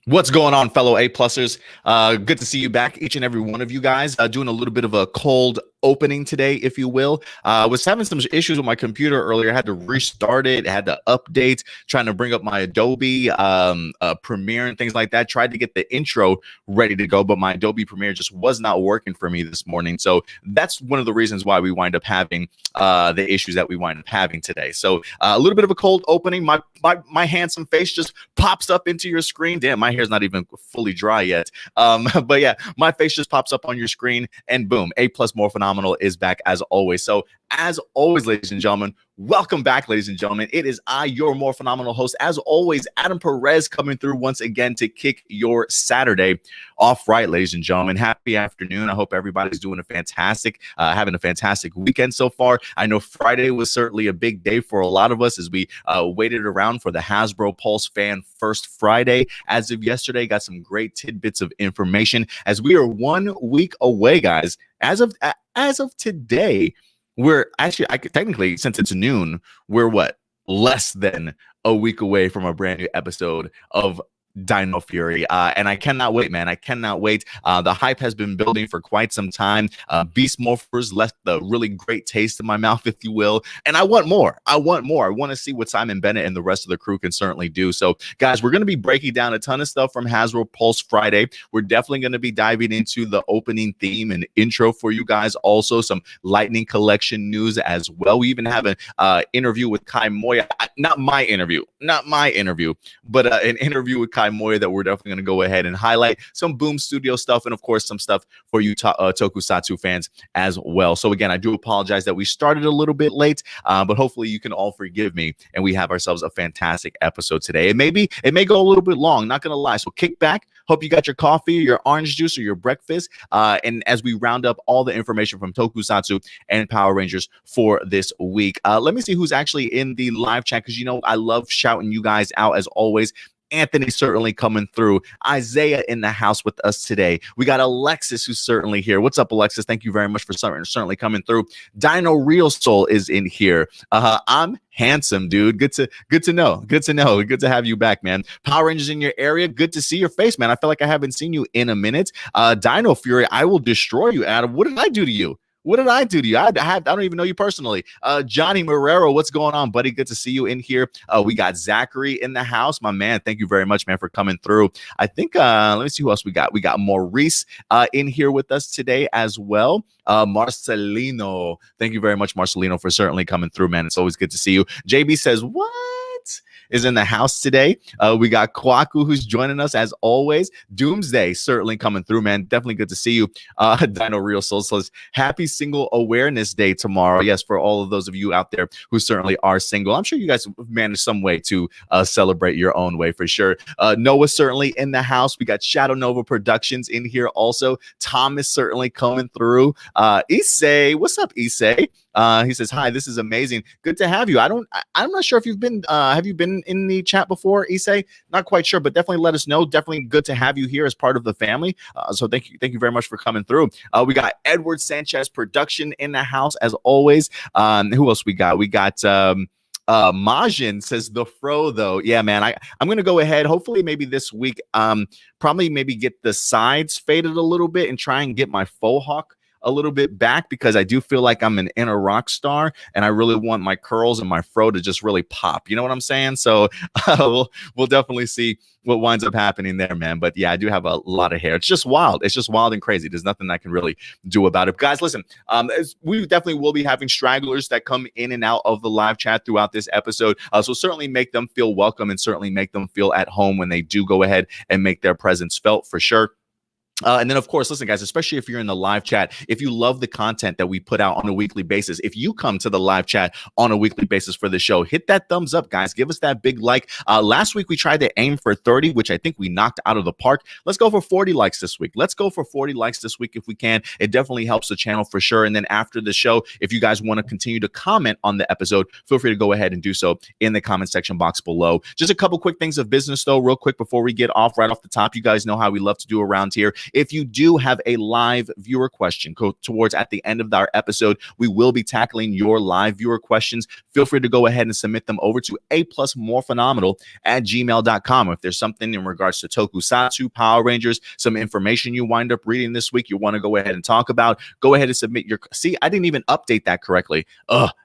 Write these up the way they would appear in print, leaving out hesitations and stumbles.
What's going on, fellow A-plussers? Good to see you back, each and every one of you guys. Doing a little bit of a cold opening today, if you will. Was having some issues with my computer earlier. I had to restart it, had to update, trying to bring up my Adobe Premiere and things like that. Tried to get the intro ready to go, but my Adobe Premiere just was not working for me this morning. So that's one of the reasons why we wind up having the issues that we wind up having today. So a little bit of a cold opening. My handsome face just pops up into your screen. Damn, my hair's not even fully dry yet. But yeah, my face just pops up on your screen, and boom, A+ Morphinominal is back as always. So as always, ladies and gentlemen, welcome back, ladies and gentlemen. It is I, your more phenomenal host, as always, Adam Perez, coming through once again to kick your Saturday off right, ladies and gentlemen. Happy afternoon. I hope everybody's doing a fantastic, having a fantastic weekend so far. I know Friday was certainly a big day for a lot of us as we waited around for the Hasbro Pulse Fan First Friday. As of yesterday, got some great tidbits of information as we are 1 week away, guys. As of today, we're actually, technically, since it's noon, we're what? Less than a week away from a brand new episode of Dino Fury, and I cannot wait, man. I cannot wait. The hype has been building for quite some time. Beast Morphers left a really great taste in my mouth, if you will, and I want more. I want to see what Simon Bennett and the rest of the crew can certainly do. So, guys, we're going to be breaking down a ton of stuff from Hasbro Pulse Friday. We're definitely going to be diving into the opening theme and intro for you guys. Also, some Lightning Collection news as well. We even have an interview with Kai Moya. Not my interview, but an interview with Kai Moya that we're definitely going to go ahead and highlight. Some Boom Studio stuff, and of course some stuff for you tokusatsu fans as well. So again, I do apologize that we started a little bit late, but hopefully you can all forgive me and we have ourselves a fantastic episode today. It may go a little bit long, not gonna lie, so kick back. Hope you got your coffee, your orange juice, or your breakfast, and as we round up all the information from tokusatsu and Power Rangers for this week. Let me see who's actually in the live chat, because you know I love shouting you guys out as always. Anthony certainly coming through. Isaiah in the house with us today. We got Alexis who's certainly here. What's up, Alexis? Thank you very much for certainly coming through. Dino Real Soul is in here. I'm handsome, dude. Good to know. Good to have you back, man. Power Rangers in your area. Good to see your face, man. I feel like I haven't seen you in a minute. Dino Fury, I will destroy you, Adam. What did I do to you? What did I do to you? I don't even know you personally. Johnny Marrero, what's going on, buddy? Good to see you in here. We got Zachary in the house. My man, thank you very much, man, for coming through. I think, let me see who else we got. We got Maurice in here with us today as well. Marcelino. Thank you very much, Marcelino, for certainly coming through, man. It's always good to see you. JB says, what? Is in the house today. We got Kwaku who's joining us as always. Doomsday certainly coming through, man. Definitely good to see you. Dino Real Soul says happy Single Awareness Day tomorrow. Yes, for all of those of you out there who certainly are single. I'm sure you guys managed some way to celebrate your own way for sure. Noah certainly in the house. We got Shadow Nova Productions in here also. Thomas certainly coming through. Issei, what's up, Issei? He says, hi, this is amazing. Good to have you. I'm not sure if you've been, have you been in the chat before, Issei? Not quite sure, but definitely let us know. Definitely good to have you here as part of the family. So thank you very much for coming through. We got Edward Sanchez Production in the house as always. Who else we got? We got, Majin says the fro though. Yeah, man, I'm gonna go ahead, hopefully maybe this week, probably maybe get the sides faded a little bit and try and get my faux hawk a little bit back, because I do feel like I'm an inner rock star and I really want my curls and my fro to just really pop. You know what I'm saying? So we'll definitely see what winds up happening there, man. But yeah, I do have a lot of hair. It's just wild. It's just wild and crazy. There's nothing I can really do about it. Guys, listen, we definitely will be having stragglers that come in and out of the live chat throughout this episode. So certainly make them feel welcome and certainly make them feel at home when they do go ahead and make their presence felt for sure. And then, of course, listen, guys, especially if you're in the live chat, if you love the content that we put out on a weekly basis, if you come to the live chat on a weekly basis for the show, hit that thumbs up, guys. Give us that big like. Last week, we tried to aim for 30, which I think we knocked out of the park. Let's go for 40 likes this week. Let's go for 40 likes this week if we can. It definitely helps the channel for sure. And then after the show, if you guys want to continue to comment on the episode, feel free to go ahead and do so in the comment section box below. Just a couple quick things of business, though, real quick before we get off right off the top. You guys know how we love to do around here. If you do have a live viewer question towards at the end of our episode, we will be tackling your live viewer questions. Feel free to go ahead and submit them over to aplusmorphinominal@gmail.com. If there's something in regards to Tokusatsu, Power Rangers, some information you wind up reading this week you want to go ahead and talk about, go ahead and submit your... See, I didn't even update that correctly.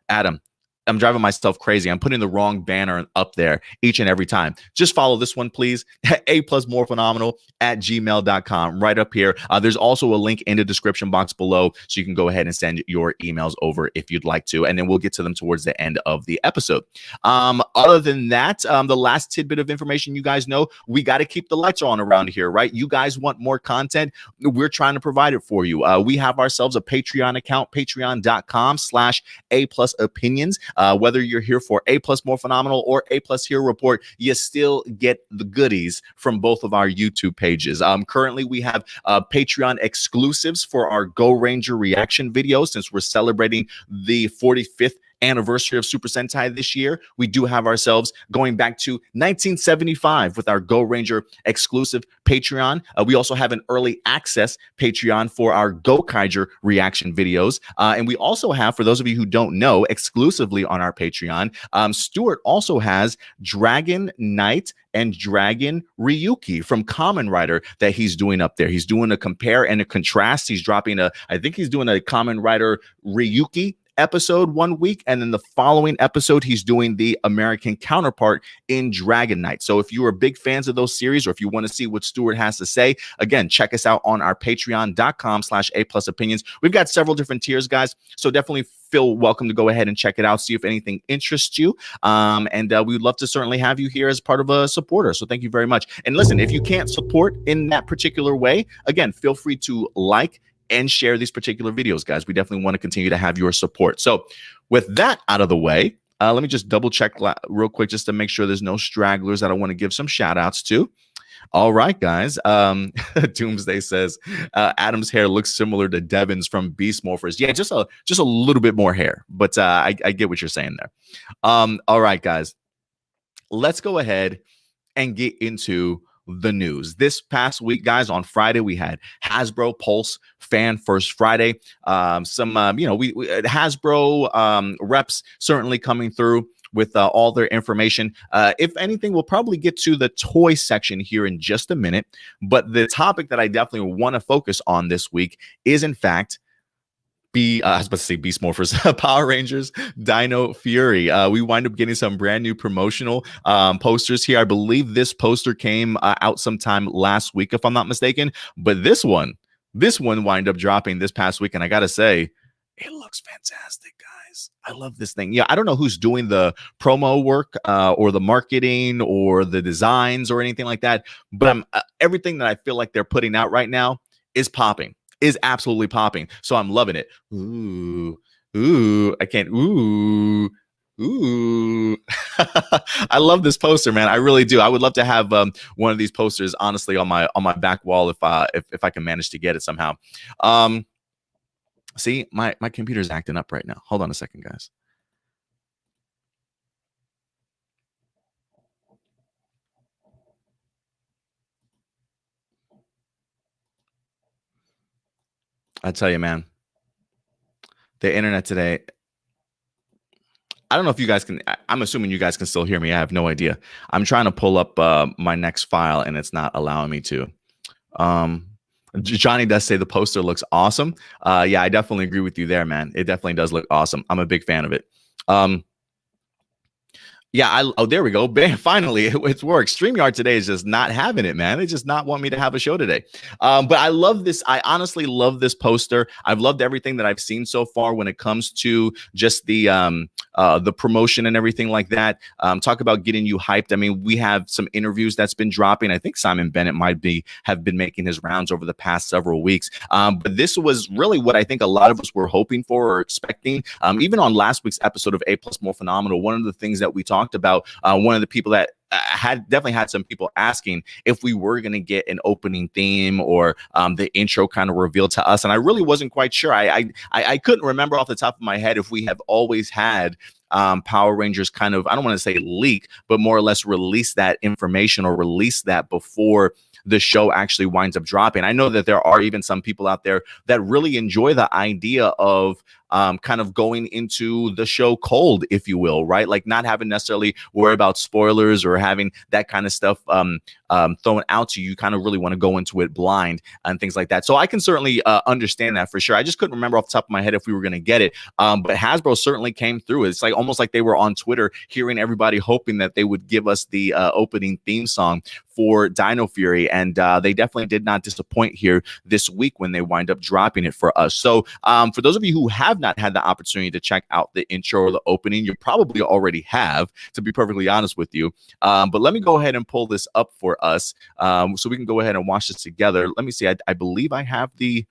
Adam, I'm driving myself crazy. I'm putting the wrong banner up there each and every time. Just follow this one, please. aplusmorphinominal@gmail.com right up here. There's also a link in the description box below, so you can go ahead and send your emails over if you'd like to, and then we'll get to them towards the end of the episode. Other than that, the last tidbit of information, you guys know, we got to keep the lights on around here, right? You guys want more content. We're trying to provide it for you. We have ourselves a Patreon account, patreon.com/aplusopinions. Whether you're here for A Plus More Phenomenal or A Plus Hero Report, you still get the goodies from both of our YouTube pages. Currently, we have Patreon exclusives for our Go Ranger reaction videos since we're celebrating the 45th anniversary of Super Sentai this year. We do have ourselves going back to 1975 with our Go Ranger exclusive Patreon. We also have an early access Patreon for our Gokaiger reaction videos. And we also have, for those of you who don't know, exclusively on our Patreon, Stuart also has Dragon Knight and Dragon Ryuki from Kamen Rider that he's doing up there. He's doing a compare and a contrast. He's dropping I think he's doing a Kamen Rider Ryuki episode one week, and then the following episode he's doing the American counterpart in Dragon Knight. So if you are big fans of those series, or if you want to see what Stuart has to say, again, check us out on our patreon.com/aplusopinions. We've got several different tiers, guys, so definitely feel welcome to go ahead and check it out, see if anything interests you. And we'd love to certainly have you here as part of a supporter. So thank you very much. And listen, if you can't support in that particular way, again, feel free to like and share these particular videos, guys. We definitely want to continue to have your support. So with that out of the way, let me just double check real quick just to make sure there's no stragglers that I want to give some shout outs to. All right, guys. Doomsday says Adam's hair looks similar to Devin's from Beast Morphers. Yeah, just a little bit more hair, but I get what you're saying there. All right, guys. Let's go ahead and get into the news. This past week, guys, on Friday, we had Hasbro Pulse Fan First Friday. Hasbro reps certainly coming through with all their information. If anything, we'll probably get to the toy section here in just a minute. But the topic that I definitely want to focus on this week is, in fact, I was about to say Beast Morphers, Power Rangers Dino Fury. We wind up getting some brand new promotional posters here. I believe this poster came out sometime last week, if I'm not mistaken. But this one wind up dropping this past week, and I gotta say, it looks fantastic, guys. I love this thing. Yeah, I don't know who's doing the promo work or the marketing or the designs or anything like that, but everything that I feel like they're putting out right now is popping. Is absolutely popping. So I'm loving it. Ooh, I can't. Ooh. I love this poster, man. I really do. I would love to have one of these posters, honestly, on my back wall if I can manage to get it somehow. See, my computer's acting up right now. Hold on a second, guys. I tell you, man, the internet today, I don't know if you guys can, I'm assuming you guys can still hear me. I have no idea. I'm trying to pull up my next file and it's not allowing me to. Johnny does say the poster looks awesome. Yeah, I definitely agree with you there, man. It definitely does look awesome. I'm a big fan of it. Yeah, there we go. Bam, finally, it's worked. StreamYard today is just not having it, man. They just not want me to have a show today. But I love this. I honestly love this poster. I've loved everything that I've seen so far when it comes to just the promotion and everything like that. Talk about getting you hyped. I mean, we have some interviews that's been dropping. I think Simon Bennett might have been making his rounds over the past several weeks. But this was really what I think a lot of us were hoping for or expecting. Even on last week's episode of A Plus More Phenomenal, one of the things that we talked about, one of the people that definitely had some people asking if we were going to get an opening theme or the intro kind of revealed to us, and I really wasn't quite sure. I couldn't remember off the top of my head if we have always had Power Rangers kind of, I don't want to say leak, but more or less release that information or release that before the show actually winds up dropping. I know that there are even some people out there that really enjoy the idea of kind of going into the show cold, if you will, right? Like not having necessarily worry about spoilers or having that kind of stuff thrown out to you. You kind of really want to go into it blind and things like that. So I can certainly understand that for sure. I just couldn't remember off the top of my head if we were going to get it. But Hasbro certainly came through. It's like almost like they were on Twitter hearing everybody hoping that they would give us the opening theme song for Dino Fury, and they definitely did not disappoint here this week when they wind up dropping it for us. So for those of you who have not had the opportunity to check out the intro or the opening, you probably already have, to be perfectly honest with you. But let me go ahead and pull this up for us so we can go ahead and watch this together. Let me see. I believe I have the...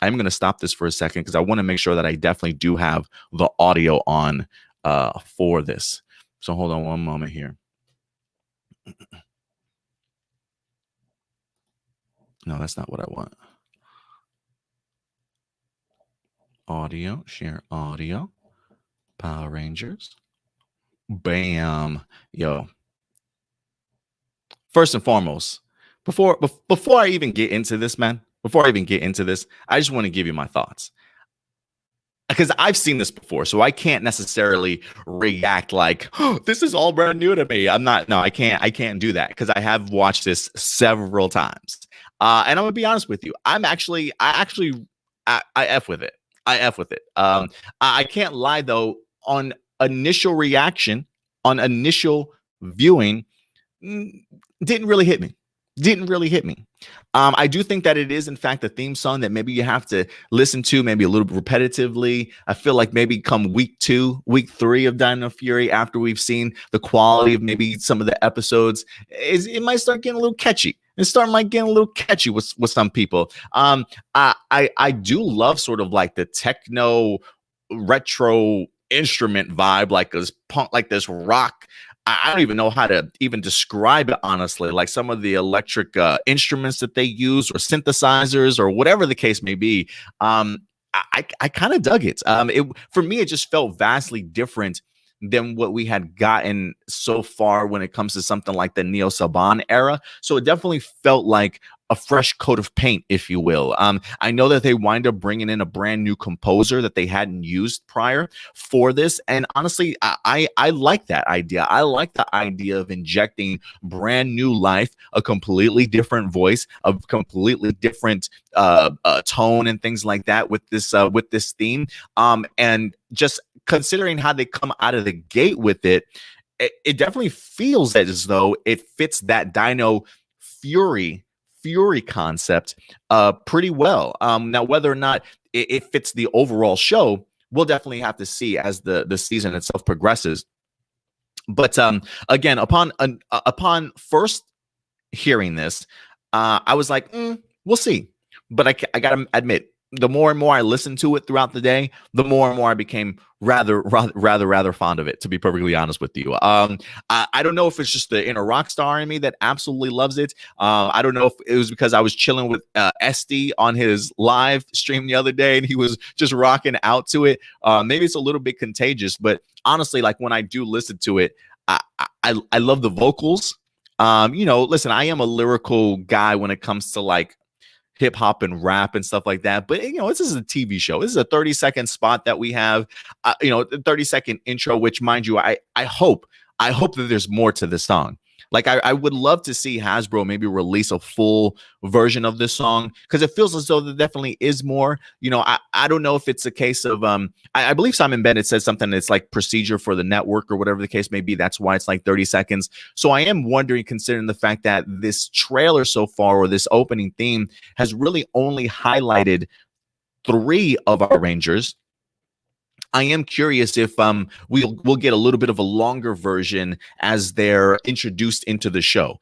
I'm going to stop this for a second because I want to make sure that I definitely do have the audio on for this. So hold on one moment here. No, that's not what I want. Audio, share audio, Power Rangers. Bam. Yo. First and foremost, before I even get into this, man, I just want to give you my thoughts. Because I've seen this before, so I can't necessarily react like, oh, this is all brand new to me. I can't do that because I have watched this several times. And I'm gonna be honest with you. I F with it. I F with it. I can't lie though, on initial reaction, on initial viewing, didn't really hit me. I do think that it is, in fact, a theme song that maybe you have to listen to maybe a little bit repetitively. I feel like maybe come week 2, week 3 of Dino Fury, after we've seen the quality of maybe some of the episodes, it might start getting a little catchy. With some people. I do love sort of like the techno retro instrument vibe, like this punk, like this rock. I don't even know how to even describe it, honestly. Like some of the electric instruments that they use, or synthesizers, or whatever the case may be. I kind of dug it. For me, it just felt vastly different than what we had gotten so far when it comes to something like the Neo Saban era. So it definitely felt like a fresh coat of paint, if you will. I know that they wind up bringing in a brand new composer that they hadn't used prior for this. And honestly, I like that idea. I like the idea of injecting brand new life, a completely different voice, a completely different tone and things like that with this theme. And just considering how they come out of the gate with it, it definitely feels as though it fits that Dino Fury concept pretty well. Now, whether or not it fits the overall show, we'll definitely have to see as the season itself progresses. But again, upon first hearing this, I was like, we'll see. But I gotta admit, the more and more I listened to it throughout the day, the more and more I became rather fond of it, to be perfectly honest with you. I don't know if it's just the inner rock star in me that absolutely loves it. I don't know if it was because I was chilling with SD on his live stream the other day and he was just rocking out to it. Maybe it's a little bit contagious, but honestly, like when I do listen to it, I love the vocals. Listen, I am a lyrical guy when it comes to like hip hop and rap and stuff like that. But, this is a TV show. This is a 30-second spot that we have, 30-second intro, which, mind you, I hope that there's more to this song. Like, I would love to see Hasbro maybe release a full version of this song, because it feels as though there definitely is more. I don't know if it's a case of, I believe Simon Bennett said something that's like procedure for the network or whatever the case may be. That's why it's like 30 seconds. So I am wondering, considering the fact that this trailer so far, or this opening theme, has really only highlighted 3 of our Rangers. I am curious if we'll get a little bit of a longer version as they're introduced into the show.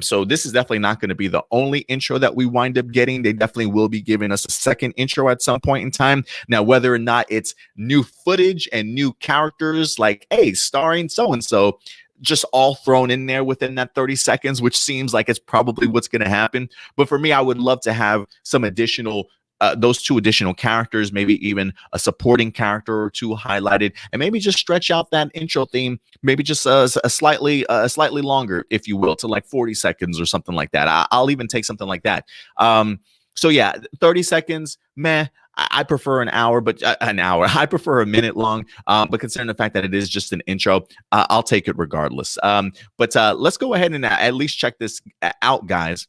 So this is definitely not going to be the only intro that we wind up getting. They definitely will be giving us a second intro at some point in time. Now, whether or not it's new footage and new characters, like, hey, starring so-and-so, just all thrown in there within that 30 seconds, which seems like it's probably what's going to happen. But for me, I would love to have some additional those two additional characters, maybe even a supporting character or two highlighted, and maybe just stretch out that intro theme, maybe just a slightly longer, if you will, to like 40 seconds or something like that. I'll even take something like that. So yeah, 30 seconds, meh. I prefer an hour, but I prefer a minute long. But considering the fact that it is just an intro, I'll take it regardless. But let's go ahead and at least check this out, guys,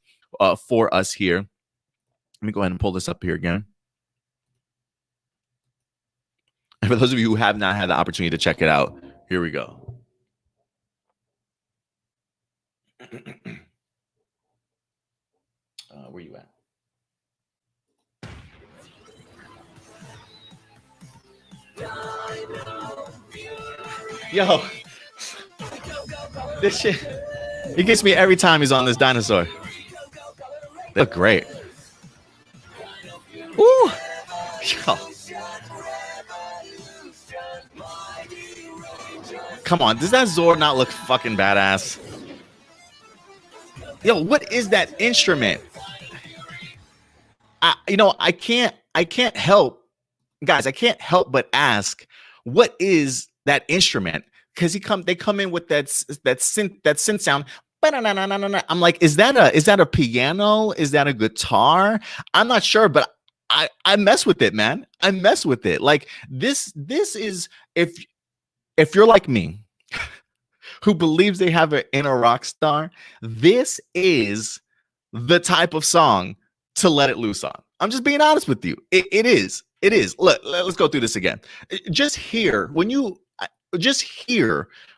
for us here. Let me go ahead and pull this up here again. And for those of you who have not had the opportunity to check it out, here we go. Where you at? Yo, this shit, he gets me every time he's on this dinosaur. They look great. Ooh, yo. Come on, does that Zord not look fucking badass? Yo, what is that instrument? I can't help, guys. I can't help but ask, what is that instrument? Because they come in with that synth sound. I'm like, is that a piano? Is that a guitar? I'm not sure, but I mess with it, man. I mess with it. Like this is, if you're like me, who believes they have an inner rock star, this is the type of song to let it loose on. I'm just being honest with you. It is. Look, let's go through this again. Just hear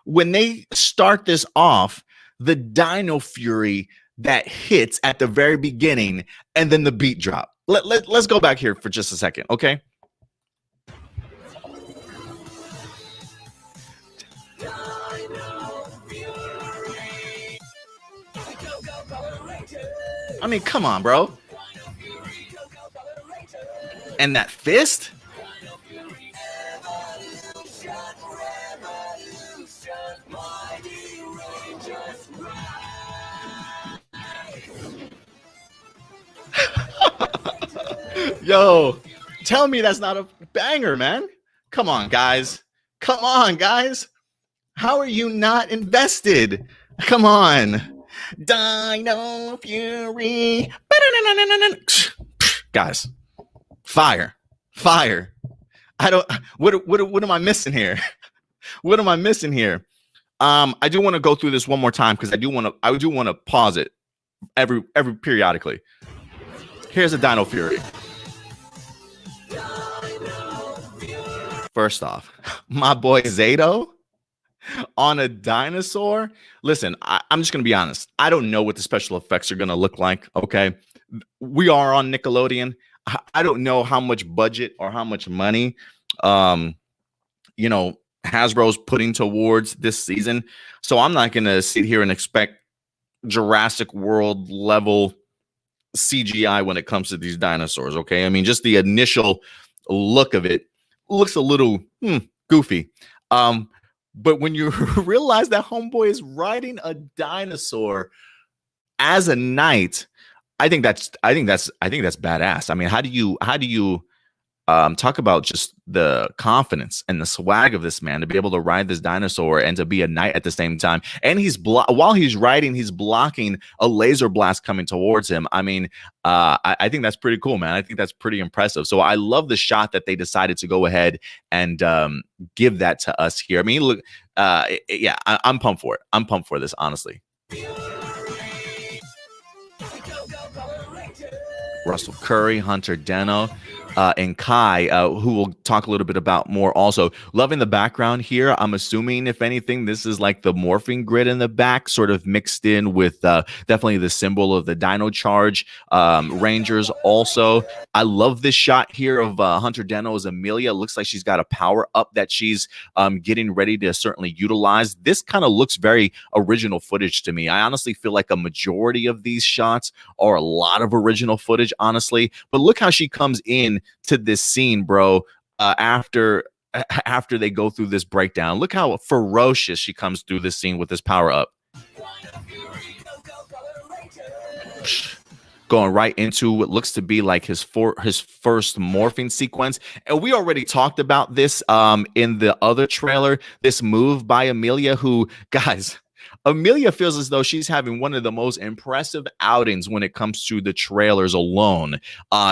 when they start this off, the Dino Fury that hits at the very beginning, and then the beat drop. Let's go back here for just a second, okay? I mean, come on, bro. And that fist? Yo, tell me that's not a banger, man. Come on, guys. Come on, guys. How are you not invested? Come on. Dino Fury. Guys. Fire. I don't, what am I missing here? What am I missing here? I do want to go through this one more time because I do want to pause it every periodically. Here's a Dino Fury. First off, my boy Zato on a dinosaur. Listen, I'm just gonna be honest. I don't know what the special effects are gonna look like. Okay, we are on Nickelodeon. I don't know how much budget or how much money, Hasbro's putting towards this season. So I'm not gonna sit here and expect Jurassic World level CGI when it comes to these dinosaurs. Okay, I mean, just the initial look of it looks a little goofy. But when you realize that homeboy is riding a dinosaur as a knight, I think that's badass. I mean, how do you talk about just the confidence and the swag of this man to be able to ride this dinosaur and to be a knight at the same time? And while he's riding, he's blocking a laser blast coming towards him. I mean, I think that's pretty cool, man. I think that's pretty impressive. So I love the shot that they decided to go ahead and give that to us here. I mean, look, yeah, I'm pumped for it. I'm pumped for this, honestly. Russell Curry, Hunter Deno, and Kai, who we'll talk a little bit about more also. Loving the background here. I'm assuming, if anything, this is like the morphing grid in the back, sort of mixed in with definitely the symbol of the Dino Charge Rangers also. I love this shot here of Hunter Deno as Amelia. It looks like she's got a power up that she's getting ready to certainly utilize. This kind of looks very original footage to me. I honestly feel like a majority of these shots are a lot of original footage, honestly. But look how she comes in to this scene, bro, after they go through this breakdown. Look how ferocious she comes through this scene with this power up. going right into what looks to be like his first morphing sequence. And we already talked about this in the other trailer, this move by Amelia, who, guys, Amelia feels as though she's having one of the most impressive outings when it comes to the trailers alone,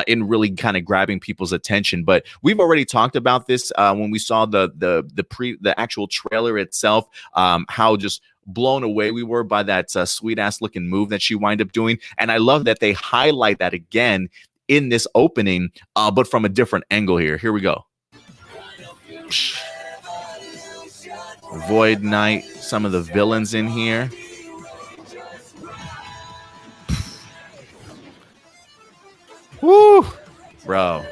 in really kind of grabbing people's attention. But we've already talked about this when we saw the actual trailer itself, how just blown away we were by that sweet ass looking move that she wind up doing. And I love that they highlight that again in this opening, but from a different angle here. Here we go. Void Knight, some of the villains in here. Woo, bro.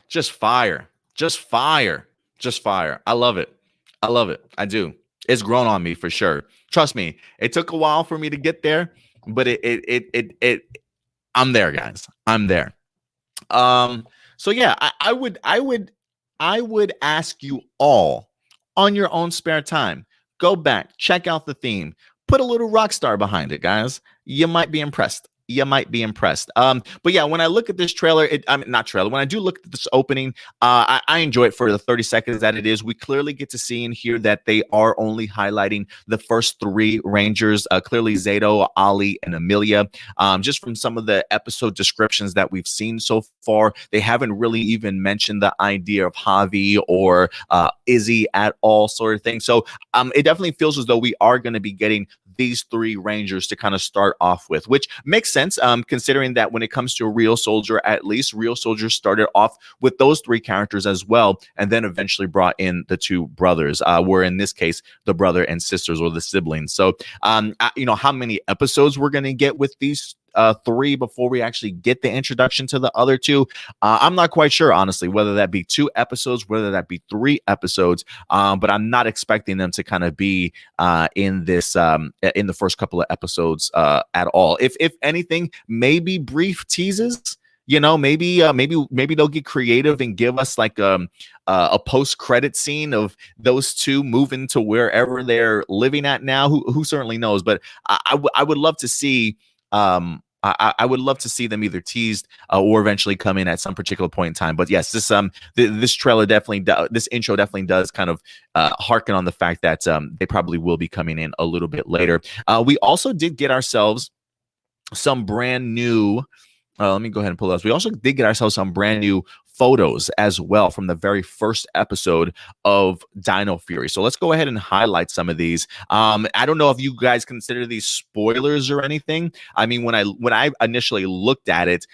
Just fire. Just fire. Just fire. I love it. I love it. I do. It's grown on me for sure. Trust me. It took a while for me to get there, but I'm there, guys. I'm there. So yeah, I would ask you all on your own spare time, go back, check out the theme, put a little rock star behind it, guys. You might be impressed. You might be impressed. But yeah, when I look at this trailer, not trailer, when I do look at this opening, I enjoy it for the 30 seconds that it is. We clearly get to see and hear that they are only highlighting the first three Rangers, clearly Zato, Ollie, and Amelia. Just from some of the episode descriptions that we've seen so far, they haven't really even mentioned the idea of Javi or Izzy at all, sort of thing. So it definitely feels as though we are going to be getting these three Rangers to kind of start off with, which makes sense, considering that when it comes to Real Soldier, at least Real Soldier started off with those three characters as well, and then eventually brought in the two brothers, were in this case the brother and sisters, or the siblings. So how many episodes we're going to get with these three before we actually get the introduction to the other two, I'm not quite sure, honestly, whether that be 2 episodes, whether that be 3 episodes, but I'm not expecting them to kind of be in this in the first couple of episodes at all. If anything, maybe brief teases. Maybe they'll get creative and give us like a post-credit scene of those two moving to wherever they're living at now. Who certainly knows? But I would love to see. I would love to see them either teased or eventually come in at some particular point in time. But yes, this trailer definitely, this intro definitely does kind of harken on the fact that they probably will be coming in a little bit later. We also did get ourselves some brand new. Let me go ahead and pull those. We also did get ourselves some brand new photos as well from the very first episode of Dino Fury. So let's go ahead and highlight some of these. I don't know if you guys consider these spoilers or anything. I mean, when I initially looked at it,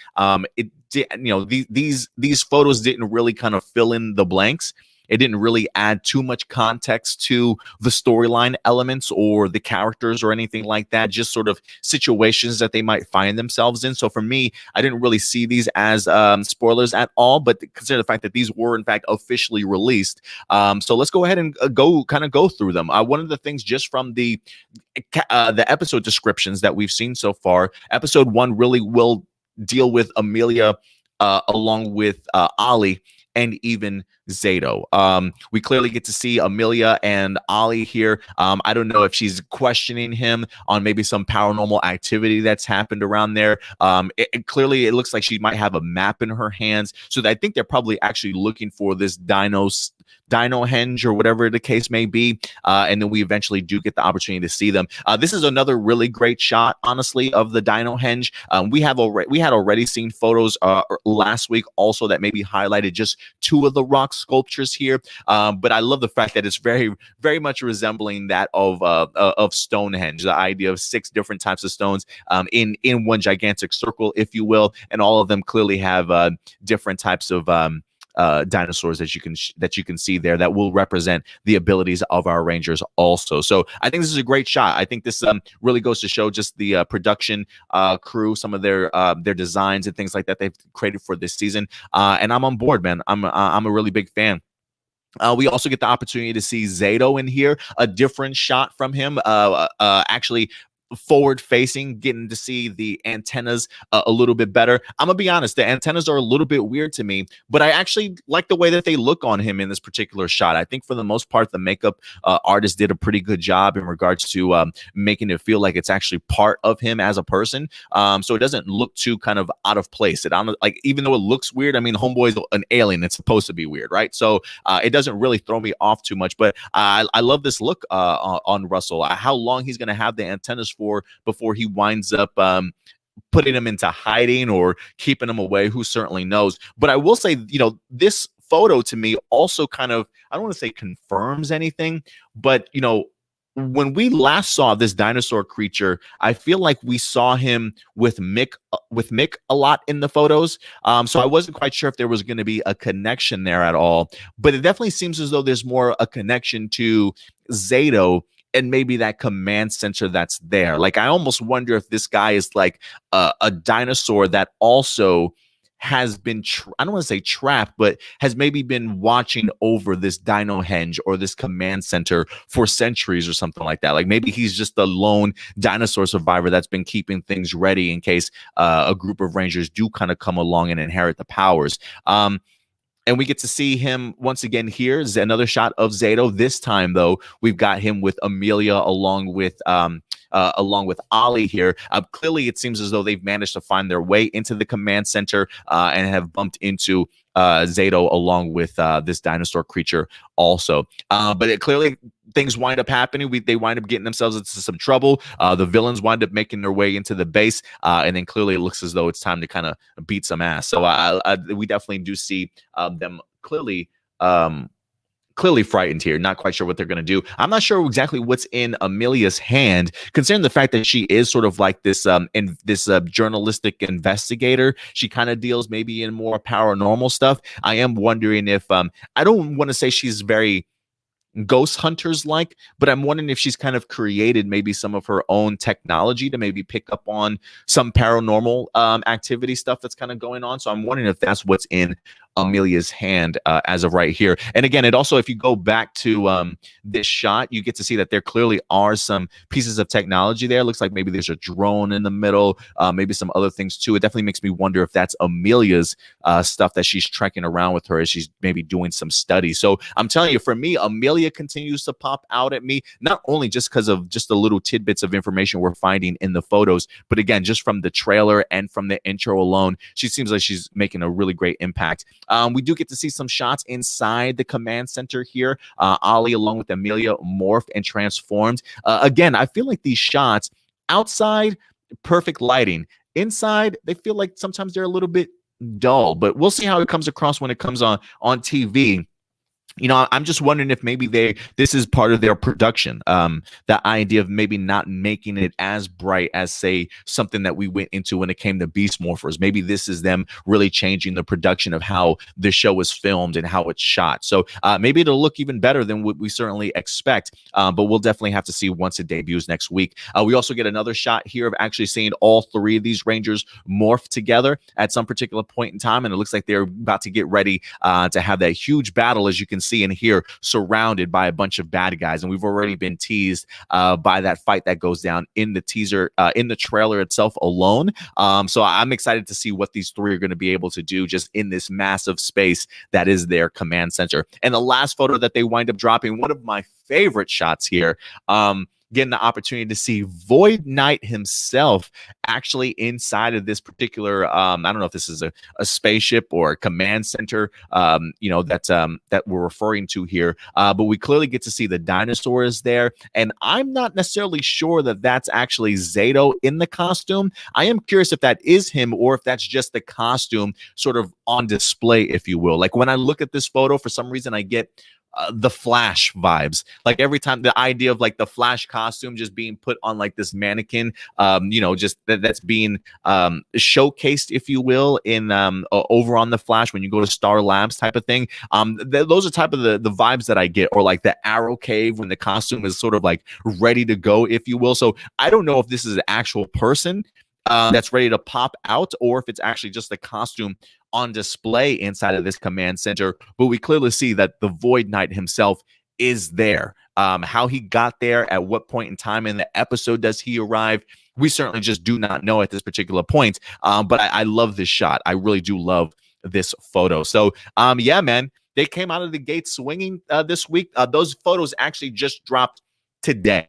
these photos didn't really kind of fill in the blanks. It didn't really add too much context to the storyline elements or the characters or anything like that, just sort of situations that they might find themselves in. So for me, I didn't really see these as spoilers at all, but consider the fact that these were in fact officially released. So let's go ahead and go through them. One of the things just from the episode descriptions that we've seen so far, episode 1 really will deal with Amelia along with Ollie and even Zato. We clearly get to see Amelia and Ollie here. I don't know if she's questioning him on maybe some paranormal activity that's happened around there. Clearly, it looks like she might have a map in her hands. So I think they're probably actually looking for this Dino henge or whatever the case may be. And then we eventually do get the opportunity to see them. This is another really great shot, honestly, of the Dino henge. We had already seen photos last week also that maybe highlighted just 2 of the rock sculptures here. But I love the fact that it's very, very much resembling that of Stonehenge, the idea of 6 different types of stones in one gigantic circle, if you will. And all of them clearly have different types of dinosaurs that you can see there that will represent the abilities of our Rangers also. So I think this is a great shot. I think this really goes to show just the production crew, some of their designs and things like that they've created for this season. And I'm on board, man. I'm a really big fan. We also get the opportunity to see Zato in here, a different shot from him. Actually, forward facing, getting to see the antennas a little bit better. I'm gonna be honest, the antennas are a little bit weird to me, but I actually like the way that they look on him in this particular shot. I think for the most part, the makeup artist did a pretty good job in regards to making it feel like it's actually part of him as a person. So it doesn't look too kind of out of place. Like, even though it looks weird, I mean, Homeboy's an alien. It's supposed to be weird, right? So it doesn't really throw me off too much. But I love this look on Russell. How long he's gonna have the antennas for before he winds up putting them into hiding or keeping them away, who certainly knows. But I will say, this photo to me also kind of, I don't want to say confirms anything, but when we last saw this dinosaur creature, I feel like we saw him with Mick a lot in the photos. So I wasn't quite sure if there was going to be a connection there at all, but it definitely seems as though there's more a connection to Zato and maybe that command center that's there. Like, I almost wonder if this guy is like a dinosaur that also has been, I don't want to say trapped, but has maybe been watching over this dino henge or this command center for centuries or something like that. Like, maybe he's just a lone dinosaur survivor that's been keeping things ready in case a group of Rangers do kind of come along and inherit the powers. And we get to see him once again here. Another shot of Zato. This time, though, we've got him with Amelia along with Ollie here. Clearly, it seems as though they've managed to find their way into the command center and have bumped into Zato along with this dinosaur creature also. But clearly, things wind up happening. They wind up getting themselves into some trouble. The villains wind up making their way into the base, and then clearly it looks as though it's time to kind of beat some ass. So we definitely do see them clearly frightened here. Not quite sure what they're going to do. I'm not sure exactly what's in Amelia's hand, considering the fact that she is sort of like this journalistic investigator. She kind of deals maybe in more paranormal stuff. I am wondering if I don't want to say she's very ghost hunters like, but I'm wondering if she's kind of created maybe some of her own technology to maybe pick up on some paranormal activity stuff that's kind of going on. So I'm wondering if that's what's in Amelia's hand as of right here. And again, it also, if you go back to this shot, you get to see that there clearly are some pieces of technology there. It looks like maybe there's a drone in the middle, maybe some other things too. It definitely makes me wonder if that's Amelia's stuff that she's trekking around with her as she's maybe doing some studies. So I'm telling you, for me, Amelia continues to pop out at me, not only just because of just the little tidbits of information we're finding in the photos, but again, just from the trailer and from the intro alone, she seems like she's making a really great impact. We do get to see some shots inside the command center here. Ollie, along with Amelia, morphed and transformed. Again, I feel like these shots outside, perfect lighting. Inside, they feel like sometimes they're a little bit dull, but we'll see how it comes across when it comes on TV. I'm just wondering if maybe this is part of their production. The idea of maybe not making it as bright as, say, something that we went into when it came to Beast Morphers. Maybe this is them really changing the production of how the show is filmed and how it's shot. So maybe it'll look even better than what we certainly expect. But we'll definitely have to see once it debuts next week. We also get another shot here of actually seeing all three of these Rangers morph together at some particular point in time. And it looks like they're about to get ready to have that huge battle, as you can see in here, surrounded by a bunch of bad guys. And we've already been teased by that fight that goes down in the teaser, in the trailer itself alone. So I'm excited to see what these three are going to be able to do just in this massive space that is their command center. And the last photo that they wind up dropping, one of my favorite shots here, getting the opportunity to see Void Knight himself actually inside of this particular, I don't know if this is a spaceship or a command center, that we're referring to here. But we clearly get to see the dinosaurs there. And I'm not necessarily sure that that's actually Zato in the costume. I am curious if that is him or if that's just the costume sort of on display, if you will. Like, when I look at this photo, for some reason, I get the Flash vibes. Like, every time, the idea of like the Flash costume just being put on like this mannequin, just that's being showcased, if you will, in over on the Flash when you go to Star Labs type of thing. Those are type of the vibes that I get, or like the Arrow Cave when the costume is sort of like ready to go, if you will. So I don't know if this is an actual person that's ready to pop out, or if it's actually just the costume on display inside of this command center. But we clearly see that the Void Knight himself is there. How he got there, at what point in time in the episode does he arrive? We certainly just do not know at this particular point. But I love this shot. I really do love this photo. So, yeah, man, they came out of the gate swinging this week. Those photos actually just dropped today.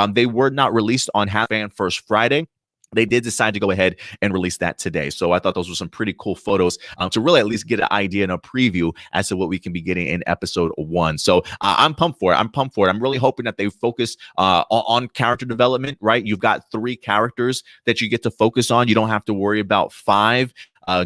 They were not released on Fan First Friday. They did decide to go ahead and release that today. So I thought those were some pretty cool photos to really at least get an idea and a preview as to what we can be getting in episode 1. So I'm pumped for it. I'm really hoping that they focus on character development, right? You've got 3 characters that you get to focus on. You don't have to worry about 5.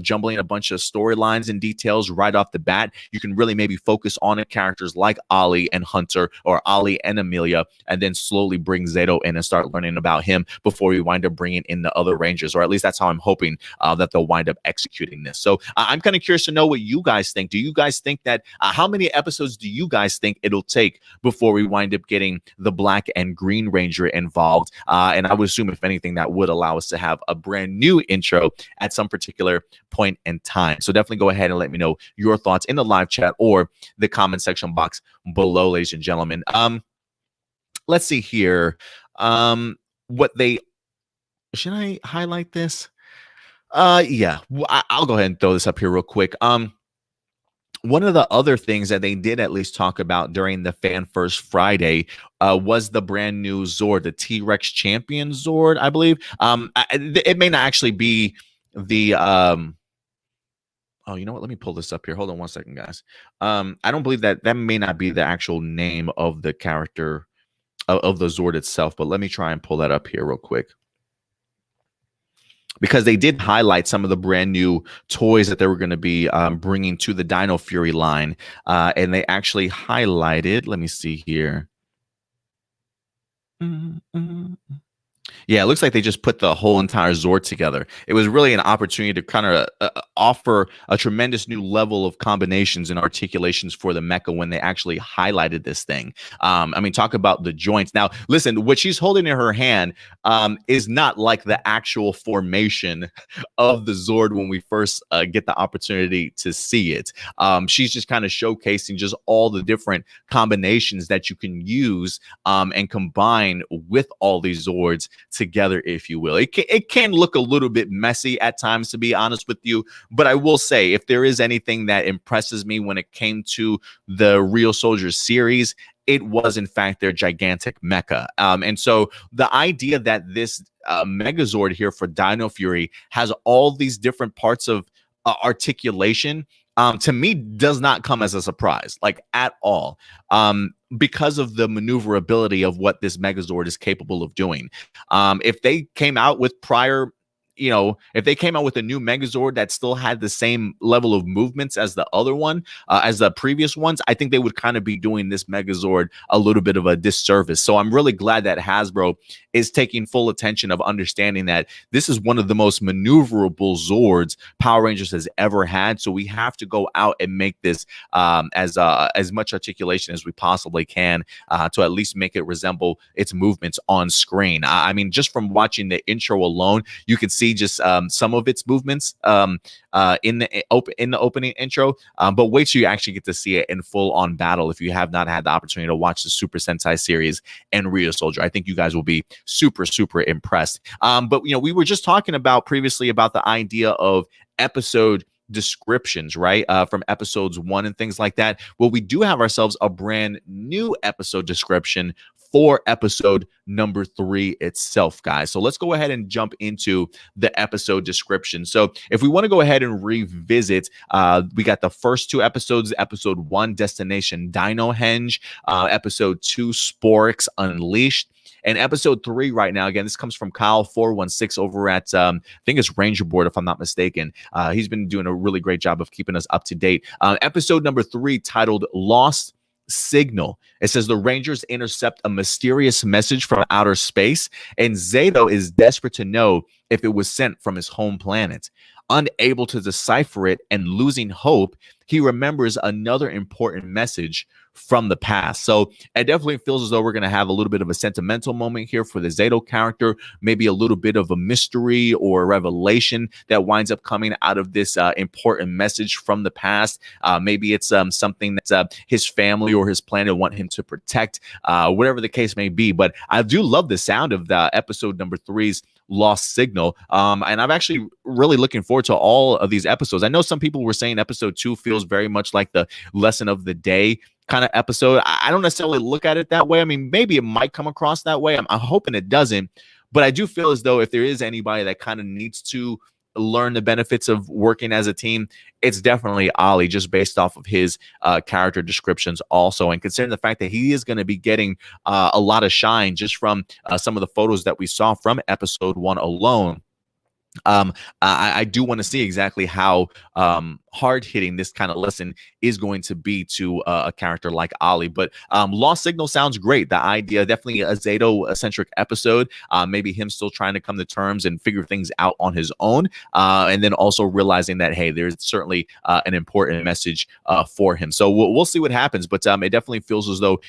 Jumbling a bunch of storylines and details right off the bat. You can really maybe focus on the characters like Ollie and Hunter, or Ollie and Amelia, and then slowly bring Zato in and start learning about him before we wind up bringing in the other Rangers, or at least that's how I'm hoping that they'll wind up executing this. So I'm kind of curious to know what you guys think. Do you guys think that, how many episodes do you guys think it'll take before we wind up getting the Black and Green Ranger involved? And I would assume, if anything, that would allow us to have a brand new intro at some particular point in time. So definitely go ahead and let me know your thoughts in the live chat or the comment section box below, ladies and gentlemen. Let's see here. What they, should I highlight this? Yeah, I'll go ahead and throw this up here real quick. One of the other things that they did at least talk about during the Fan First Friday was the brand new Zord, the T-Rex Champion Zord, I believe. It may not actually be the oh, you know what, let me pull this up here. Hold on one second, guys. I don't believe that may not be the actual name of the character of the Zord itself, but let me try and pull that up here real quick, because they did highlight some of the brand new toys that they were going to be bringing to the Dino Fury line, and they actually highlighted, let me see here. Yeah, it looks like they just put the whole entire Zord together. It was really an opportunity to kind of offer a tremendous new level of combinations and articulations for the mecha when they actually highlighted this thing. I mean, talk about the joints. Now, listen, what she's holding in her hand is not like the actual formation of the Zord when we first get the opportunity to see it. She's just kind of showcasing just all the different combinations that you can use and combine with all these Zords together, if you will. It can look a little bit messy at times, to be honest with you, but I will say, if there is anything that impresses me when it came to the Real Soldiers series, it was in fact their gigantic mecha. And so the idea that this Megazord here for Dino Fury has all these different parts of articulation, to me, does not come as a surprise, like at all, because of the maneuverability of what this Megazord is capable of doing. If they came out with prior, if they came out with a new Megazord that still had the same level of movements as the other one, as the previous ones, I think they would kind of be doing this Megazord a little bit of a disservice. So I'm really glad that Hasbro is taking full attention of understanding that this is one of the most maneuverable Zords Power Rangers has ever had. So we have to go out and make this as much articulation as we possibly can to at least make it resemble its movements on screen. I mean, just from watching the intro alone, you can see just some of its movements in the opening intro, but wait till you actually get to see it in full on battle if you have not had the opportunity to watch the Super Sentai series and Real Soldier. I think you guys will be super impressed. But we were just talking about previously about the idea of episode descriptions, right? From episodes 1 and things like that. Well, we do have ourselves a brand new episode description for episode number 3 itself, guys. So let's go ahead and jump into the episode description. So if we want to go ahead and revisit, we got the first 2 episodes. Episode 1, Destination Dino Henge. Episode 2, Sporix Unleashed. And episode 3 right now, again, this comes from Kyle416 over at, I think it's Ranger Board, if I'm not mistaken. He's been doing a really great job of keeping us up to date. Episode number 3, titled Lost Signal. It says the Rangers intercept a mysterious message from outer space, and Zato is desperate to know if it was sent from his home planet. Unable to decipher it and losing hope, he remembers another important message from the past. So it definitely feels as though we're going to have a little bit of a sentimental moment here for the Zato character, maybe a little bit of a mystery or a revelation that winds up coming out of this important message from the past. Maybe it's something that his family or his planet want him to protect, whatever the case may be. But I do love the sound of the episode number 3's Lost Signal. And I'm actually really looking forward to all of these episodes. I know some people were saying episode 2 feels very much like the lesson of the day kind of episode. I don't necessarily look at it that way. I mean, maybe it might come across that way. I'm hoping it doesn't. But I do feel as though if there is anybody that kind of needs to learn the benefits of working as a team, it's definitely Ollie, just based off of his character descriptions also. And considering the fact that he is going to be getting a lot of shine just from some of the photos that we saw from episode 1 alone. I do want to see exactly how hard-hitting this kind of lesson is going to be to a character like Ollie. But Lost Signal sounds great. The idea, definitely a Zato-centric episode. Maybe him still trying to come to terms and figure things out on his own. And then also realizing that, hey, there's certainly an important message for him. So we'll see what happens. But it definitely feels as though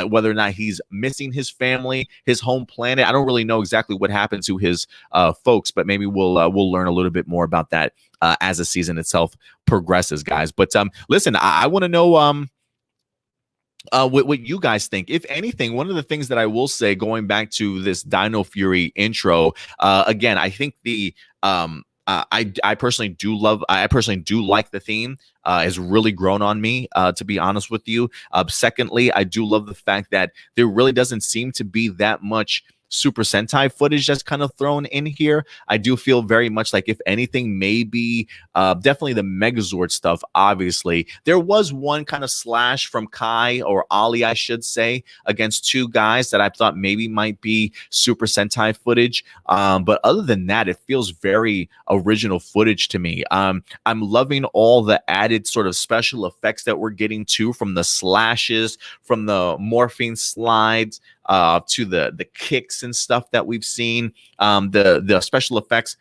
whether or not he's missing his family, his home planet, I don't really know exactly what happened to his folks, but maybe we'll learn a little bit more about that as the season itself progresses, guys. But listen, I want to know what you guys think. If anything, one of the things that I will say, going back to this Dino Fury intro, again, I think the I personally do like the theme. Has really grown on me, to be honest with you. Secondly, I do love the fact that there really doesn't seem to be that much Super Sentai footage that's kind of thrown in here. I do feel very much like, if anything, maybe definitely the Megazord stuff. Obviously, there was one kind of slash from Kai, or Ollie, I should say, against 2 guys that I thought maybe might be Super Sentai footage. But other than that, it feels very original footage to me. I'm loving all the added sort of special effects that we're getting too, from the slashes, from the morphine slides, to the kicks and stuff that we've seen, the special effects,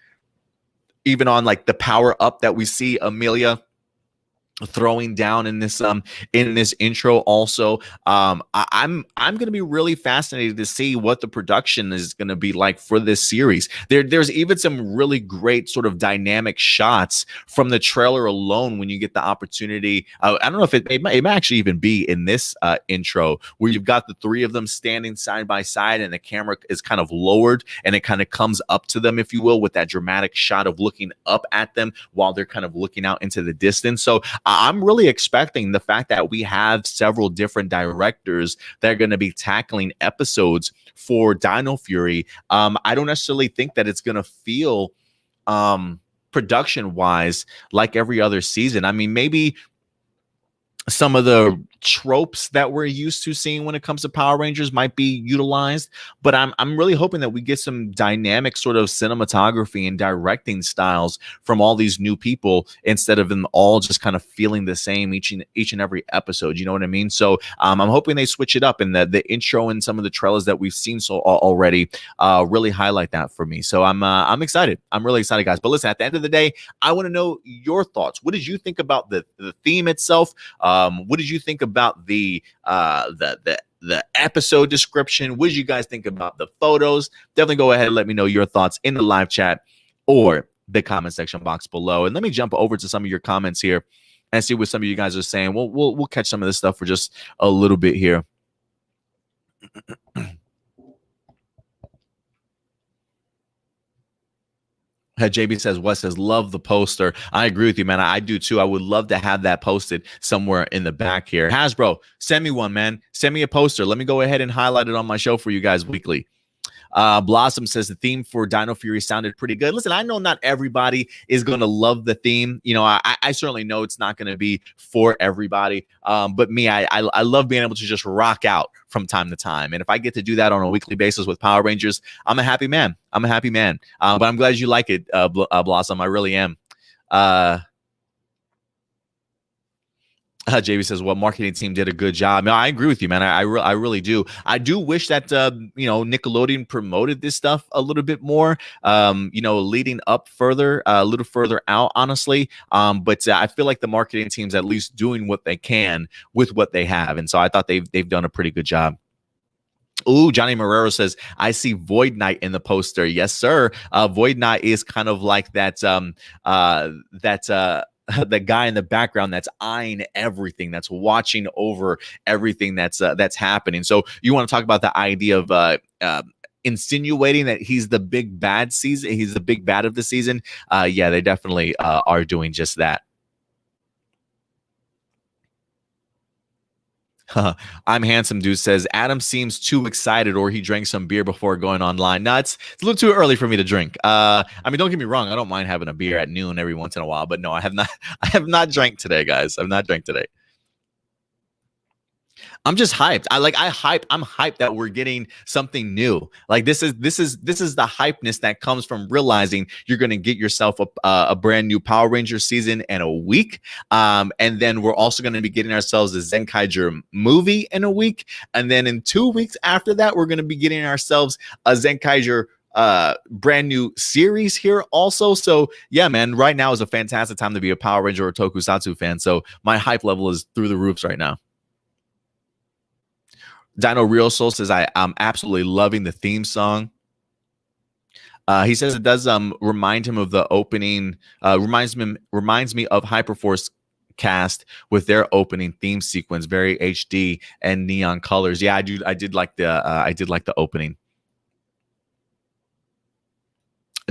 even on like the power up that we see Amelia throwing down in this intro also. I'm gonna be really fascinated to see what the production is gonna be like for this series. There's even some really great sort of dynamic shots from the trailer alone when you get the opportunity. I don't know if it may actually even be in this intro, where you've got the 3 of them standing side by side and the camera is kind of lowered and it kind of comes up to them, if you will, with that dramatic shot of looking up at them while they're kind of looking out into the distance. So I'm really expecting the fact that we have several different directors that are going to be tackling episodes for Dino Fury. I don't necessarily think that it's going to feel production-wise like every other season. I mean, maybe some of the tropes that we're used to seeing when it comes to Power Rangers might be utilized, but I'm really hoping that we get some dynamic sort of cinematography and directing styles from all these new people, instead of them all just kind of feeling the same each and every episode. You know what I mean? So I'm hoping they switch it up, and the intro and some of the trailers that we've seen already really highlight that for me. So I'm excited. I'm really excited, guys. But listen, at the end of the day, I want to know your thoughts. What did you think about the theme itself? What did you think about the episode description? What did you guys think about the photos? Definitely go ahead and let me know your thoughts in the live chat or the comment section box below. And let me jump over to some of your comments here and see what some of you guys are saying. We'll catch some of this stuff for just a little bit here. JB says, Wes says, love the poster. I agree with you, man. I do too. I would love to have that posted somewhere in the back here. Hasbro, send me one, man. Send me a poster. Let me go ahead and highlight it on my show for you guys weekly. Blossom says the theme for Dino Fury sounded pretty good. Listen, I know not everybody is going to love the theme. You know, I certainly know it's not going to be for everybody. But me, I love being able to just rock out from time to time. And if I get to do that on a weekly basis with Power Rangers, I'm a happy man. I'm a happy man. But I'm glad you like it, Blossom. I really am. JB says, "Well, marketing team did a good job." No, I agree with you, man. I really do. I do wish that Nickelodeon promoted this stuff a little bit more. Leading up further, a little further out, honestly. But I feel like the marketing team's at least doing what they can with what they have, and so I thought they've done a pretty good job. Ooh, Johnny Marrero says, I see Void Knight in the poster. Yes, sir. Void Knight is kind of like that the guy in the background that's eyeing everything, that's watching over everything that's happening. So you want to talk about the idea of insinuating that he's the big bad season, he's the big bad of the season. Yeah, they definitely are doing just that. I'm handsome dude says Adam seems too excited or he drank some beer before going online. No, it's a little too early for me to drink. I mean, don't get me wrong, I don't mind having a beer at noon every once in a while, but no, I have not drank today, guys. I've not drank today. I'm just hyped. I'm hyped that we're getting something new. Like this is the hypeness that comes from realizing you're going to get yourself a brand new Power Rangers season in a week. And then we're also going to be getting ourselves a Zenkaiger movie in a week. And then in 2 weeks after that, we're going to be getting ourselves a Zenkaiger brand new series here also. So yeah, man, right now is a fantastic time to be a Power Ranger or Tokusatsu fan. So my hype level is through the roofs right now. Dino Real Soul says, I'm absolutely loving the theme song. He says it does remind him of the opening, reminds me of Hyperforce Cast with their opening theme sequence, very HD and neon colors. Yeah, I did like the opening.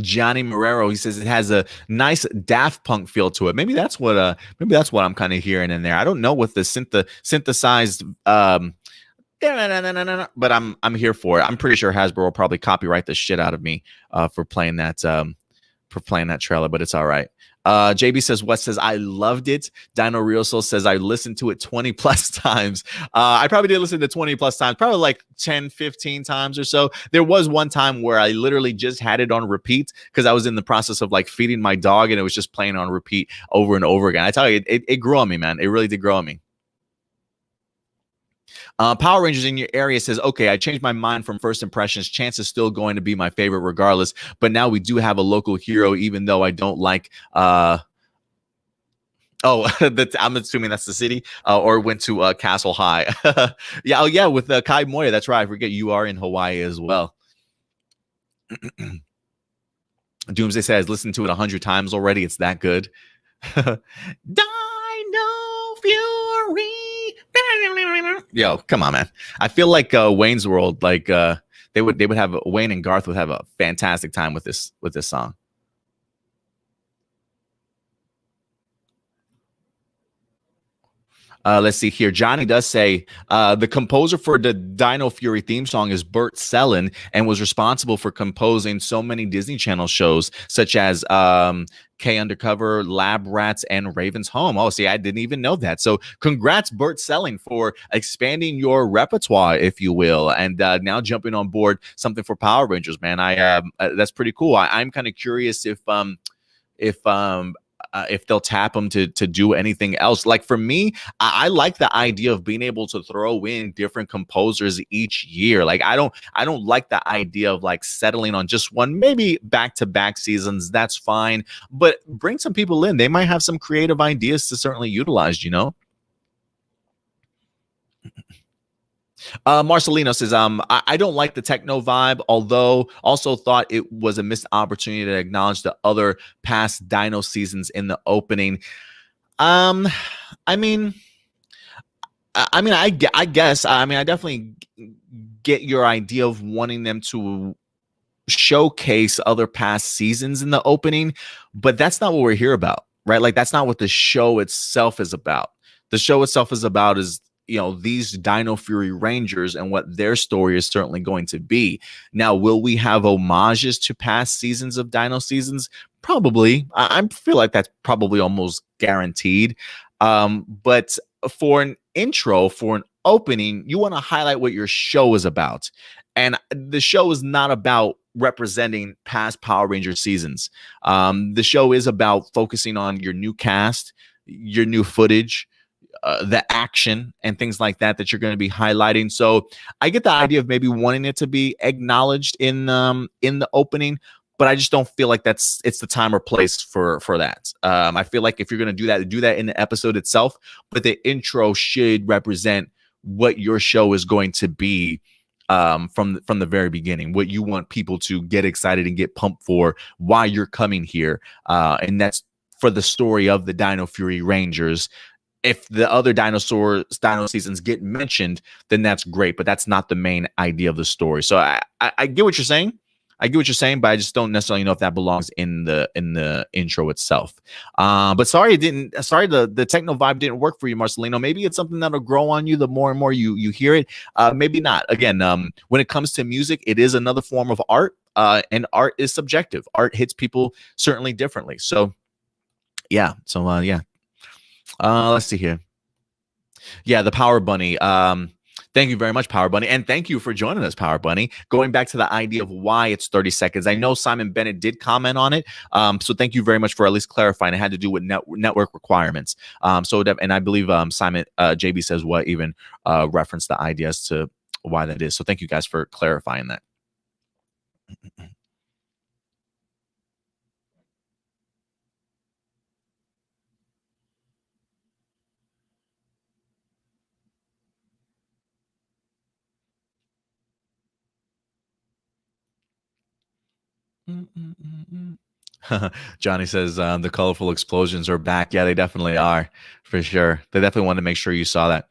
Johnny Marrero, he says it has a nice Daft Punk feel to it. Maybe that's what I'm kind of hearing in there. I don't know what the synthesized but I'm here for it. I'm pretty sure Hasbro will probably copyright the shit out of me for playing that trailer, but it's all right. JB says, what says, I loved it. Dino Real Soul says, I listened to it 20 plus times. I probably did listen to 20 plus times, probably like 10, 15 times or so. There was one time where I literally just had it on repeat because I was in the process of like feeding my dog and it was just playing on repeat over and over again. I tell you, it grew on me, man. It really did grow on me. Power Rangers in your area says, okay, I changed my mind from first impressions. Chance is still going to be my favorite regardless, but now we do have a local hero, even though I don't like I'm assuming that's the city, or went to Castle High. Yeah, with Kai Moya. That's right. I forget you are in Hawaii as well. Doomsday says, listened to it 100 times already. It's that good. Dino Fury. Yo, come on, man. I feel like Wayne's World, like they would have Wayne and Garth would have a fantastic time with this song. Let's see here. Johnny does say the composer for the Dino Fury theme song is Burt Sellen and was responsible for composing so many Disney Channel shows such as K Undercover, Lab Rats, and Raven's Home. Oh, see, I didn't even know that. So congrats, Burt Sellen, for expanding your repertoire, if you will, and now jumping on board something for Power Rangers, man. That's pretty cool. I'm kind of curious if they'll tap them to do anything else. Like for me, I like the idea of being able to throw in different composers each year. Like I don't like the idea of like settling on just one, maybe back-to-back seasons. That's fine, but bring some people in. They might have some creative ideas to certainly utilize, you know? Marcelino says, I don't like the techno vibe, although also thought it was a missed opportunity to acknowledge the other past Dino seasons in the opening. I guess, I definitely get your idea of wanting them to showcase other past seasons in the opening, but that's not what we're here about, right? Like that's not what the show itself is about. The show itself is about these Dino Fury Rangers and what their story is certainly going to be. Now, will we have homages to past seasons of Dino seasons? Probably. I feel like that's probably almost guaranteed. But for an intro, for an opening, you want to highlight what your show is about. And the show is not about representing past Power Ranger seasons. The show is about focusing on your new cast, your new footage, the action and things like that you're going to be highlighting. So I get the idea of maybe wanting it to be acknowledged in the opening, but I just don't feel like it's the time or place for that. I feel like if you're going to do that in the episode itself, but the intro should represent what your show is going to be from the very beginning, what you want people to get excited and get pumped for, why you're coming here, and that's for the story of the Dino Fury Rangers. If the other dino seasons get mentioned, then that's great, but that's not the main idea of the story. So I get what you're saying. I get what you're saying, but I just don't necessarily know if that belongs in the intro itself. But sorry, the techno vibe didn't work for you, Marcelino. Maybe it's something that'll grow on you the more and more you hear it. Maybe not. Again, when it comes to music, it is another form of art, and art is subjective. Art hits people certainly differently. So yeah. So yeah. Let's see here. Yeah, the Power Bunny. Thank you very much, Power Bunny. And thank you for joining us, Power Bunny. Going back to the idea of why it's 30 seconds. I know Simon Bennett did comment on it. So thank you very much for at least clarifying. It had to do with network requirements. And I believe Simon, JB says what even referenced the idea as to why that is. So thank you guys for clarifying that. Johnny says the colorful explosions are back. Yeah, they definitely are, for sure. They definitely wanted to make sure you saw that.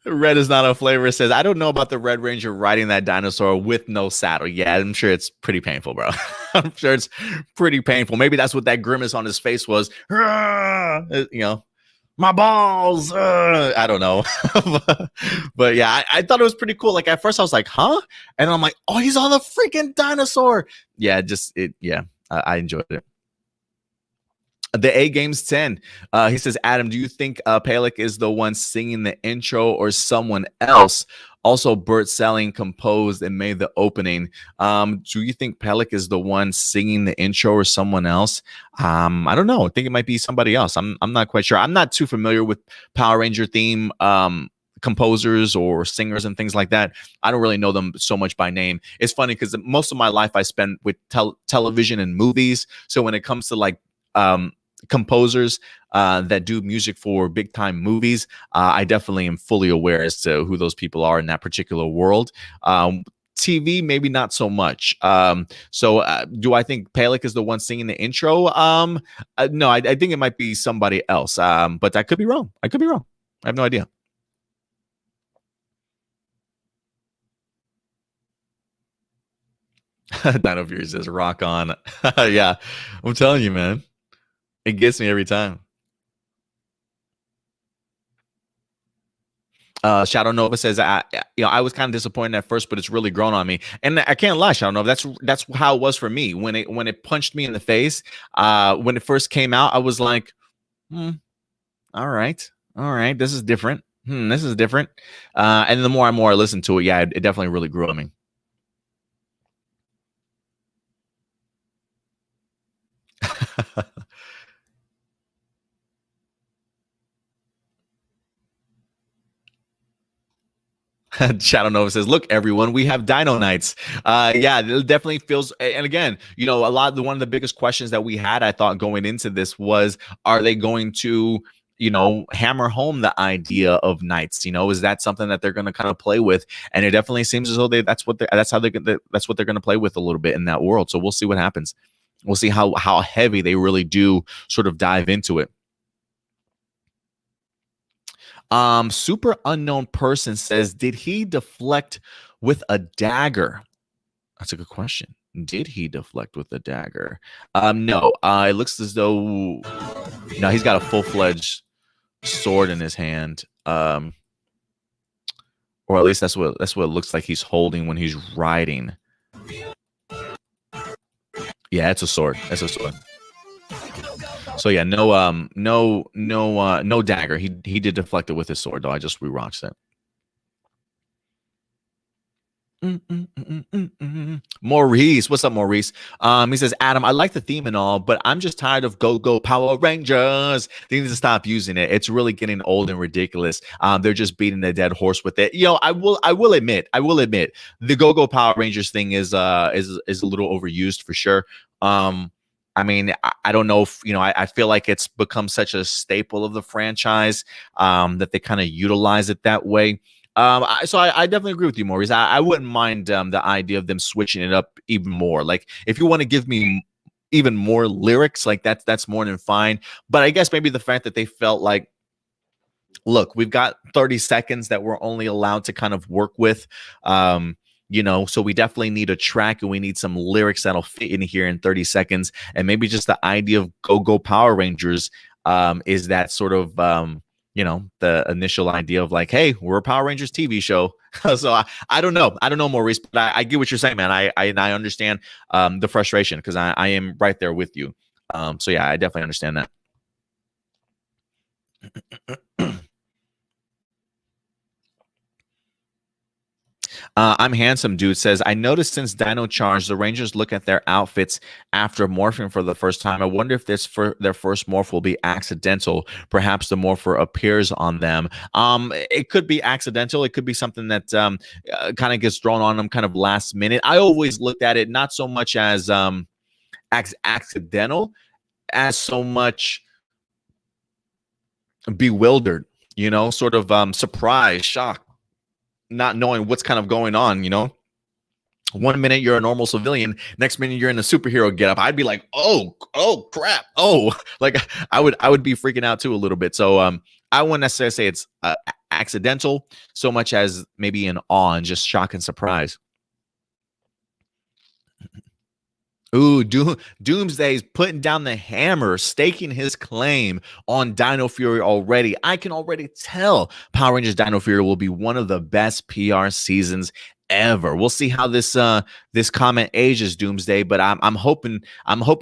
Red is not a flavor. Says, I don't know about the Red Ranger riding that dinosaur with no saddle. Yeah, I'm sure it's pretty painful, bro. I'm sure it's pretty painful. Maybe that's what that grimace on his face was. You know, my balls. I don't know. But yeah, I thought it was pretty cool. Like at first I was like, huh? And I'm like, oh, he's on the freaking dinosaur. Yeah, I enjoyed it. The A Games 10. He says, Adam, do you think Palek is the one singing the intro or someone else? Also, Bert Selling composed and made the opening. Do you think Palek is the one singing the intro or someone else? I don't know. I think it might be somebody else. I'm not quite sure. I'm not too familiar with Power Ranger theme composers or singers and things like that. I don't really know them so much by name. It's funny because most of my life I spent with television and movies. So when it comes to like composers that do music for big time movies, I definitely am fully aware as to who those people are in that particular world. TV, maybe not so much. So do I think Palek is the one singing the intro? No, I think it might be somebody else. But I could be wrong. I have no idea. Dino Fury says rock on. Yeah, I'm telling you, man. It gets me every time. Shadow Nova says, I was kind of disappointed at first, but it's really grown on me. And I can't lie, Shadow Nova. That's how it was for me when it punched me in the face. When it first came out, I was like, all right, this is different. This is different. And the more I listened to it, yeah, it definitely really grew on me. Shadow Nova says, look, everyone, we have Dino Nights. Yeah, it definitely feels, and again, one of the biggest questions that we had, I thought, going into this was, are they going to, hammer home the idea of nights? Is that something that they're going to kind of play with? And it definitely seems as though that's what they're going to play with a little bit in that world. So we'll see what happens. We'll see how heavy they really do sort of dive into it. Super unknown person says, did he deflect with a dagger? That's a good question. Did he deflect with a dagger? No. It looks as though he's got a full-fledged sword in his hand. Or at least that's what it looks like he's holding when he's riding. Yeah, it's a sword. It's a sword. So yeah, no dagger. He did deflect it with his sword, though. I just rewatched it. Maurice, what's up, Maurice? He says, Adam, I like the theme and all, but I'm just tired of Go Power Rangers. They need to stop using it. It's really getting old and ridiculous. They're just beating a dead horse with it. I will admit, the Go Power Rangers thing is a little overused for sure. I mean, I don't know if, I feel like it's become such a staple of the franchise that they kind of utilize it that way. So I definitely agree with you, Maurice. I wouldn't mind the idea of them switching it up even more. Like, if you want to give me even more lyrics, like that's more than fine. But I guess maybe the fact that they felt like, look, we've got 30 seconds that we're only allowed to kind of work with. So we definitely need a track and we need some lyrics that'll fit in here in 30 seconds. And maybe just the idea of Go Power Rangers is that sort of the initial idea of like, hey, we're a Power Rangers TV show. So I don't know, Maurice, but I get what you're saying, man. I understand the frustration, because I am right there with you. So yeah, I definitely understand that. I'm handsome, dude. Says, I noticed since Dino Charge, the Rangers look at their outfits after morphing for the first time. I wonder if their first morph will be accidental. Perhaps the morpher appears on them. It could be accidental. It could be something that kind of gets thrown on them kind of last minute. I always looked at it not so much as accidental, as so much bewildered, sort of surprise, shock, not knowing what's kind of going on. 1 minute you're a normal civilian, next minute you're in a superhero getup. I'd be like, oh crap, like I would be freaking out too a little bit. So I wouldn't necessarily say it's accidental so much as maybe an awe and just shock and surprise. Ooh, Doomsday's putting down the hammer, staking his claim on Dino Fury already. I can already tell Power Rangers Dino Fury will be one of the best PR seasons ever. We'll see how this comment ages, Doomsday, but I'm hoping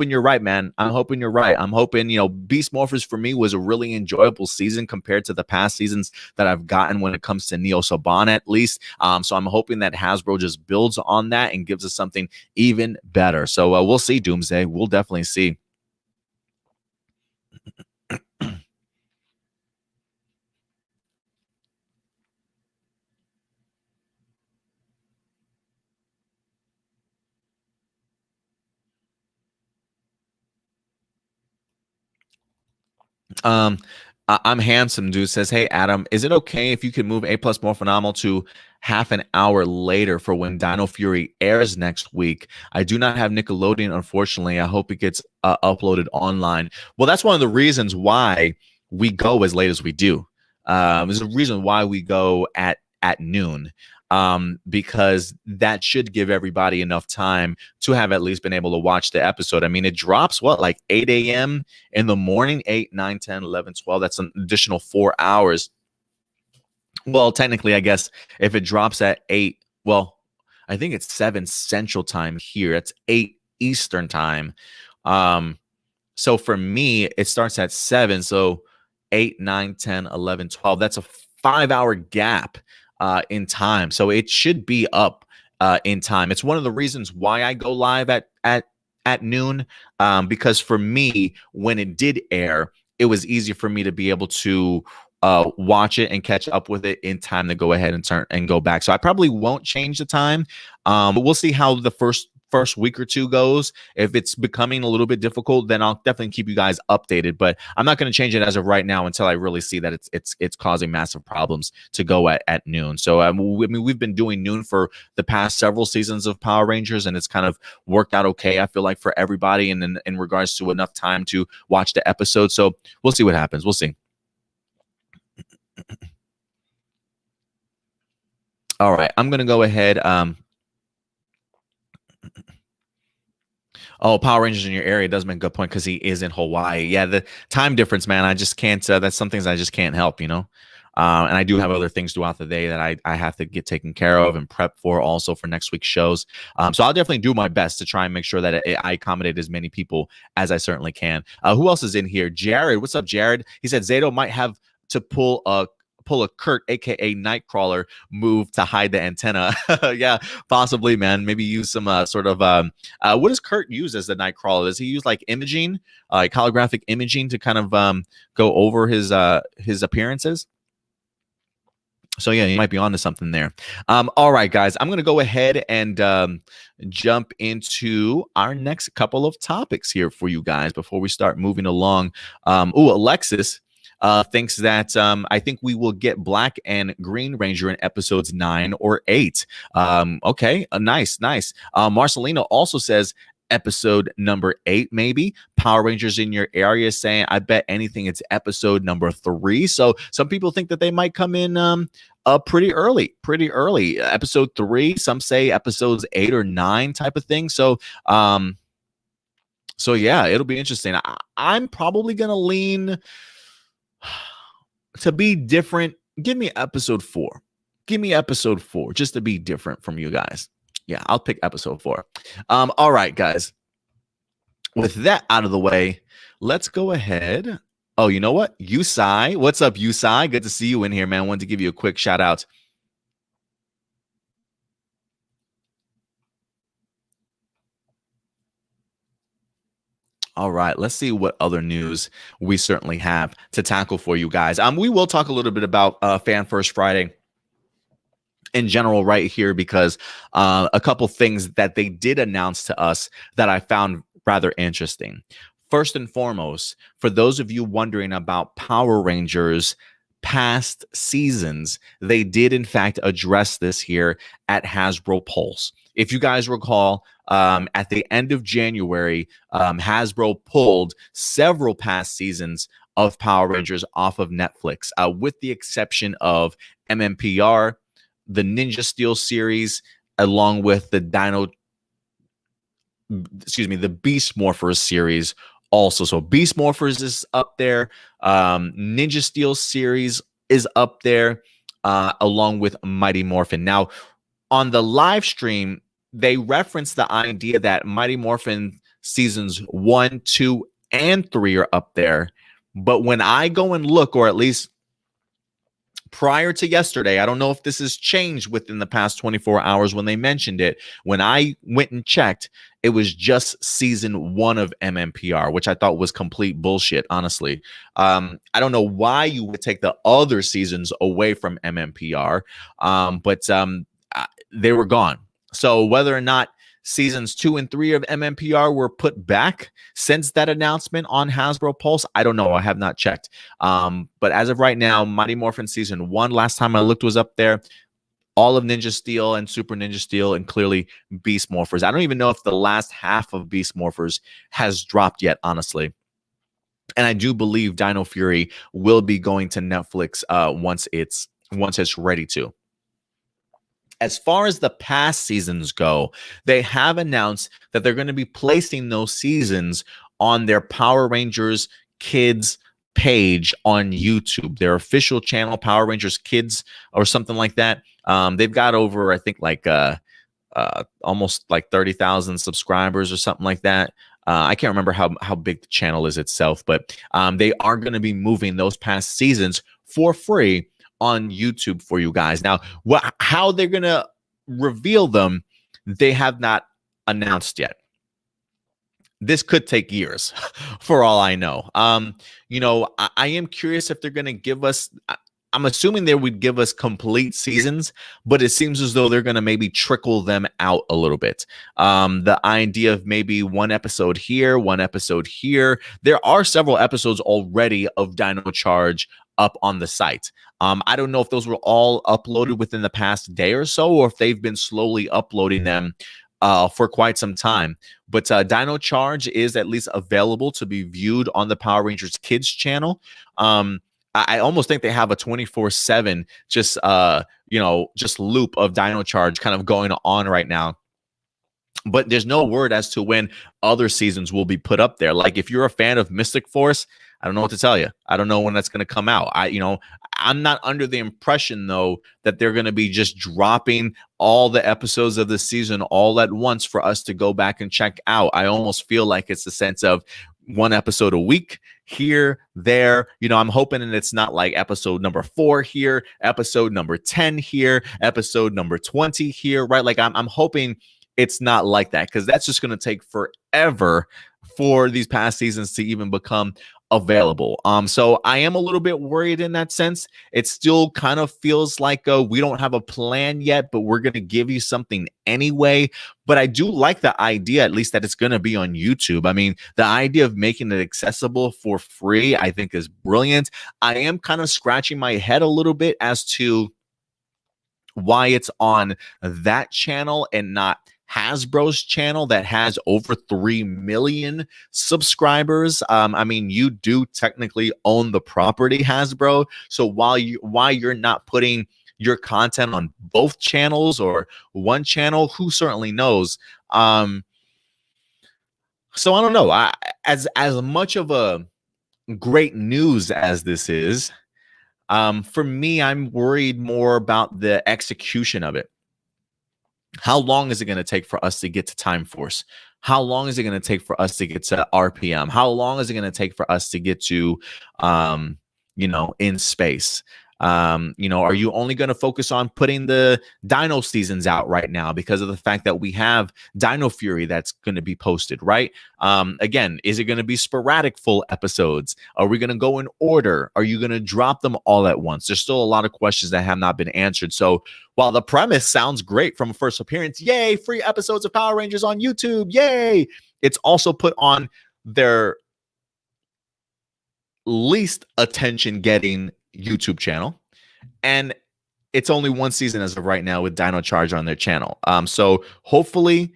you're right, man. I'm hoping you're right. I'm hoping, Beast Morphers for me was a really enjoyable season compared to the past seasons that I've gotten when it comes to Neo Saban, at least. So I'm hoping that Hasbro just builds on that and gives us something even better. So we'll see, Doomsday. We'll definitely see. I'm handsome, dude. Says, hey, Adam, is it okay if you could move APlus Morphinominal to half an hour later for when Dino Fury airs next week? I do not have Nickelodeon, unfortunately. I hope it gets uploaded online. Well, that's one of the reasons why we go as late as we do. There's a reason why we go at noon. Because that should give everybody enough time to have at least been able to watch the episode. I mean, it drops like 8 a.m. in the morning, 8, 9, 10, 11, 12. That's an additional 4 hours. Well, technically, I guess if it drops at 8, well, I think it's 7 Central Time here. It's 8 Eastern Time. So for me, it starts at 7. So 8, 9, 10, 11, 12. That's a 5-hour gap in time. So it should be up in time. It's one of the reasons why I go live at noon, because for me, when it did air, it was easier for me to be able to watch it and catch up with it in time to go ahead and turn and go back. So I probably won't change the time, but we'll see how the first week or two goes. If it's becoming a little bit difficult, then I'll definitely keep you guys updated, but I'm not going to change it as of right now until I really see that it's causing massive problems to go at noon. So I mean, we've been doing noon for the past several seasons of Power Rangers, and it's kind of worked out okay, I feel like, for everybody, and in regards to enough time to watch the episode. So we'll see what happens. We'll see. All right, I'm going to go ahead. Oh, Power Rangers in your area does make a good point, because he is in Hawaii. Yeah, the time difference, man. I just can't. That's some things I just can't help, And I do have other things throughout the day that I have to get taken care of and prep for, also for next week's shows. So I'll definitely do my best to try and make sure that I accommodate as many people as I certainly can. Who else is in here? Jared. What's up, Jared? He said Zato might have to pull a pull a Kurt, aka Nightcrawler, move to hide the antenna. Yeah, possibly, man. Maybe use some sort of what does Kurt use as the Nightcrawler? Does he use like imaging, like holographic imaging, to kind of go over his appearances? So yeah, you might be onto something there. All right, guys, I'm going to go ahead and jump into our next couple of topics here for you guys before we start moving along. Alexis thinks that I think we will get Black and Green Ranger in episodes 9 or 8. Okay, nice. Marcelino also says episode number 8, maybe. Power Rangers in your area saying, I bet anything it's episode number 3. So some people think that they might come in pretty early. Episode 3, some say episodes 8 or 9 type of thing. So yeah, it'll be interesting. I'm probably gonna lean to be different. Give me episode 4. Just to be different from you guys. Yeah, I'll pick episode 4. All right, guys. With that out of the way, let's go ahead. Oh, you know what? Yusai. What's up, Yusai? Good to see you in here, man. Wanted to give you a quick shout out. All right, let's see what other news we certainly have to tackle for you guys. We will talk a little bit about Fan First Friday in general right here, because a couple things that they did announce to us that I found rather interesting. First and foremost, for those of you wondering about Power Rangers past seasons, they did in fact address this here at Hasbro Pulse. If you guys recall, at the end of January, Hasbro pulled several past seasons of Power Rangers off of Netflix, with the exception of MMPR, the Ninja Steel series, along with the Beast Morphers series also. So Beast Morphers is up there. Ninja Steel series is up there, along with Mighty Morphin. Now, on the live stream, they referenced the idea that Mighty Morphin seasons 1, 2, and 3 are up there. But when I go and look, or at least prior to yesterday, I don't know if this has changed within the past 24 hours when they mentioned it. When I went and checked, it was just season 1 of MMPR, which I thought was complete bullshit, honestly. I don't know why you would take the other seasons away from MMPR, but they were gone. So whether or not seasons 2 and 3 of MMPR were put back since that announcement on Hasbro Pulse, I don't know. I have not checked. But as of right now, Mighty Morphin season 1, last time I looked, was up there. All of Ninja Steel and Super Ninja Steel, and clearly Beast Morphers. I don't even know if the last half of Beast Morphers has dropped yet, honestly. And I do believe Dino Fury will be going to Netflix once it's ready to. As far as the past seasons go, they have announced that they're going to be placing those seasons on their Power Rangers Kids page on YouTube, their official channel, Power Rangers Kids, or something like that. They've got over, I think, like almost like 30,000 subscribers or something like that. I can't remember how big the channel is itself, but they are going to be moving those past seasons for free on YouTube for you guys. Now, how they're going to reveal them, they have not announced yet. This could take years for all I know. I am curious if they're going to give us, I'm assuming they would give us complete seasons, but it seems as though they're going to maybe trickle them out a little bit. The idea of maybe one episode here, one episode here. There are several episodes already of Dino Charge up on the site. I don't know if those were all uploaded within the past day or so, or if they've been slowly uploading them for quite some time. But Dino Charge is at least available to be viewed on the Power Rangers Kids channel. I almost think they have a 24/7 just loop of Dino Charge kind of going on right now. But there's no word as to when other seasons will be put up there. Like, if you're a fan of Mystic Force, I don't know what to tell you. I don't know when that's going to come out. I'm not under the impression, though, that they're going to be just dropping all the episodes of the season all at once for us to go back and check out. I almost feel like it's a sense of, one episode a week here, there. I'm hoping that it's not like episode number 4 here, episode number 10 here, episode number 20 here, right? Like I'm hoping it's not like that, because that's just going to take forever for these past seasons to even become available. So I am a little bit worried in that sense. It still kind of feels like we don't have a plan yet, but we're going to give you something anyway. But I do like the idea, at least, that it's going to be on YouTube. I mean, the idea of making it accessible for free, I think, is brilliant. I am kind of scratching my head a little bit as to why it's on that channel and not Hasbro's channel that has over 3 million subscribers. I mean, you do technically own the property, Hasbro. So why you're not putting your content on both channels or one channel, who certainly knows? So I don't know. As much of a great news as this is, for me, I'm worried more about the execution of it. How long is it going to take for us to get to Time Force? How long is it going to take for us to get to RPM? How long is it going to take for us to get to, in space? Are you only going to focus on putting the Dino seasons out right now because of the fact that we have Dino Fury that's going to be posted, right? Again, is it going to be sporadic full episodes? Are we going to go in order? Are you going to drop them all at once? There's still a lot of questions that have not been answered. So while the premise sounds great from a first appearance, yay, free episodes of Power Rangers on YouTube, yay, it's also put on their least attention getting YouTube channel, and it's only one season as of right now with Dino Charge on their channel. So hopefully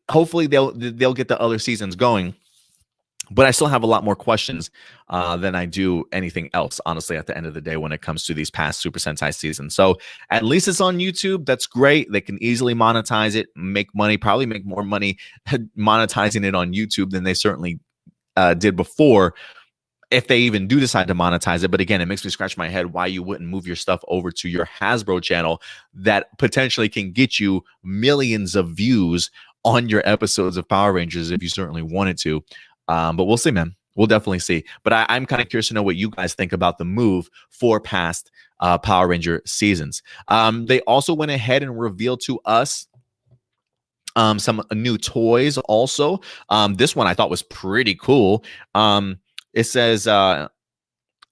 hopefully they'll get the other seasons going, but I still have a lot more questions than I do anything else, honestly, at the end of the day, when it comes to these past Super Sentai seasons. So at least it's on YouTube. That's great. They can easily monetize it, make money, probably make more money monetizing it on YouTube than they certainly did before, if they even do decide to monetize it. But again, it makes me scratch my head why you wouldn't move your stuff over to your Hasbro channel that potentially can get you millions of views on your episodes of Power Rangers if you certainly wanted to. But we'll see, man. We'll definitely see. But I'm kind of curious to know what you guys think about the move for past Power Ranger seasons. They also went ahead and revealed to us some new toys also. This one I thought was pretty cool. It says a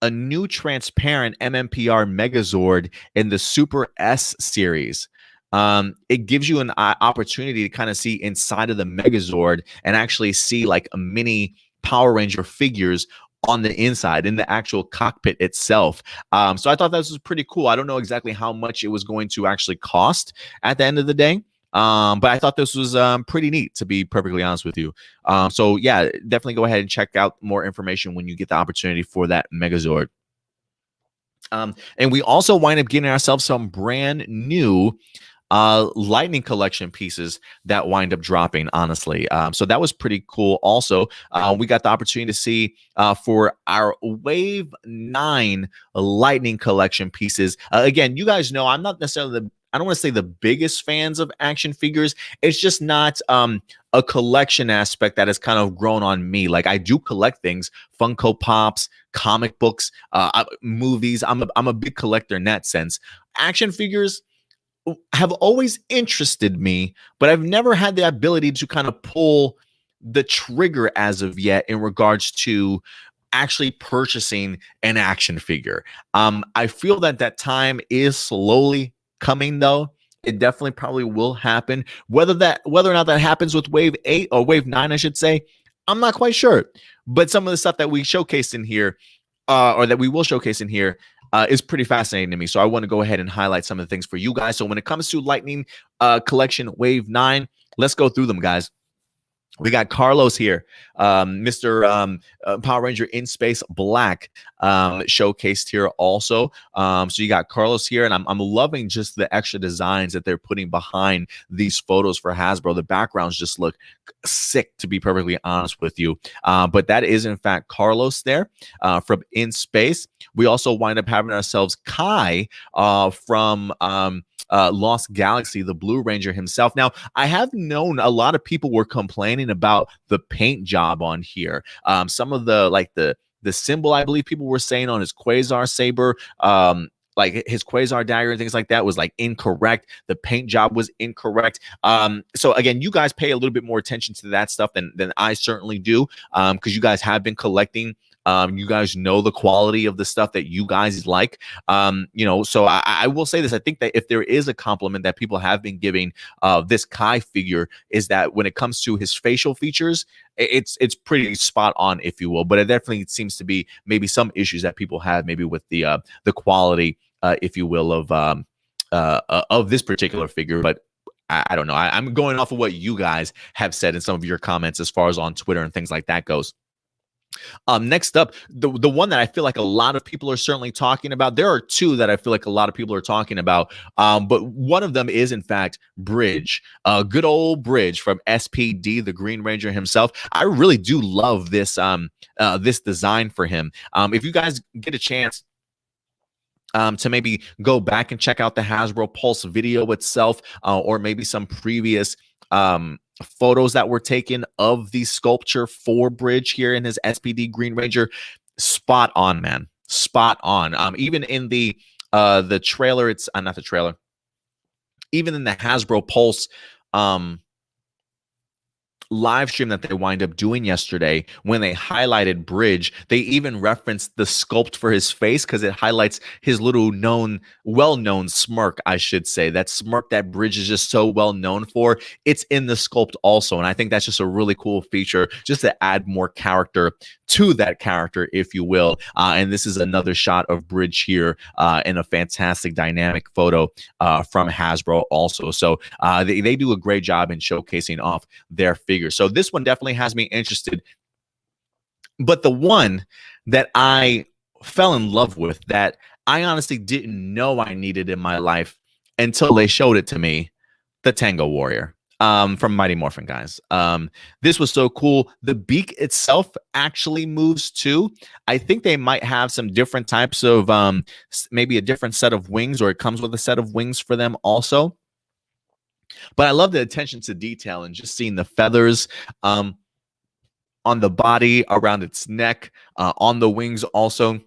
new transparent MMPR Megazord in the Super S series. It gives you an opportunity to kind of see inside of the Megazord and actually see like a mini Power Ranger figures on the inside in the actual cockpit itself. So I thought this was pretty cool. I don't know exactly how much it was going to actually cost at the end of the day. But I thought this was pretty neat, to be perfectly honest with you. So yeah, definitely go ahead and check out more information when you get the opportunity for that Megazord. And we also wind up getting ourselves some brand new Lightning Collection pieces that wind up dropping, honestly. So that was pretty cool. Also, we got the opportunity to see for our Wave 9 Lightning Collection pieces. Again, you guys know I'm not necessarily I don't want to say the biggest fans of action figures. It's just not a collection aspect that has kind of grown on me. Like, I do collect things, Funko Pops, comic books, movies. I'm a big collector in that sense. Action figures have always interested me, but I've never had the ability to kind of pull the trigger as of yet in regards to actually purchasing an action figure. I feel that time is slowly coming, though. It definitely probably will happen. Whether or not that happens with Wave 8 or Wave 9, I should say, I'm not quite sure. But some of the stuff that we showcased in here, or that we will showcase in here, is pretty fascinating to me. So I want to go ahead and highlight some of the things for you guys. So when it comes to Lightning Collection Wave 9, let's go through them, guys. We got Carlos here, Mr. Power Ranger in Space Black, showcased here also. So you got Carlos here, and I'm loving just the extra designs that they're putting behind these photos for Hasbro. The backgrounds just look sick, to be perfectly honest with you. But that is, in fact, Carlos there from In Space. We also wind up having ourselves Kai from Lost Galaxy, the Blue Ranger himself. Now, I have known a lot of people were complaining complaining about the paint job on here. Some of the symbol, I believe people were saying on his Quasar saber, like his Quasar dagger and things like that was like incorrect. The paint job was incorrect. So again, you guys pay a little bit more attention to that stuff than I certainly do, because you guys have been collecting. You guys know the quality of the stuff that you guys like. So I will say this. I think that if there is a compliment that people have been giving this Kai figure, is that when it comes to his facial features, it's pretty spot on, if you will. But it definitely seems to be maybe some issues that people have maybe with the quality, if you will, of this particular figure. But I don't know. I'm going off of what you guys have said in some of your comments as far as on Twitter and things like that goes. Next up, the one that I feel like a lot of people are certainly talking about. There are two that I feel like a lot of people are talking about, but one of them is in fact Bridge, good old Bridge from SPD, the Green Ranger himself. I really do love this this design for him. If you guys get a chance to maybe go back and check out the Hasbro Pulse video itself, or maybe some previous photos that were taken of the sculpture for Bridge here in his SPD Green Ranger, spot on, man, spot on. Even in the trailer, it's not the trailer, even in the Hasbro Pulse live stream that they wind up doing yesterday, when they highlighted Bridge, they even referenced the sculpt for his face because it highlights his little well-known smirk, I should say. That smirk that Bridge is just so well known for, it's in the sculpt also. And I think that's just a really cool feature just to add more character to that character, if you will. And this is another shot of Bridge here in a fantastic dynamic photo from Hasbro also. So they do a great job in showcasing off their figure. So this one definitely has me interested. But the one that I fell in love with, that I honestly didn't know I needed in my life until they showed it to me, the Tango Warrior from Mighty Morphin Guys. This was so cool. The beak itself actually moves too. I think they might have some different types of maybe a different set of wings, or it comes with a set of wings for them also. But I love the attention to detail and just seeing the feathers on the body, around its neck, on the wings also.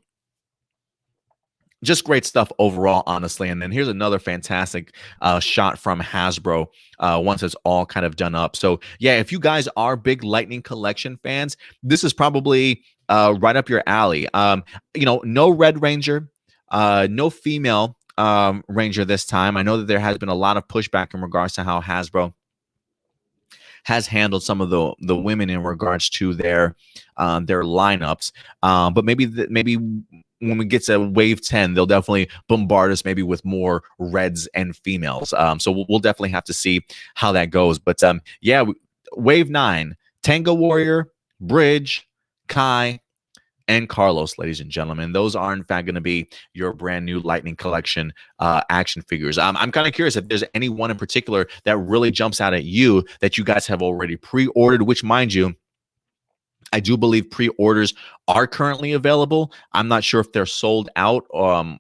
Just great stuff overall, honestly. And then here's another fantastic shot from Hasbro once it's all kind of done up. So yeah, if you guys are big Lightning Collection fans, this is probably right up your alley. No Red Ranger, no female Ranger this time. I know that there has been a lot of pushback in regards to how Hasbro has handled some of the women in regards to their lineups, but maybe when we get to wave 10, they'll definitely bombard us maybe with more reds and females. So we'll definitely have to see how that goes. But yeah, wave 9, Tango Warrior, Bridge, Kai, and Carlos, ladies and gentlemen. Those are in fact going to be your brand new Lightning Collection action figures. I'm kind of curious if there's any one in particular that really jumps out at you that you guys have already pre-ordered, which, mind you, I do believe pre-orders are currently available. I'm not sure if they're sold out or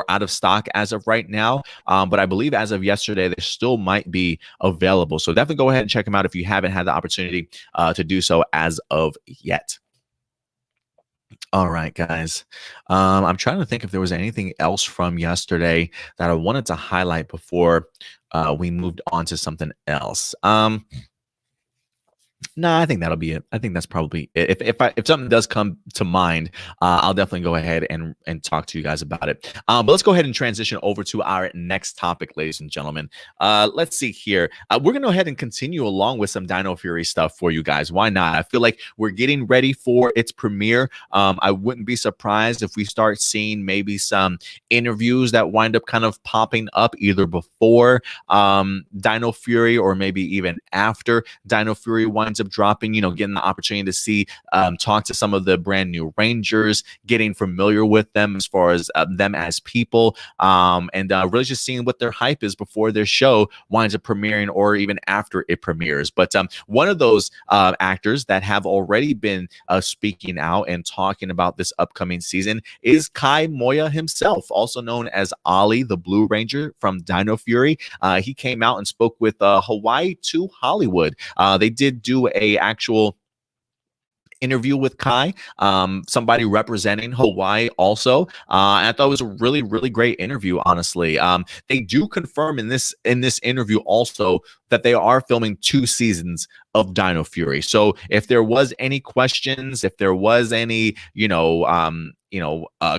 out of stock as of right now, but I believe as of yesterday, they still might be available. So definitely go ahead and check them out if you haven't had the opportunity to do so as of yet. All right, guys. I'm trying to think if there was anything else from yesterday that I wanted to highlight before we moved on to something else. No, I think that'll be it. I think that's probably it. If something does come to mind, I'll definitely go ahead and talk to you guys about it. But let's go ahead and transition over to our next topic, ladies and gentlemen. Let's see here. We're going to go ahead and continue along with some Dino Fury stuff for you guys. Why not? I feel like we're getting ready for its premiere. I wouldn't be surprised if we start seeing maybe some interviews that wind up kind of popping up either before Dino Fury or maybe even after Dino Fury winds up dropping, getting the opportunity to see, talk to some of the brand new Rangers, getting familiar with them as far as them as people, and really just seeing what their hype is before their show winds up premiering or even after it premieres. But one of those actors that have already been speaking out and talking about this upcoming season is Kai Moya himself, also known as Ollie, the Blue Ranger from Dino Fury. He came out and spoke with Hawaii to Hollywood. They did do a actual interview with Kai, somebody representing Hawaii also. And I thought it was a really, really great interview, honestly. They do confirm in this interview also that they are filming 2 seasons of Dino Fury. So if there was any questions, if there was any,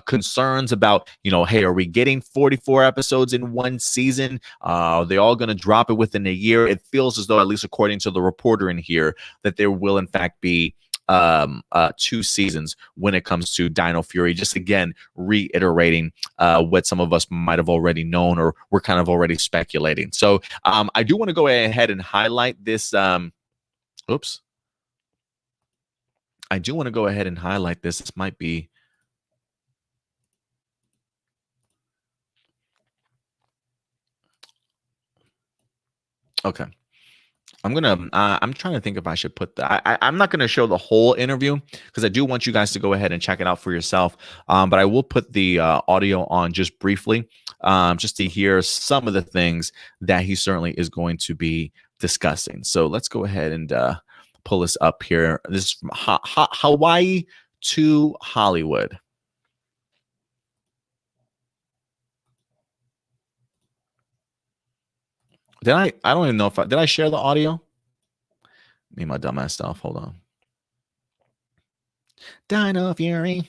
concerns about, hey, are we getting 44 episodes in one season? Are they all going to drop it within a year? It feels as though, at least according to the reporter in here, that there will in fact be 2 seasons when it comes to Dino Fury. Just again reiterating what some of us might have already known or we're kind of already speculating. So I do want to go ahead and highlight this. Oops. I do want to go ahead and highlight this. This might be. Okay. I'm trying to think if I should put I'm not gonna show the whole interview because I do want you guys to go ahead and check it out for yourself. But I will put the audio on just briefly, just to hear some of the things that he certainly is going to be discussing. So let's go ahead and pull this up here. This is from Hawaii to Hollywood. I don't even know if did I share the audio? Me, my dumbass stuff. Hold on. Dino Fury.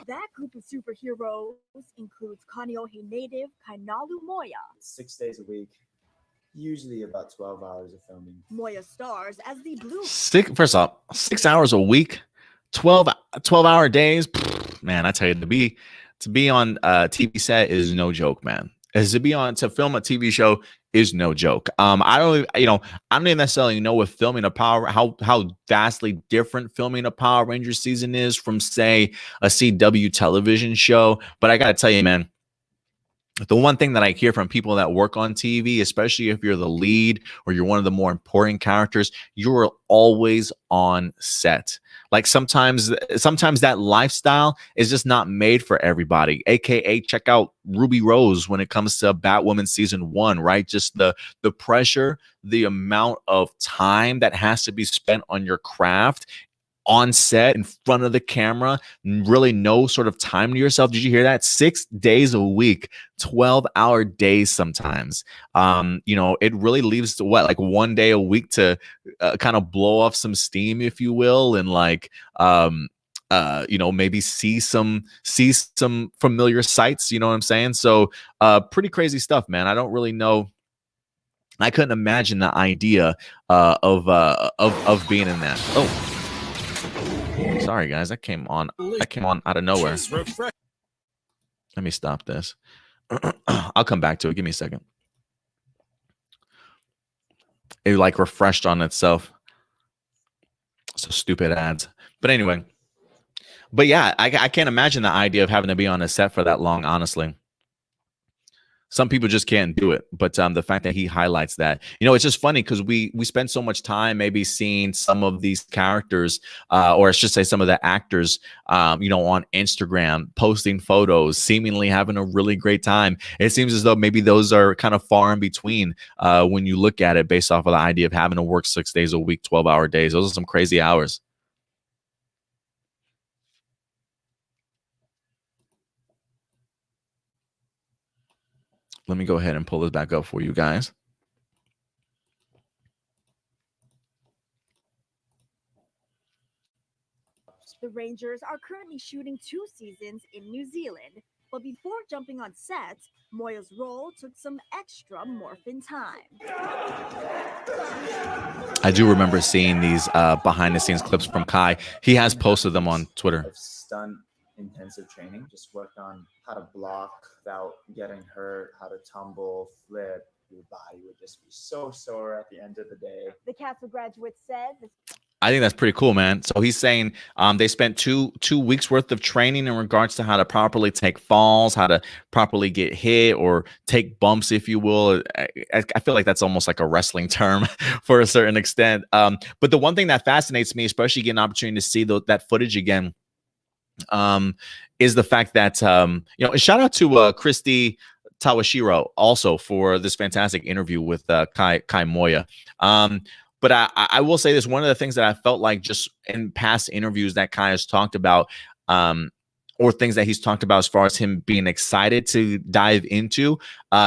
That group of superheroes includes Kaneohe native Kainalu Moya. 6 days a week, usually about 12 hours of filming. Moya stars as the blue. First off, 6 hours a week, 12-hour days. Pfft, man, I tell you, to be on a TV set is no joke, man. To film a TV show is no joke. I don't even necessarily know if filming how vastly different filming a Power Rangers season is from, say, a CW television show. But I gotta tell you, man, the one thing that I hear from people that work on TV, especially if you're the lead or you're one of the more important characters, you're always on set. Like sometimes that lifestyle is just not made for everybody. AKA check out Ruby Rose when it comes to Batwoman season 1, right? Just the pressure, the amount of time that has to be spent on your craft on set in front of the camera, really no sort of time to yourself. Did you hear that? 6 days a week, 12-hour days sometimes. It really leaves like 1 day a week to kind of blow off some steam, if you will, and maybe see some familiar sights, you know what I'm saying? So pretty crazy stuff, man. I don't really know. I couldn't imagine the idea of being in that. Oh, sorry guys, that came on out of nowhere. Let me stop this. I'll come back to it. Give me a second. It like refreshed on itself. So stupid ads. But anyway. But yeah, I can't imagine the idea of having to be on a set for that long, honestly. Some people just can't do it. But the fact that he highlights that, it's just funny because we spend so much time maybe seeing some of these characters, or I should say some of the actors, on Instagram, posting photos, seemingly having a really great time. It seems as though maybe those are kind of far in between when you look at it based off of the idea of having to work 6 days a week, 12-hour days. Those are some crazy hours. Let me go ahead and pull this back up for you guys. The Rangers are currently shooting 2 seasons in New Zealand, but before jumping on set, Moya's role took some extra morphin time. I do remember seeing these behind-the-scenes clips from Kai. He has posted them on Twitter. Of stunt intensive training, just worked on how to block without getting hurt, how to tumble, flip. Your body would just be so sore at the end of the day. The Castle graduate said I think that's pretty cool, man. So he's saying they spent two weeks worth of training in regards to how to properly take falls, how to properly get hit or take bumps, if you will. I feel like that's almost like a wrestling term for a certain extent. But the one thing that fascinates me, especially getting an opportunity to see that footage again, is the fact that shout out to Christy Tawashiro also for this fantastic interview with Kai Moya. But I will say this, one of the things that I felt like just in past interviews that Kai has talked about, or things that he's talked about as far as him being excited to dive into,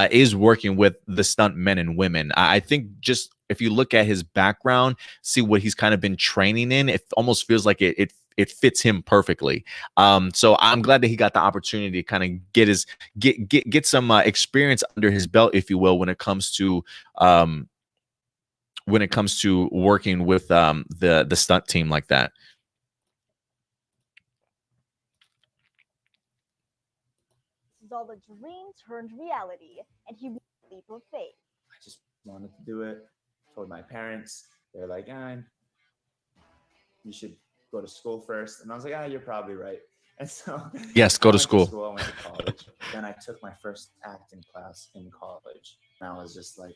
is working with the stunt men and women. I think just if you look at his background, see what he's kind of been training in, it almost feels like it fits him perfectly. So I'm glad that he got the opportunity to kind of get some experience under his belt, if you will, when it comes to working with the stunt team like that. This is all a dream turned reality, and he went a leap of faith. I just wanted to do it. Told my parents. They're like, you should go to school first. And I was like, you're probably right. And so yes, go to school. I went to college. Then I took my first acting class in college. And I was just like,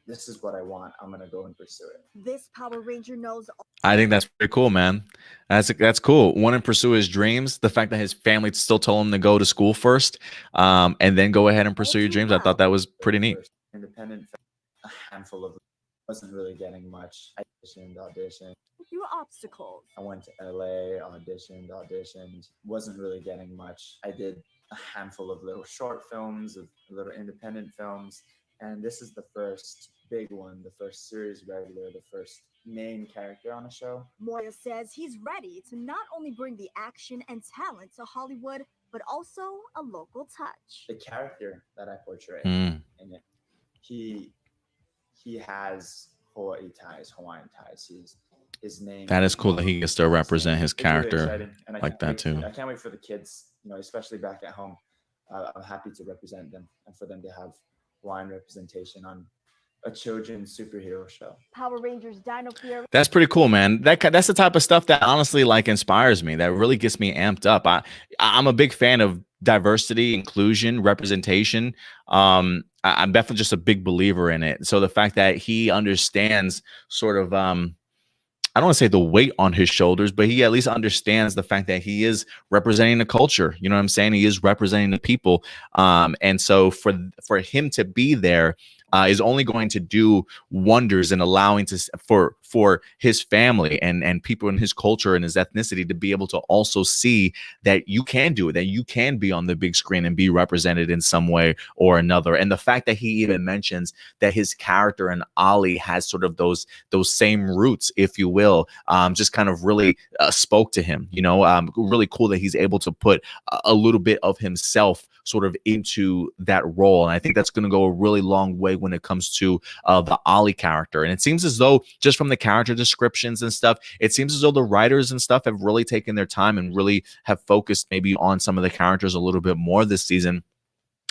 this is what I want. I'm gonna go and pursue it. This Power Ranger knows. I think that's pretty cool, man. That's cool. Want to pursue his dreams. The fact that his family still told him to go to school first, and then go ahead and pursue your dreams. I thought that was pretty neat. Independent, a handful of, wasn't really getting much. I auditioned. Through obstacles. I went to LA, auditioned, wasn't really getting much. I did a handful of little short films, of little independent films. And this is the first big one, the first series regular, the first main character on a show. Moya says he's ready to not only bring the action and talent to Hollywood, but also a local touch. The character that I portray in it, he has Hawaiian ties. His name. That is cool that he gets to represent his character really like that too. I can't wait for the kids, especially back at home. I'm happy to represent them and for them to have Hawaiian representation on a children's superhero show. Power Rangers Dino Fury. That's pretty cool, man. That's the type of stuff that honestly inspires me. That really gets me amped up. I'm a big fan of diversity, inclusion, representation. I'm definitely just a big believer in it. So the fact that he understands sort of I don't want to say the weight on his shoulders, but he at least understands the fact that he is representing the culture. You know what I'm saying? He is representing the people. And so for him to be there is only going to do wonders in allowing for his family and people in his culture and his ethnicity to be able to also see that you can do it, that you can be on the big screen and be represented in some way or another. And the fact that he even mentions that his character in Ollie has sort of those same roots, if you will, just kind of really spoke to him. Really cool that he's able to put a little bit of himself sort of into that role. And I think that's going to go a really long way when it comes to the Ollie character. And it seems as though just from the character descriptions and stuff, it seems as though the writers and stuff have really taken their time and really have focused maybe on some of the characters a little bit more this season.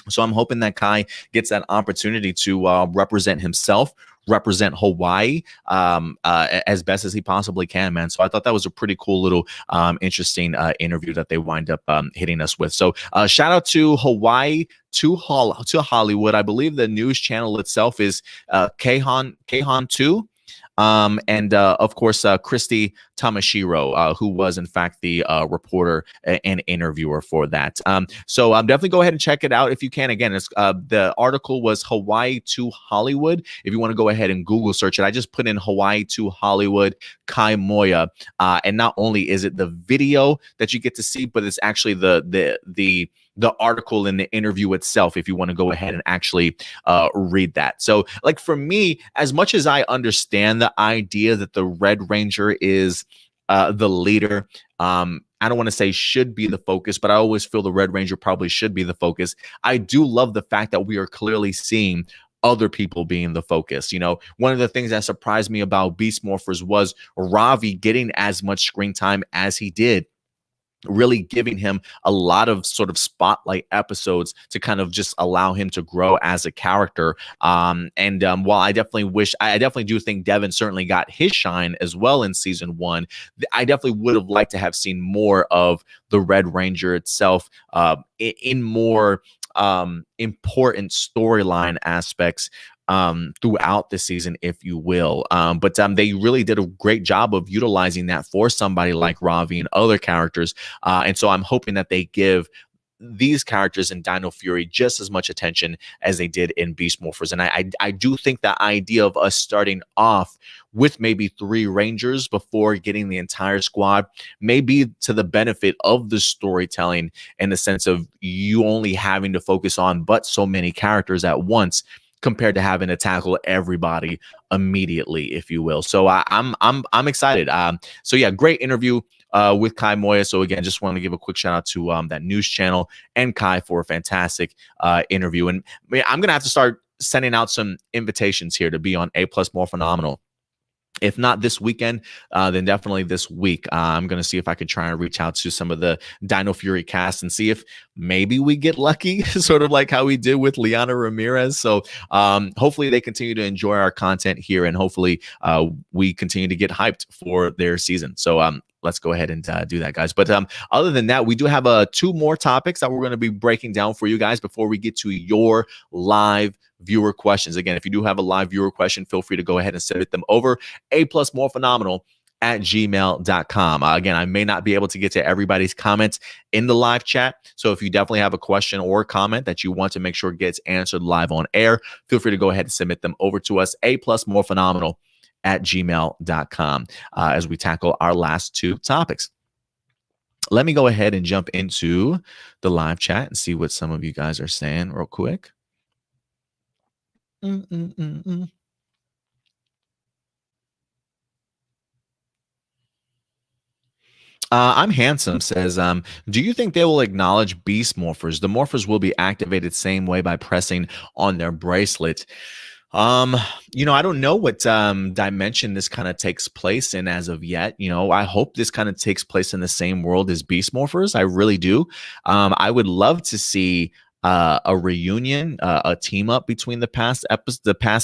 So I'm hoping that Kai gets that opportunity to represent himself, represent Hawaii as best as he possibly can, man. So I thought that was a pretty cool little interesting interview that they wind up hitting us with. So shout out to Hawaii to Hollywood. I believe the news channel itself is Keihan 2. And of course, Christy Tamashiro, who was in fact the reporter and interviewer for that. So definitely go ahead and check it out if you can. Again, it's the article was Hawaii to Hollywood. If you want to go ahead and Google search it, I just put in Hawaii to Hollywood Kai Moya, and not only is it the video that you get to see, but it's actually the article in the interview itself, if you want to go ahead and actually read that. So like for me, as much as I understand the idea that the Red Ranger is the leader, I don't want to say should be the focus, but I always feel the Red Ranger probably should be the focus. I do love the fact that we are clearly seeing other people being the focus. One of the things that surprised me about Beast Morphers was Ravi getting as much screen time as he did. really giving him a lot of sort of spotlight episodes to kind of just allow him to grow as a character. While I definitely do think Devin certainly got his shine as well in season 1, I definitely would have liked to have seen more of the Red Ranger itself in more important storyline aspects throughout the season, if you will. But they really did a great job of utilizing that for somebody like Ravi and other characters. And so I'm hoping that they give these characters in Dino Fury just as much attention as they did in Beast Morphers. And I do think the idea of us starting off with maybe 3 Rangers before getting the entire squad may be to the benefit of the storytelling, in the sense of you only having to focus on but so many characters at once, compared to having to tackle everybody immediately, if you will. So I'm excited. So yeah, great interview with Kai Moya. So again, just want to give a quick shout out to that news channel and Kai for a fantastic interview. And I'm gonna have to start sending out some invitations here to be on APlus Morphinominal. If not this weekend, then definitely this week. I'm going to see if I could try and reach out to some of the Dino Fury cast and see if maybe we get lucky, sort of like how we did with Liana Ramirez. So hopefully they continue to enjoy our content here, and hopefully we continue to get hyped for their season. So let's go ahead and do that, guys. But other than that, we do have 2 more topics that we're going to be breaking down for you guys before we get to your live viewer questions. Again, if you do have a live viewer question, feel free to go ahead and send them over aplusmorphinominal@gmail.com. Again, I may not be able to get to everybody's comments in the live chat. So if you definitely have a question or comment that you want to make sure gets answered live on air, feel free to go ahead and submit them over to us, aplusmorphinominal@gmail.com, as we tackle our last 2 topics. Let me go ahead and jump into the live chat and see what some of you guys are saying real quick. I'm Handsome says, do you think they will acknowledge Beast Morphers? The Morphers will be activated same way by pressing on their bracelet. I don't know what dimension this kind of takes place in as of yet. I hope this kind of takes place in the same world as Beast Morphers. I really do. I would love to see a reunion, a team up between the past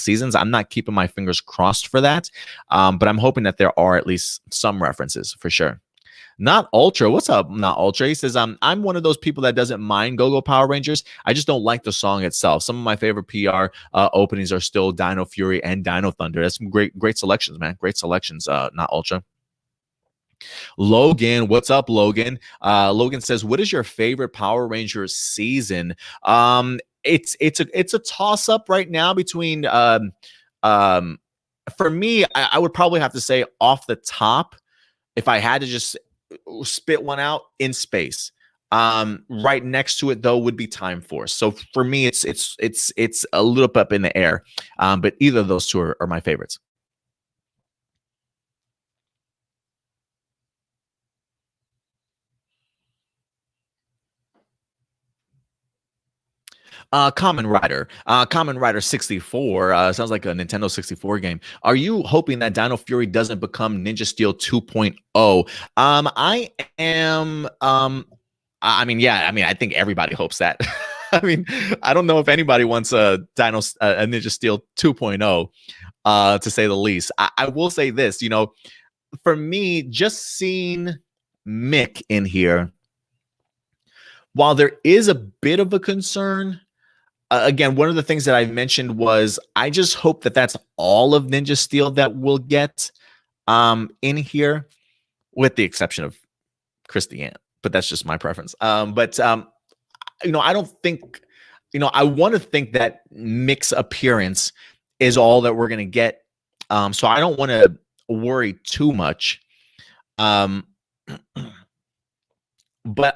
seasons. I'm not keeping my fingers crossed for that, but I'm hoping that there are at least some references for sure. Not Ultra. What's up, Not Ultra? He says, I'm one of those people that doesn't mind Go-Go Power Rangers. I just don't like the song itself. Some of my favorite PR openings are still Dino Fury and Dino Thunder. That's some great selections, man. Great selections, Not Ultra. Logan, what's up, Logan? Logan says, what is your favorite Power Rangers season? It's a toss-up right now between for me, I would probably have to say off the top, if I had to just spit one out, In Space. Right next to it though would be Time Force. So for me, it's a little bit up in the air. But either of those 2 are my favorites. Common Rider 64 sounds like a Nintendo 64 game. Are you hoping that Dino Fury doesn't become Ninja Steel 2.0? I am. I think everybody hopes that. I don't know if anybody wants a Ninja Steel 2.0, to say the least. I will say this, for me, just seeing Mick in here, while there is a bit of a concern, again, one of the things that I mentioned was I just hope that that's all of Ninja Steel that we'll get in here, with the exception of Christy Ann. But that's just my preference. I don't think, I want to think that Mick's appearance is all that we're going to get. So I don't want to worry too much. But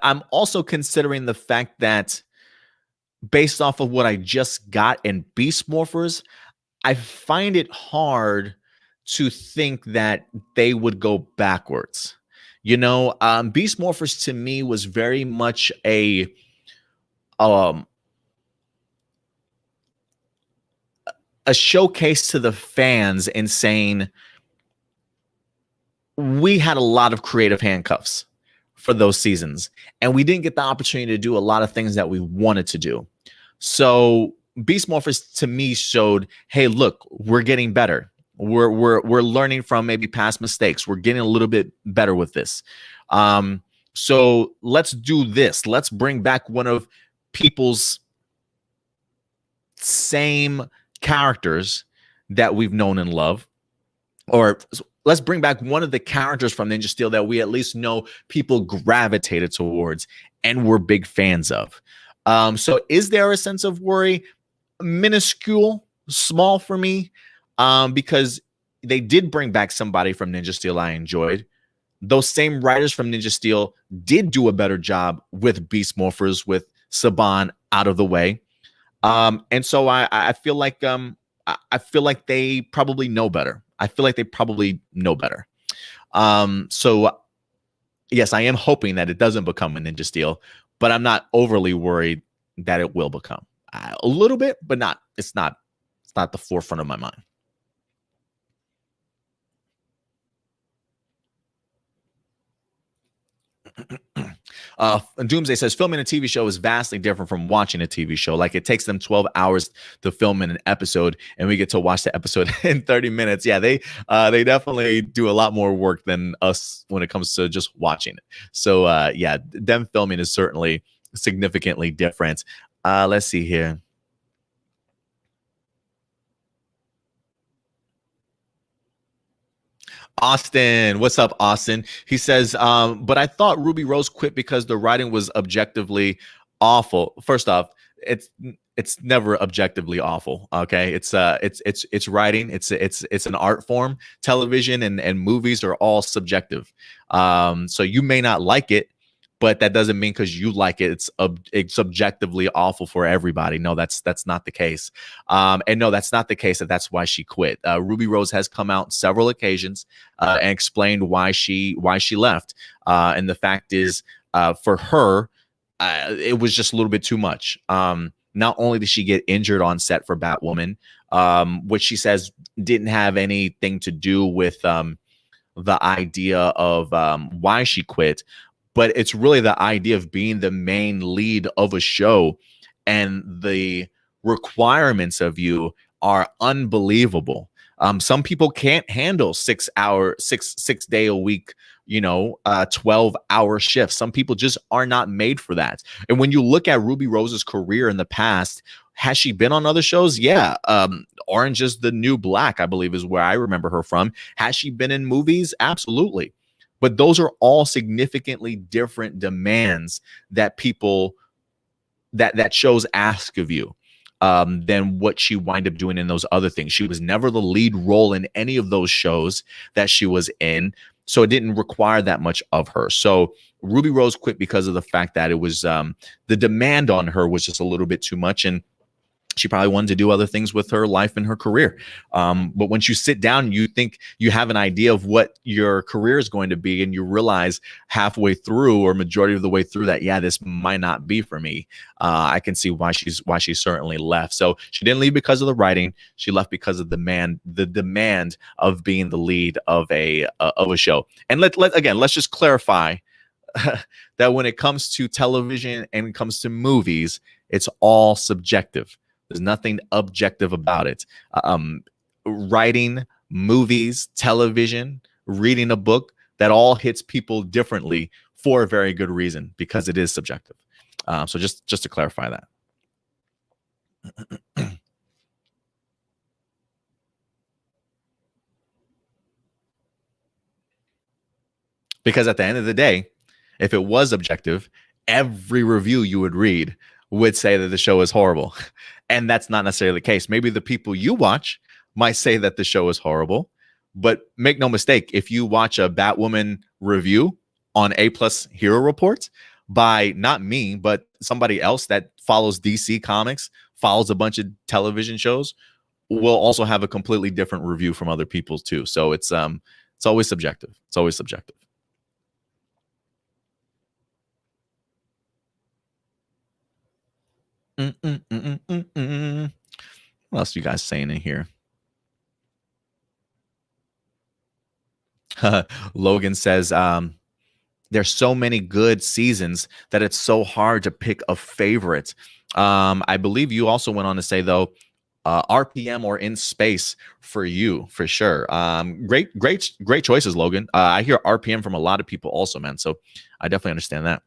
I'm also considering the fact that based off of what I just got in Beast Morphers, I find it hard to think that they would go backwards. Beast Morphers to me was very much a showcase to the fans in saying we had a lot of creative handcuffs for those seasons, and we didn't get the opportunity to do a lot of things that we wanted to do. So Beast Morphers to me showed, hey, look, we're getting better. We're learning from maybe past mistakes. We're getting a little bit better with this. So let's do this. Let's bring back one of people's same characters that we've known and love, or let's bring back one of the characters from Ninja Steel that we at least know people gravitated towards and were big fans of. So is there a sense of worry? Minuscule, small for me, because they did bring back somebody from Ninja Steel I enjoyed. Those same writers from Ninja Steel did do a better job with Beast Morphers, with Saban out of the way. And so I feel like they probably know better. I feel like they probably know better. So yes, I am hoping that it doesn't become a Ninja Steel, but I'm not overly worried that it will become. A little bit, but not. It's not the forefront of my mind. Doomsday says filming a TV show is vastly different from watching a TV show. Like it takes them 12 hours to film in an episode, and we get to watch the episode in 30 minutes. Yeah, they definitely do a lot more work than us when it comes to just watching it. So yeah, them filming is certainly significantly different. Let's see here. Austin, what's up, Austin? He says, but I thought Ruby Rose quit because the writing was objectively awful. First off, it's never objectively awful. Okay, it's writing. It's an art form. Television and movies are all subjective. So you may not like it, but that doesn't mean because you like it, it's subjectively awful for everybody. No, that's not the case. And no, that's not the case. That's why she quit. Ruby Rose has come out on several occasions and explained why she left. And the fact is, for her, it was just a little bit too much. Not only did she get injured on set for Batwoman, which she says didn't have anything to do with the idea of why she quit, but it's really the idea of being the main lead of a show, and the requirements of you are unbelievable. Some people can't handle 6 day a week, 12-hour shifts. Some people just are not made for that. And when you look at Ruby Rose's career in the past, has she been on other shows? Yeah. Orange is the New Black, I believe, is where I remember her from. Has she been in movies? Absolutely. But those are all significantly different demands that people that shows ask of you than what she wind up doing in those other things. She was never the lead role in any of those shows that she was in, so it didn't require that much of her. So Ruby Rose quit because of the fact that it was the demand on her was just a little bit too much, and she probably wanted to do other things with her life and her career. But once you sit down, you think you have an idea of what your career is going to be, and you realize halfway through or majority of the way through that, yeah, this might not be for me. I can see why she certainly left. So she didn't leave because of the writing. She left because of the demand of being the lead of a show. And let's just clarify that when it comes to television and it comes to movies, it's all subjective. There's nothing objective about it. Writing, movies, television, reading a book, that all hits people differently for a very good reason, because it is subjective. So just to clarify that. Because at the end of the day, if it was objective, every review you would read would say that the show is horrible. And that's not necessarily the case. Maybe the people you watch might say that the show is horrible, but make no mistake, if you watch a Batwoman review on APlus Hero Report by not me, but somebody else that follows DC Comics, follows a bunch of television shows, will also have a completely different review from other people too. So it's always subjective. It's always subjective. What else are you guys saying in here? Logan says, there's so many good seasons that it's so hard to pick a favorite. I believe you also went on to say, though, RPM or In Space for you, for sure. Great choices, Logan. I hear RPM from a lot of people also, man. So I definitely understand that.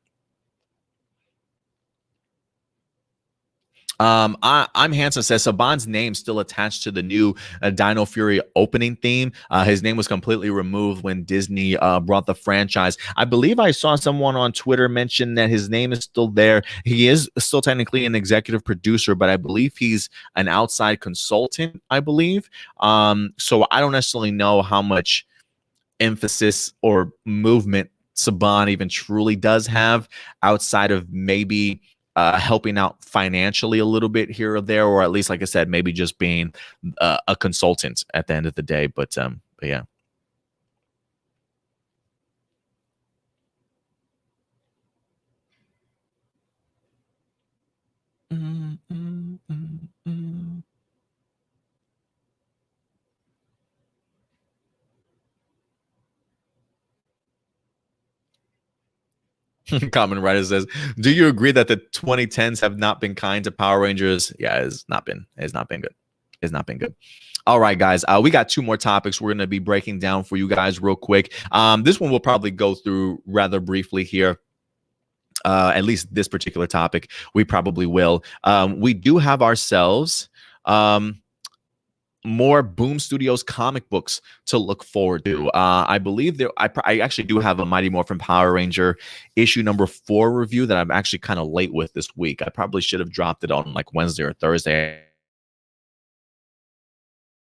I'm Hanson says Saban's name still attached to the new Dino Fury opening theme. His name was completely removed when Disney brought the franchise. I believe I saw someone on Twitter mention that his name is still there. He is still technically an executive producer, but I believe he's an outside consultant, I believe. So I don't necessarily know how much emphasis or movement Saban even truly does have outside of maybe helping out financially a little bit here or there, or at least, like I said, maybe just being a consultant at the end of the day. But yeah. Common Writer says, do you agree that the 2010s have not been kind to Power Rangers? Yeah, it's not been good. It's not been good. All right, guys, we got 2 more topics we're going to be breaking down for you guys real quick. This one we'll probably go through rather briefly here. At least this particular topic, we probably will. We do have ourselves more Boom Studios comic books to look forward to. I believe there. I actually do have a Mighty Morphin Power Ranger issue number 4 review that I'm actually kind of late with this week. I probably should have dropped it on like Wednesday or Thursday.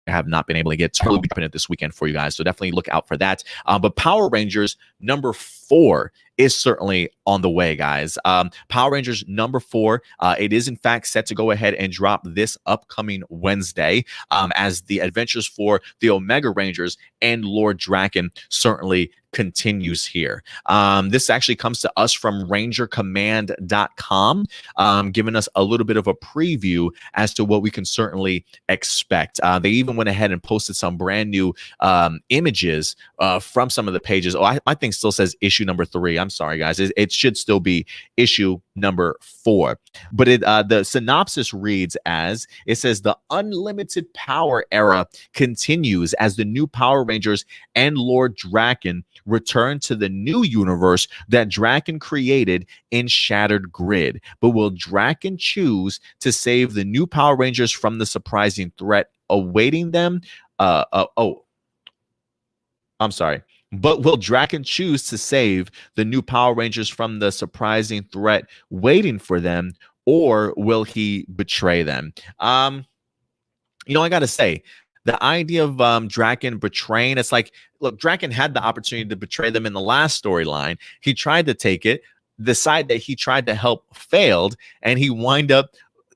I have not been able to get to really be dropping it this weekend for you guys, so definitely look out for that. But Power Rangers number 4 is certainly on the way, guys. Power Rangers number 4, it is in fact set to go ahead and drop this upcoming Wednesday, as the adventures for the Omega Rangers and Lord Draken certainly continues here. This actually comes to us from rangercommand.com, giving us a little bit of a preview as to what we can certainly expect. They even went ahead and posted some brand new images from some of the pages. Oh, my thing still says issue number 3. I'm sorry, guys. It should still be issue number 4. But the synopsis reads as, it says, the unlimited power era continues as the new Power Rangers and Lord Draken return to the new universe that Draken created in Shattered Grid. But will Draken choose to save the new Power Rangers from the surprising threat awaiting them? I'm sorry. But will Draken choose to save the new Power Rangers from the surprising threat waiting for them, or will he betray them? I got to say, the idea of Draken betraying, it's like, look, Draken had the opportunity to betray them in the last storyline. He tried to take it. The side that he tried to help failed, and he wind up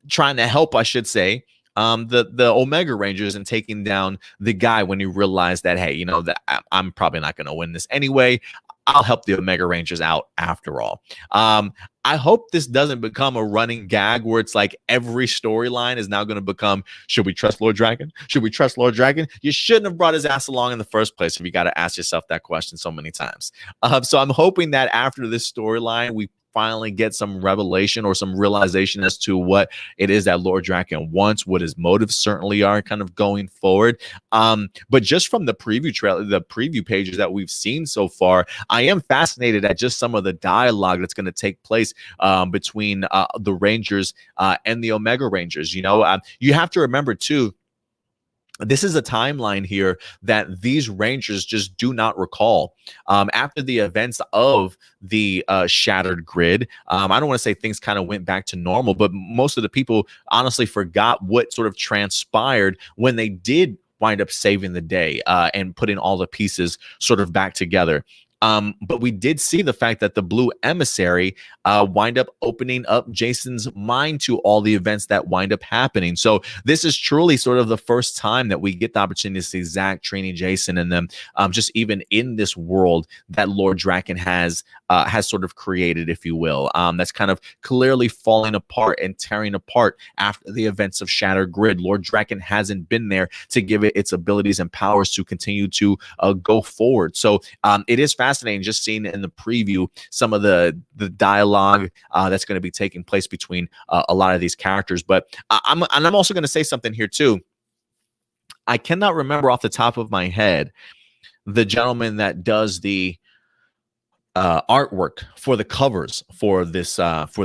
trying to help, I should say, the Omega Rangers and taking down the guy when he realized that, hey, that I'm probably not going to win this anyway. I'll help the Omega Rangers out after all. I hope this doesn't become a running gag where it's like every storyline is now going to become, should we trust Lord Draken? Should we trust Lord Draken? You shouldn't have brought his ass along in the first place if you got to ask yourself that question so many times. So I'm hoping that after this storyline, we finally get some revelation or some realization as to what it is that Lord Draken wants, what his motives certainly are kind of going forward. But just from the preview trailer, the preview pages that we've seen so far, I am fascinated at just some of the dialogue that's going to take place between the Rangers and the Omega Rangers. You have to remember too, this is a timeline here that these Rangers just do not recall. After the events of the Shattered Grid, I don't want to say things kind of went back to normal, but most of the people honestly forgot what sort of transpired when they did wind up saving the day and putting all the pieces sort of back together. But we did see the fact that the Blue Emissary wind up opening up Jason's mind to all the events that wind up happening. So this is truly sort of the first time that we get the opportunity to see Zach training Jason and them just even in this world that Lord Draken has has sort of created, if you will, that's kind of clearly falling apart and tearing apart after the events of Shattered Grid. Lord Draken hasn't been there to give it its abilities and powers to continue to go forward. So it is fascinating just seeing in the preview some of the dialogue that's going to be taking place between a lot of these characters. But I'm also going to say something here too. I cannot remember off the top of my head the gentleman that does the artwork for the covers for this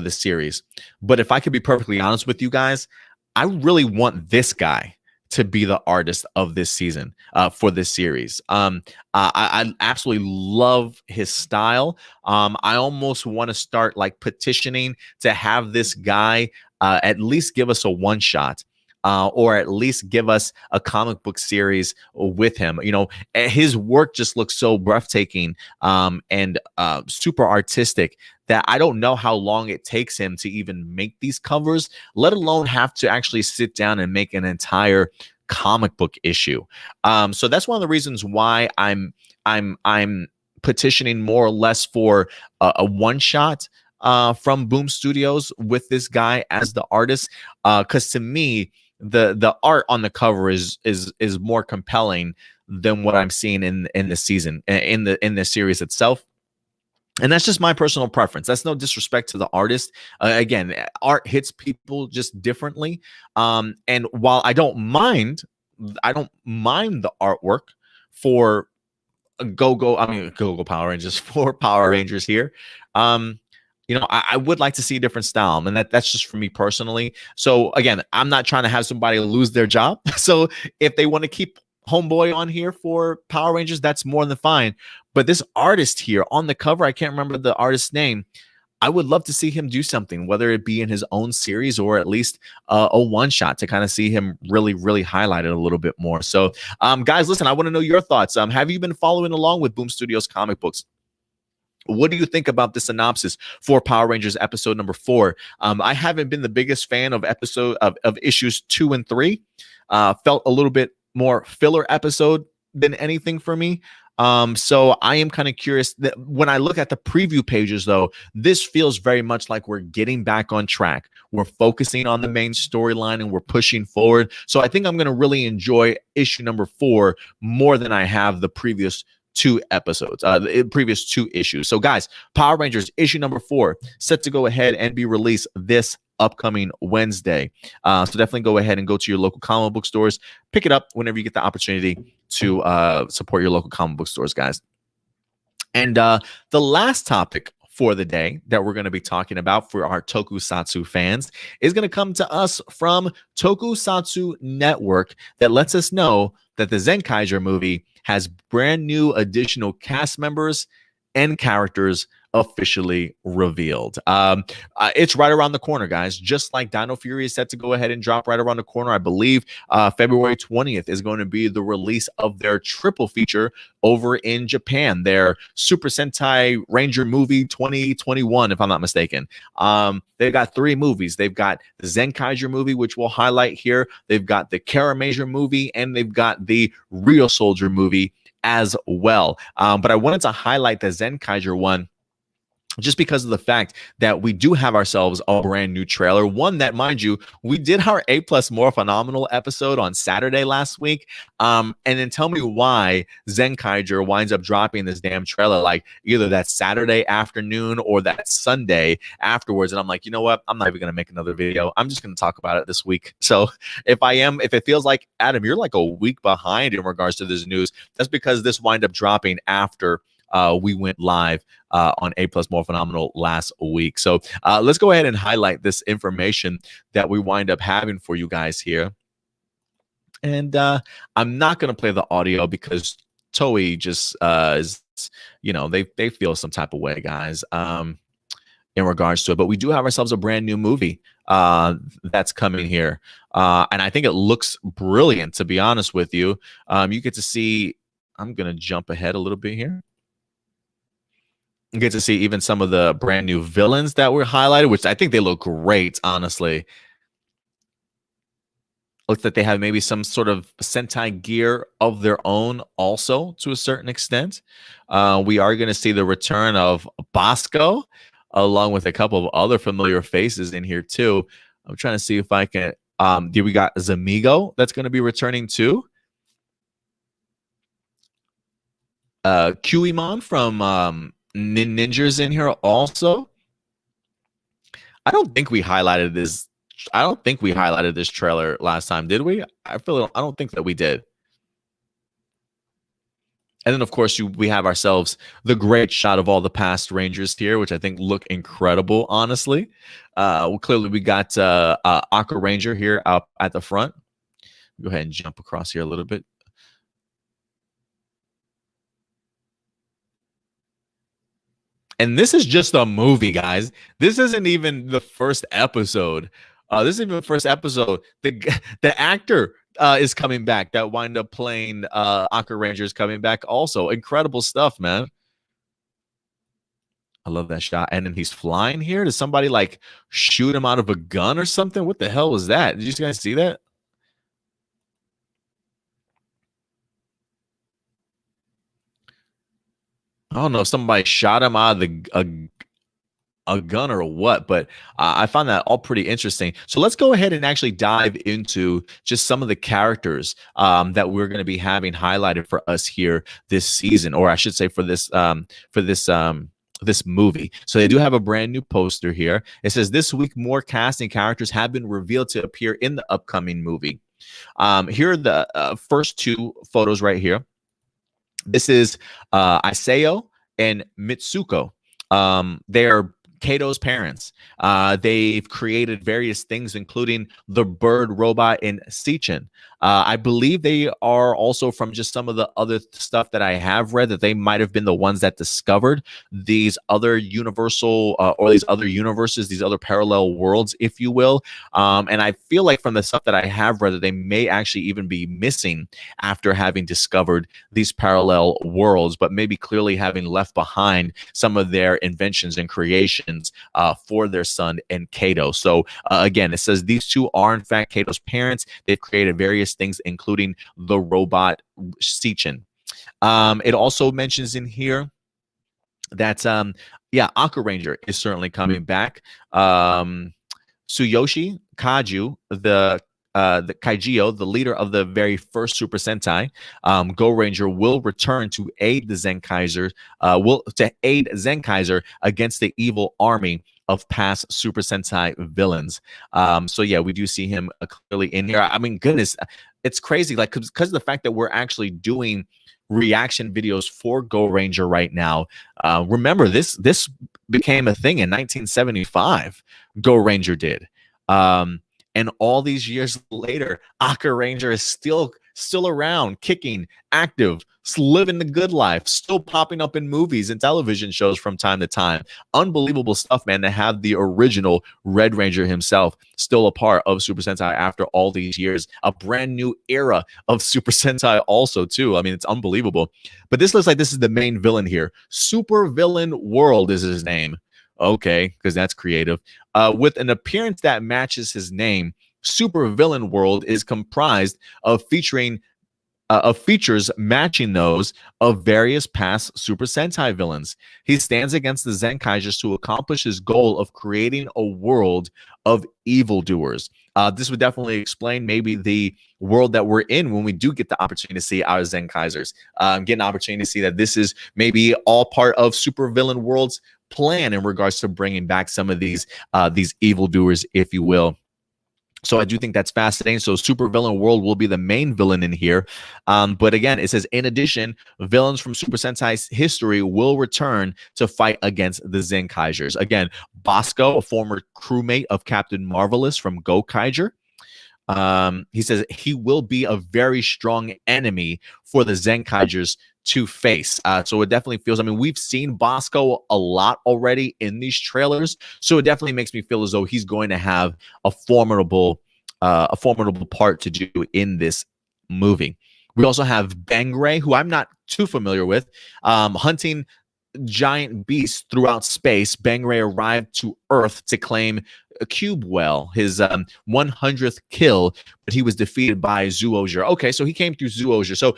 series. But if I could be perfectly honest with you guys, I really want this guy to be the artist of this season for this series. I absolutely love his style. I almost want to start like petitioning to have this guy at least give us a one shot. Or at least give us a comic book series with him. You know, his work just looks so breathtaking and super artistic that I don't know how long it takes him to even make these covers, let alone have to actually sit down and make an entire comic book issue. So that's one of the reasons why I'm petitioning more or less for a one shot from Boom Studios with this guy as the artist, because to me, the art on the cover is more compelling than what I'm seeing in the season, in the series itself. And that's just my personal preference. That's no disrespect to the artist. Again, art hits people just differently. And while I don't mind the artwork for Go Power Rangers, for Power Rangers here. You know, I would like to see a different style, and that's just for me personally. So again, I'm not trying to have somebody lose their job. So if they want to keep Homeboy on here for Power Rangers, that's more than fine. But this artist here on the cover, I can't remember the artist's name. I would love to see him do something, whether it be in his own series or at least a one shot to kind of see him really highlight it a little bit more. So guys, listen, I want to know your thoughts. Have you been following along with Boom Studios comic books? What do you think about the synopsis for Power Rangers episode number 4? I haven't been the biggest fan of issues 2 and 3. Felt a little bit more filler episode than anything for me. So I am kind of curious that when I look at the preview pages, though, this feels very much like we're getting back on track. We're focusing on the main storyline and we're pushing forward. So I think I'm going to really enjoy issue number 4 more than I have the previous 2 episodes, the previous 2 issues. So guys, Power Rangers issue number 4 set to go ahead and be released this upcoming Wednesday. So definitely go ahead and go to your local comic book stores, pick it up whenever you get the opportunity to support your local comic book stores, guys. And the last topic for the day that we're going to be talking about for our Tokusatsu fans is going to come to us from Tokusatsu Network that lets us know that the Zenkaiger movie has brand new additional cast members and characters officially revealed. It's right around the corner, guys. Just like Dino Fury is set to go ahead and drop right around the corner, I believe February 20th is going to be the release of their triple feature over in Japan, their Super Sentai Ranger movie 2021, if I'm not mistaken. They've got 3 movies. They've got the Zenkaiger movie, which we'll highlight here. They've got the Karamager movie, and they've got the Real Soldier movie as well. But I wanted to highlight the Zenkaiger one just because of the fact that we do have ourselves a brand new trailer. One that, mind you, we did our APlus Morphinominal episode on Saturday last week. And then tell me why Zenkaiger winds up dropping this damn trailer like either that Saturday afternoon or that Sunday afterwards. And I'm like, you know what? I'm not even going to make another video. I'm just going to talk about it this week. So if it feels like, Adam, you're like a week behind in regards to this news, that's because this wind up dropping after we went live on APlus Morphinominal last week. So let's go ahead and highlight this information that we wind up having for you guys here. And I'm not going to play the audio because Toei just is, you know, they feel some type of way, guys, in regards to it. But we do have ourselves a brand new movie that's coming here. And I think it looks brilliant, to be honest with you. You get to see, I'm going to jump ahead a little bit here. You get to see even some of the brand new villains that were highlighted, which I think they look great, honestly. Looks like they have maybe some sort of Sentai gear of their own also to a certain extent. We are going to see the return of Bosco along with a couple of other familiar faces in here too. I'm trying to see if I can. We got Zamigo that's going to be returning too. Qimon from Ninjas in here also. I don't think we highlighted this. I don't think we highlighted this trailer last time, did we? I don't think that we did. And then, of course, we have ourselves the great shot of all the past Rangers here, which I think look incredible, honestly. Clearly, we got Aqua Ranger here up at the front. Go ahead and jump across here a little bit. And this is just a movie, guys. This isn't even the first episode. This isn't even the first episode. The actor is coming back that wind up playing Aqua Rangers coming back also. Incredible stuff, man. I love that shot. And then he's flying here. Does somebody like shoot him out of a gun or something? What the hell was that? Did you guys see that? I don't know if somebody shot him out of a gun or what, but I found that all pretty interesting. So let's go ahead and actually dive into just some of the characters that we're going to be having highlighted for us here this season, or I should say for this this movie. So they do have a brand new poster here. It says this week more casting characters have been revealed to appear in the upcoming movie. Here are the first two photos right here. This is Isao and Mitsuko. They are Kato's parents. They've created various things, including the bird robot in Sichin. I believe they are also from just some of the other stuff that I have read, that they might have been the ones that discovered these other universal or these other universes, these other parallel worlds, if you will. And I feel like from the stuff that I have read, that they may actually even be missing after having discovered these parallel worlds, but maybe clearly having left behind some of their inventions and creations for their son and Kato. So again, it says these two are in fact Kato's parents. They've created various things, including the robot Sichin. It also mentions in here that Aqua Ranger is certainly coming back. Tsuyoshi Kaju, the Kaijio, the leader of the very first Super Sentai, Go Ranger, will return to aid the Zenkaiser, Zenkaiser against the evil army of past Super Sentai villains. So yeah, we do see him clearly in here. I mean, goodness, it's crazy, like because of the fact that we're actually doing reaction videos for Go Ranger right now. Remember, this became a thing in 1975. Go Ranger did. And all these years later, Aqua Ranger is still around, kicking, active, living the good life, still popping up in movies and television shows from time to time. Unbelievable stuff, man, to have the original Red Ranger himself still a part of Super Sentai after all these years. A brand new era of Super Sentai also, too. I mean, it's unbelievable. But this looks like this is the main villain here. Super Villain World is his name. Okay, because that's creative. With an appearance that matches his name, Super Villain World is comprised of features matching those of various past Super Sentai villains. He stands against the Zenkaigers to accomplish his goal of creating a world of evildoers. This would definitely explain maybe the world that we're in when we do get the opportunity to see our Zenkaisers. Get an opportunity to see that this is maybe all part of Super Villain World's plan in regards to bringing back some of these evildoers, if you will. So I do think that's fascinating. So Super Villain World will be the main villain in here. But again, it says, in addition, villains from Super Sentai's history will return to fight against the Zenkaigers. Again, Bosco, a former crewmate of Captain Marvelous from Gokaiger. He says he will be a very strong enemy for the Zenkaigers to face. So it definitely feels, I mean, we've seen Bosco a lot already in these trailers, so it definitely makes me feel as though he's going to have a formidable part to do in this movie. We also have Bangray, who I'm not too familiar with, hunting giant beasts throughout space, Bangray arrived to Earth to claim a Cube Well, his 100th kill, but he was defeated by Zoojr. Okay, so he came through Zoojr. So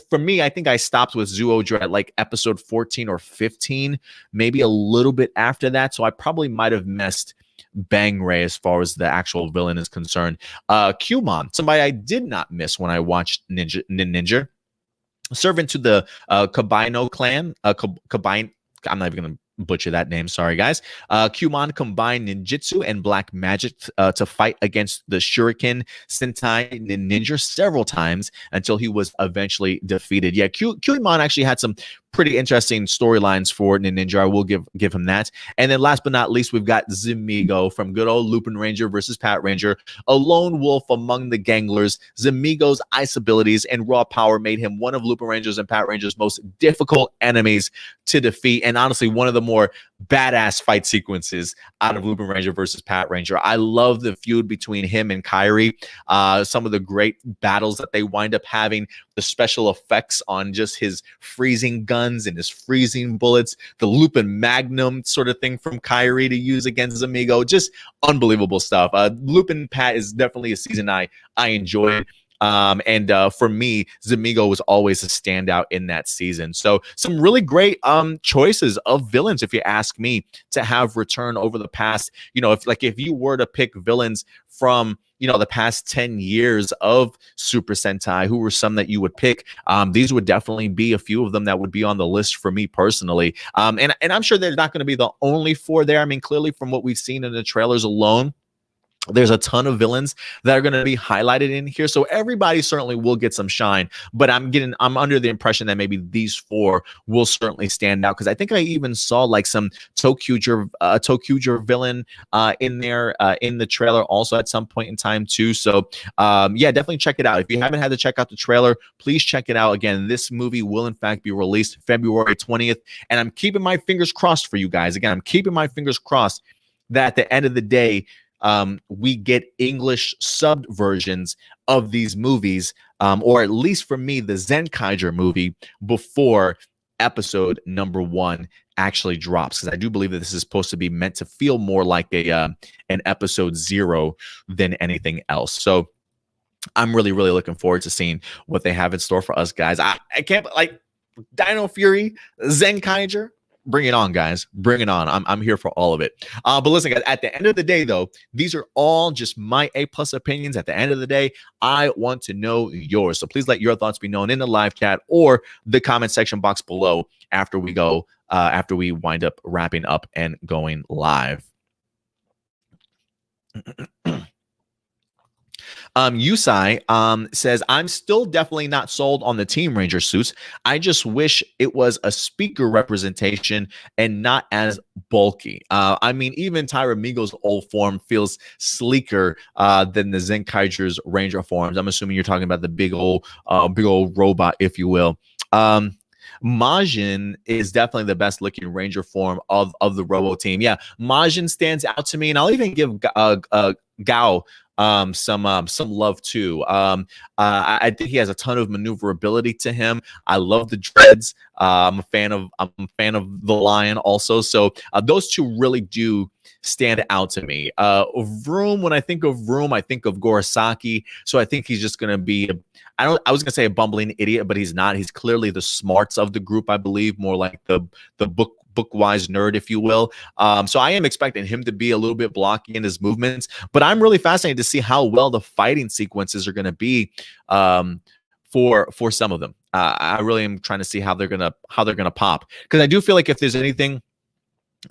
for me, I think I stopped with Zoojr at like episode 14 or 15, maybe a little bit after that. So I probably might have missed Bangray as far as the actual villain is concerned. Cumon, somebody I did not miss when I watched Ninja. Servant to the Kabino clan, Kabine. I'm not even going to butcher that name. Sorry, guys. Cumon combined ninjutsu and black magic to fight against the Shuriken Sentai Ninja several times until he was eventually defeated. Yeah, Cumon actually had some pretty interesting storylines for Ninja. I will give him that. And then last but not least, we've got Zamigo from good old Lupin Ranger versus Pat Ranger, a lone wolf among the ganglers. Zamigo's ice abilities and raw power made him one of Lupin Ranger's and Pat Ranger's most difficult enemies to defeat, and honestly, one of the more badass fight sequences out of Lupin Ranger versus Pat Ranger. I love the feud between him and Kairi. Some of the great battles that they wind up having, the special effects on just his freezing guns and his freezing bullets, the Lupin Magnum sort of thing from Kairi to use against Zamigo, just unbelievable stuff. Lupin Pat is definitely a season I enjoyed. And for me, Zamigo was always a standout in that season. So some really great choices of villains, if you ask me, to have return over the past, if you were to pick villains from, the past 10 years of Super Sentai, who were some that you would pick? These would definitely be a few of them that would be on the list for me personally. And I'm sure they're not going to be the only four there. I mean, clearly from what we've seen in the trailers alone, there's a ton of villains that are going to be highlighted in here. So everybody certainly will get some shine, but I'm under the impression that maybe these four will certainly stand out. Cause I think I even saw like some Tokuger villain in there in the trailer also at some point in time too. So yeah, definitely check it out. If you haven't had to check out the trailer, please check it out. Again, this movie will in fact be released February 20th. And I'm keeping my fingers crossed for you guys. Again, I'm keeping my fingers crossed that at the end of the day, we get English subbed versions of these movies, or at least for me, the Zenkaiger movie before episode number 1 actually drops, because I do believe that this is supposed to be meant to feel more like an episode 0 than anything else. So I'm really, really looking forward to seeing what they have in store for us, guys. I can't, like, Dino Fury, Zenkaiger. Bring it on, guys. Bring it on. I'm here for all of it. But listen, guys, at the end of the day, though, these are all just my A+ opinions. At the end of the day, I want to know yours. So please let your thoughts be known in the live chat or the comment section box below after we wind up wrapping up and going live. Yusai says, I'm still definitely not sold on the Team Ranger suits. I just wish it was a speaker representation and not as bulky. I mean, even Tyramigo's old form feels sleeker than the Zenkaiger's Ranger forms. I'm assuming you're talking about the big old robot, if you will. Majin is definitely the best looking Ranger form of the Robo team. Yeah, Majin stands out to me, and I'll even give Gao some love too. I think he has a ton of maneuverability to him. I love the dreads. I'm a fan of the Lion also. So those two really do stand out to me. Vroom, when I think of Vroom, I think of Gorosaki. So I think he's just gonna be I was gonna say a bumbling idiot, but he's not. He's clearly the smarts of the group, I believe, more like the book-wise nerd, if you will. So I am expecting him to be a little bit blocky in his movements, but I'm really fascinated to see how well the fighting sequences are going to be for some of them. I really am trying to see how they're gonna pop, because I do feel like if there's anything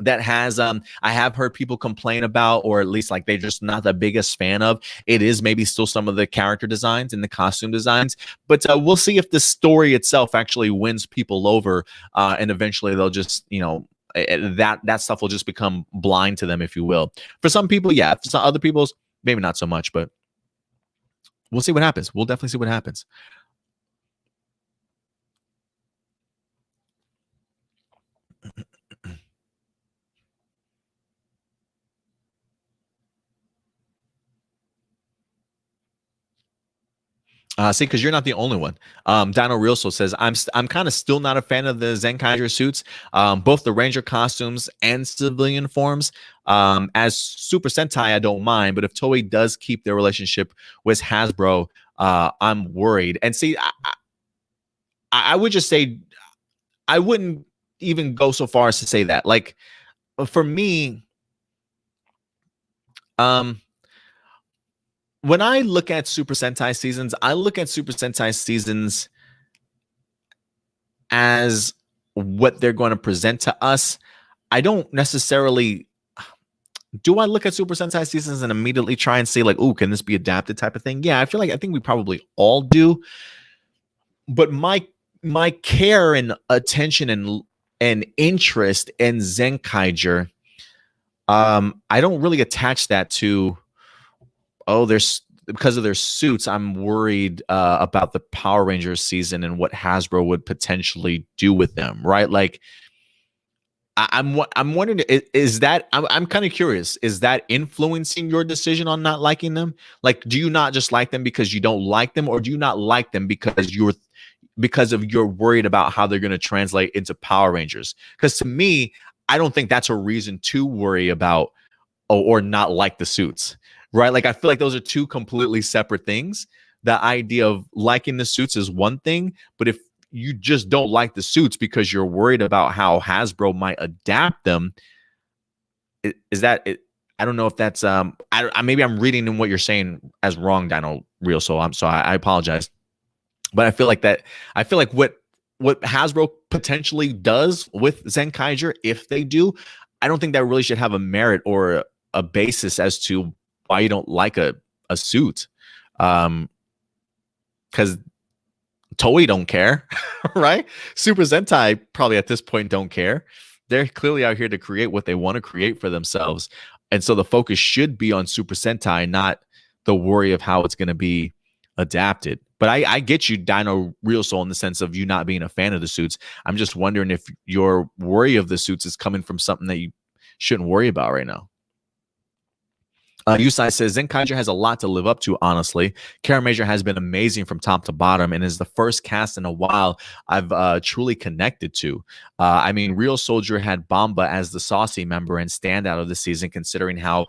that has I have heard people complain about, or at least like they're just not the biggest fan of, it is maybe still some of the character designs and the costume designs. But we'll see if the story itself actually wins people over, and eventually they'll just, that stuff will just become blind to them, if you will. For some people, yeah. For some other people's, maybe not so much, but we'll see what happens. We'll definitely see what happens. See, because you're not the only one. Dino Realso says, I'm kind of still not a fan of the Zenkaiger suits, both the Ranger costumes and civilian forms. As Super Sentai, I don't mind, but if Toei does keep their relationship with Hasbro, I'm worried. And see, I would just say, I wouldn't even go so far as to say that. Like, for me, when I look at Super Sentai seasons, I look at Super Sentai seasons as what they're going to present to us. I don't necessarily, do I look at Super Sentai seasons and immediately try and say like, "Oh, can this be adapted?" type of thing? Yeah, I think we probably all do. But my care and attention and interest in Zenkaiger, I don't really attach that to, oh, there's, because of their suits, I'm worried about the Power Rangers season and what Hasbro would potentially do with them, right? Like, I'm wondering, is that, I'm kind of curious, is that influencing your decision on not liking them? Like, do you not just like them because you don't like them, or do you not like them because you're worried about how they're going to translate into Power Rangers? Because to me, I don't think that's a reason to worry about or not like the suits, right? Like, I feel like those are two completely separate things. The idea of liking the suits is one thing, but if you just don't like the suits because you're worried about how Hasbro might adapt them, is that it? I don't know if that's maybe I'm reading in what you're saying as wrong, Dino Real. So I apologize, but I feel like what Hasbro potentially does with Zenkaiger, if they do, I don't think that really should have a merit or a basis as to why you don't like a suit, because Toei don't care, right? Super Sentai probably at this point don't care. They're clearly out here to create what they want to create for themselves, and so the focus should be on Super Sentai, not the worry of how it's going to be adapted. But I get you, Dino Real Soul, in the sense of you not being a fan of the suits. I'm just wondering if your worry of the suits is coming from something that you shouldn't worry about right now. Yusai says, Zenkaiger has a lot to live up to, honestly. Kara Major has been amazing from top to bottom and is the first cast in a while I've truly connected to. I mean, Real Soldier had Bomba as the saucy member and standout of the season, considering how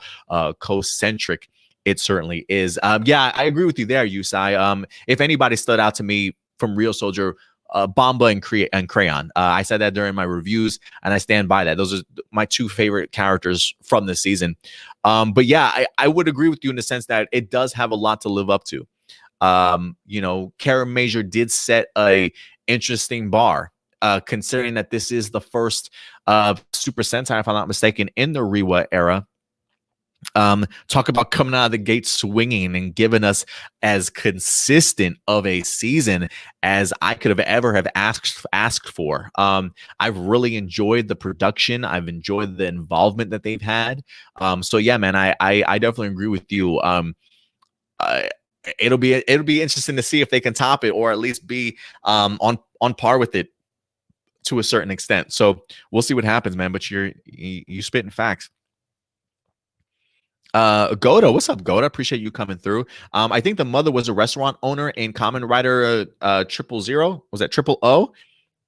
co-centric it certainly is. Yeah, I agree with you there, Yusai. If anybody stood out to me from Real Soldier, Bomba and Crayon. I said that during my reviews, and I stand by that. Those are my two favorite characters from the season. But yeah, I would agree with you in the sense that it does have a lot to live up to. You know, Kara Major did set a interesting bar, considering that this is the first Super Sentai, if I'm not mistaken, in the Reiwa era. Talk about coming out of the gate swinging and giving us as consistent of a season as I could have ever have asked for. I've really enjoyed the production. I've enjoyed the involvement that they've had. So yeah, man, I definitely agree with you. It'll be interesting to see if they can top it, or at least be on par with it to a certain extent. So we'll see what happens, man. But you spitting facts. Goda, what's up, Goda? Appreciate you coming through. I think the mother was a restaurant owner in Kamen Rider 000. Was that Triple O?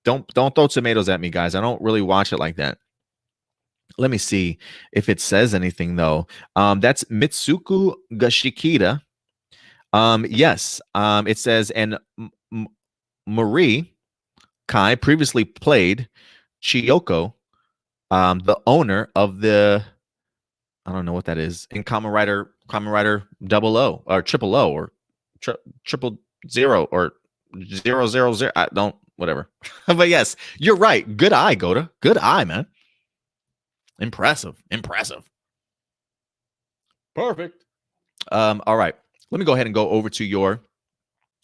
Don't throw tomatoes at me, guys. I don't really watch it like that. Let me see if it says anything though. That's Mitsuku Gashikita. Yes. It says, and Marie Kai previously played Chiyoko, the owner of the, I don't know what that is, in Kamen Rider 00 or Triple O or Triple Zero or 000. I don't, whatever. But yes, you're right. Good eye, Goda. Good eye, man. Impressive. Perfect. All right. Let me go ahead and go over to your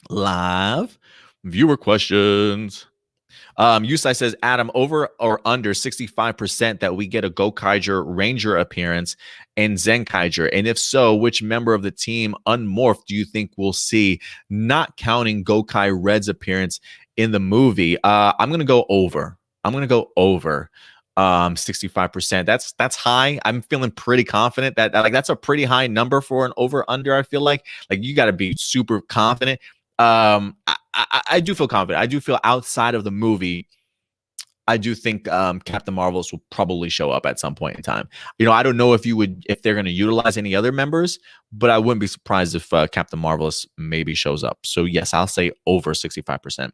live viewer questions. Yusai says, Adam, over or under 65% that we get a Gokaiger Ranger appearance in Zenkaiger? And if so, which member of the team unmorphed do you think we'll see, not counting Gokai Red's appearance in the movie? I'm going to go over. 65%. That's high. I'm feeling pretty confident that like that's a pretty high number for an over under. I feel like you got to be super confident. I do feel confident. I do feel outside of the movie, I do think Captain Marvelous will probably show up at some point in time. I don't know if they're going to utilize any other members, but I wouldn't be surprised if Captain Marvelous maybe shows up. So yes, I'll say over 65%.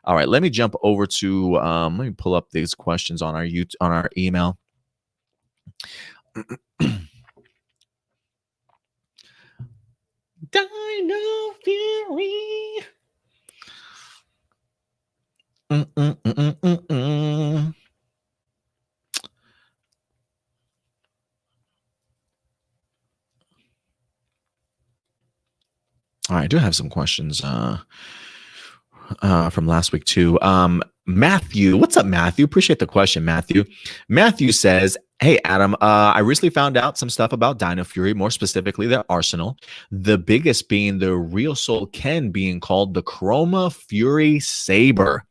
All right, let me jump over to let me pull up these questions on our email. Dino Fury. All right, I do have some questions from last week too. Matthew, what's up, Matthew? Appreciate the question, Matthew. Matthew says, "Hey, Adam, I recently found out some stuff about Dino Fury, more specifically their arsenal. The biggest being the Real Soul Ken being called the Chroma Fury Saber.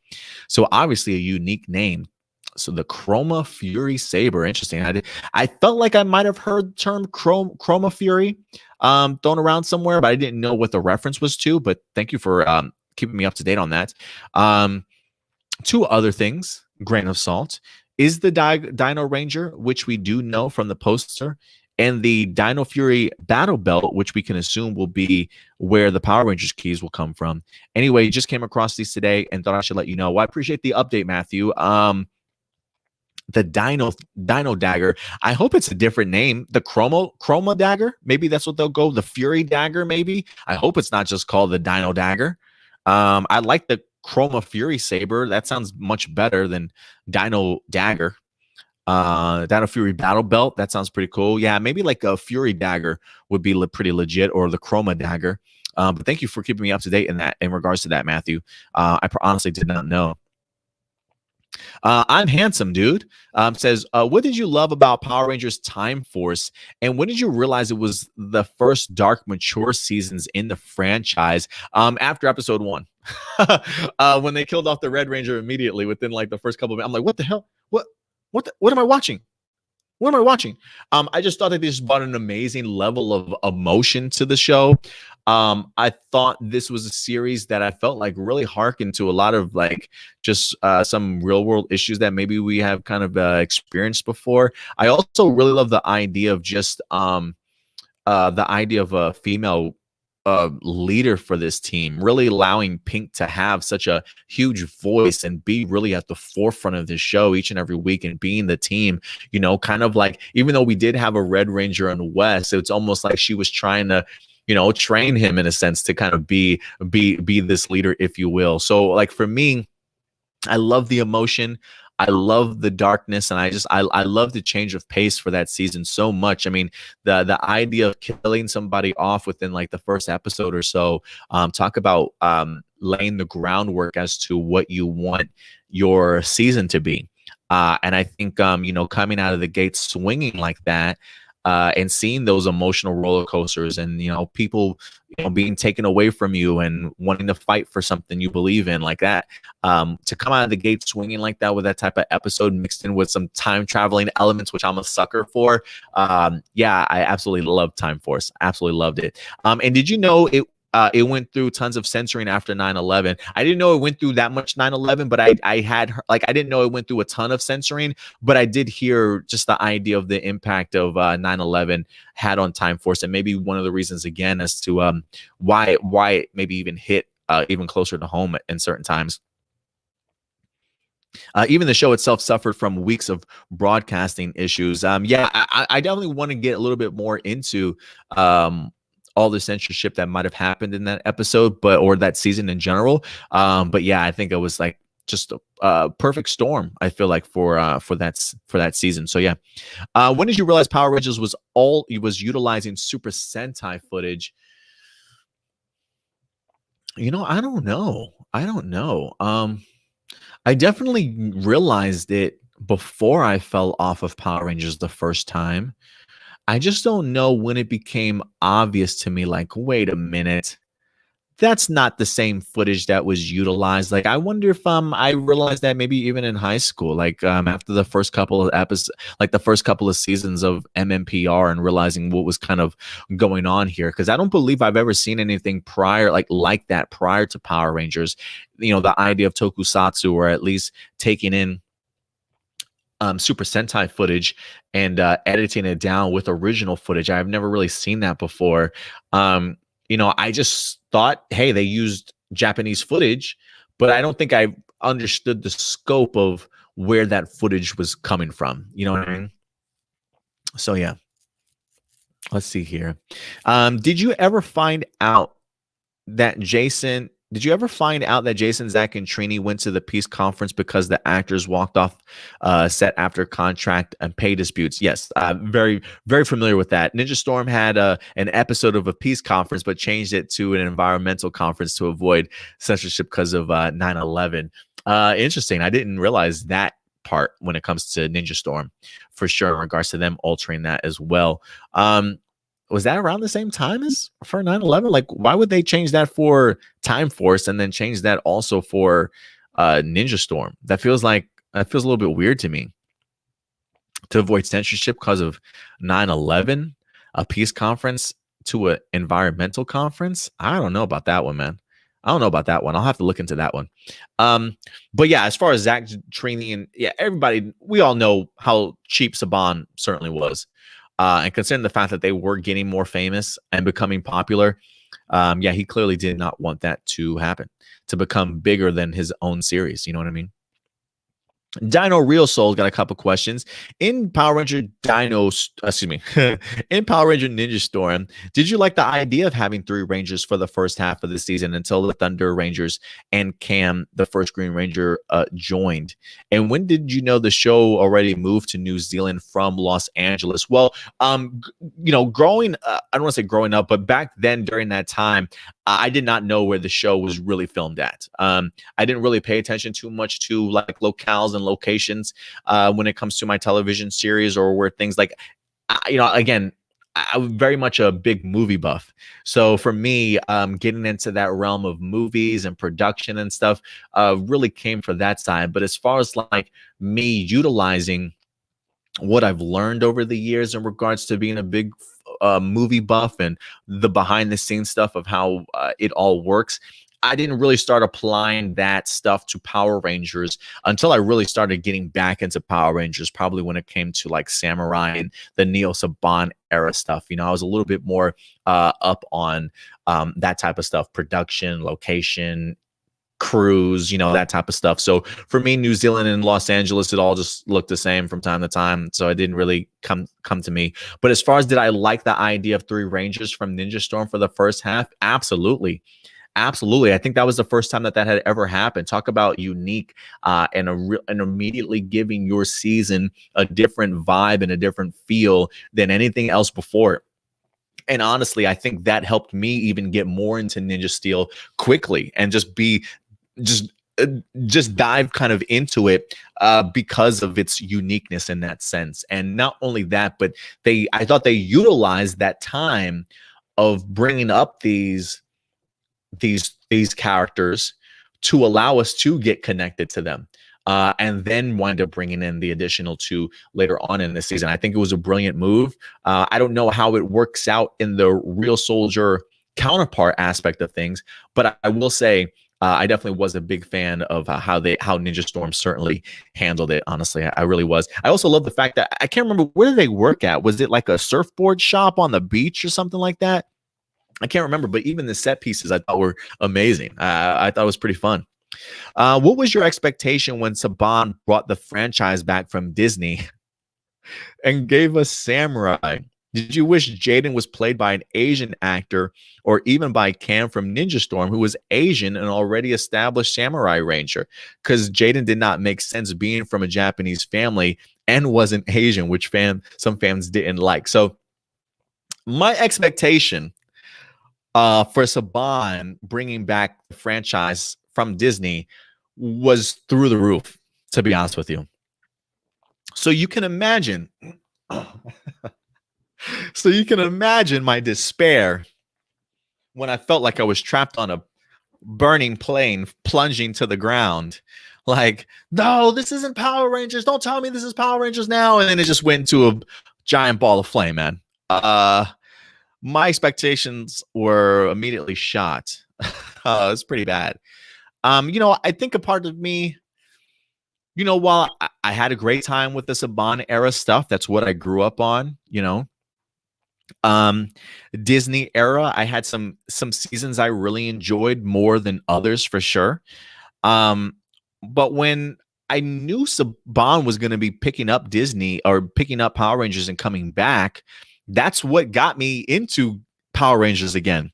So obviously a unique name. So the Chroma Fury Saber, interesting. I felt like I might have heard the term Chroma Fury thrown around somewhere, but I didn't know what the reference was to. But thank you for keeping me up to date on that. Two other things, grain of salt, is the Dino Ranger, which we do know from the poster, and the Dino Fury Battle Belt, which we can assume will be where the Power Rangers keys will come from. Anyway, just came across these today and thought I should let you know. Well, I appreciate the update, Matthew. The Dino Dagger, I hope it's a different name. The Chroma Dagger, maybe that's what they'll go. The Fury Dagger, maybe. I hope it's not just called the Dino Dagger. I like the Chroma Fury Saber. That sounds much better than Dino Dagger. Dino Fury Battle Belt, that sounds pretty cool. Yeah, maybe like a Fury Dagger would be pretty legit, or the Chroma Dagger. But thank you for keeping me up to date in regards to that, Matthew. I honestly did not know. I'm handsome, dude. Says, what did you love about Power Rangers Time Force? And when did you realize it was the first dark, mature seasons in the franchise? After episode 1, when they killed off the Red Ranger immediately within like the first couple of minutes. I'm like, what the hell? What am I watching? What am I watching? I just thought that they just brought an amazing level of emotion to the show. I thought this was a series that I felt like really harkened to a lot of like just some real world issues that maybe we have kind of experienced before. I also really love the idea of just the idea of a female leader for this team, really allowing Pink to have such a huge voice and be really at the forefront of this show each and every week and being the team, kind of like, even though we did have a Red Ranger in West, it's almost like she was trying to train him in a sense to kind of be this leader, if you will. So like for me, I love the emotion. I love the darkness, and I love the change of pace for that season so much. I mean, the idea of killing somebody off within like the first episode or so, talk about laying the groundwork as to what you want your season to be. And I think, coming out of the gate swinging like that, and seeing those emotional roller coasters and, people, being taken away from you and wanting to fight for something you believe in like that, to come out of the gate swinging like that with that type of episode mixed in with some time traveling elements, which I'm a sucker for. Yeah, I absolutely love Time Force. Absolutely loved it. And did you know it went through tons of censoring after 9/11. I didn't know it went through that much 9/11, but I didn't know it went through a ton of censoring, but I did hear just the idea of the impact of 9/11 had on Time Force, and maybe one of the reasons again as to why it maybe even hit even closer to home in certain times. Even the show itself suffered from weeks of broadcasting issues. Yeah, I definitely want to get a little bit more into all the censorship that might have happened in that episode, or that season in general. But yeah, I think it was like just a perfect storm, I feel like, for that season. So yeah. When did you realize Power Rangers was utilizing Super Sentai footage? I don't know. I definitely realized it before I fell off of Power Rangers the first time. I just don't know when it became obvious to me, like, wait a minute, that's not the same footage that was utilized. Like, I wonder if I realized that maybe even in high school, like after the first couple of episodes, like the first couple of seasons of MMPR, and realizing what was kind of going on here, because I don't believe I've ever seen anything prior like that prior to Power Rangers. You know, the idea of tokusatsu, or at least taking in Super Sentai footage and editing it down with original footage. I've never really seen that before. You know, I just thought, hey, they used Japanese footage, but I don't think I understood the scope of where that footage was coming from. You know what I mean? So yeah, let's see here. Did you ever find out that Jason? Did you ever find out that Jason, Zach, and Trini went to the peace conference because the actors walked off set after contract and pay disputes? Yes, very, very familiar with that. Ninja Storm had an episode of a peace conference, but changed it to an environmental conference to avoid censorship because of 9/11. Interesting. I didn't realize that part when it comes to Ninja Storm, for sure, in regards to them altering that as well. Was that around the same time as for 9/11? Like, why would they change that for Time Force and then change that also for Ninja Storm? That feels a little bit weird to me. To avoid censorship because of 9/11, a peace conference to an environmental conference. I don't know about that one, man. I don't know about that one. I'll have to look into that one. But yeah, as far as Zach, Trini, and yeah, everybody, we all know how cheap Saban certainly was. And considering the fact that they were getting more famous and becoming popular, yeah, he clearly did not want that to happen, to become bigger than his own series. You know what I mean? Dino Real Soul's got a couple questions. In Power Ranger in Power Ranger Ninja Storm, did you like the idea of having 3 Rangers for the first half of the season until the Thunder Rangers and Cam, the first Green Ranger, joined? And when did you know the show already moved to New Zealand from Los Angeles? Well, you know, I don't want to say growing up, but back then during that time, I did not know where the show was really filmed at. I didn't really pay attention too much to like locales and locations when it comes to my television series, or where things like, you know, again, I'm very much a big movie buff. So for me, getting into that realm of movies and production and stuff really came for that side. But as far as like me utilizing what I've learned over the years in regards to being a big movie buff and the behind the scenes stuff of how it all works, I didn't really start applying that stuff to Power Rangers until I really started getting back into Power Rangers, probably when it came to like Samurai and the Neo Saban era stuff. You know, I was a little bit more up on that type of stuff, production, location, crews, you know, that type of stuff. So for me, New Zealand and Los Angeles, it all just looked the same from time to time. So it didn't really come to me. But as far as did I like the idea of 3 Rangers from Ninja Storm for the first half? Absolutely. Absolutely. I think that was the first time that had ever happened. Talk about unique and immediately giving your season a different vibe and a different feel than anything else before. And honestly, I think that helped me even get more into Ninja Steel quickly and just dive kind of into it because of its uniqueness in that sense. And not only that, but I thought they utilized that time of bringing up these characters to allow us to get connected to them, and then wind up bringing in the additional 2 later on in the season. I think it was a brilliant move. I don't know how it works out in the Real Soldier counterpart aspect of things, but I will say I definitely was a big fan of how Ninja Storm certainly handled it. Honestly, I really was. I also love the fact that I can't remember, where did they work at? Was it like a surfboard shop on the beach or something like that? I can't remember, but even the set pieces I thought were amazing. I thought it was pretty fun. What was your expectation when Saban brought the franchise back from Disney and gave us Samurai? Did you wish Jaden was played by an Asian actor, or even by Cam from Ninja Storm, who was Asian and already established Samurai Ranger? Because Jaden did not make sense being from a Japanese family and wasn't Asian, which some fans didn't like. So my expectation for Saban bringing back the franchise from Disney was through the roof, to be honest with you. So you can imagine my despair when I felt like I was trapped on a burning plane plunging to the ground. Like, no, this isn't Power Rangers. Don't tell me this is Power Rangers now. And then it just went into a giant ball of flame, man. My expectations were immediately shot. It's pretty bad. I think a part of me, while I had a great time with the Saban era stuff, that's what I grew up on, Disney era, I had some seasons I really enjoyed more than others for sure. But when I knew Saban was going to be picking up Disney or picking up Power Rangers and coming back, that's what got me into Power Rangers again.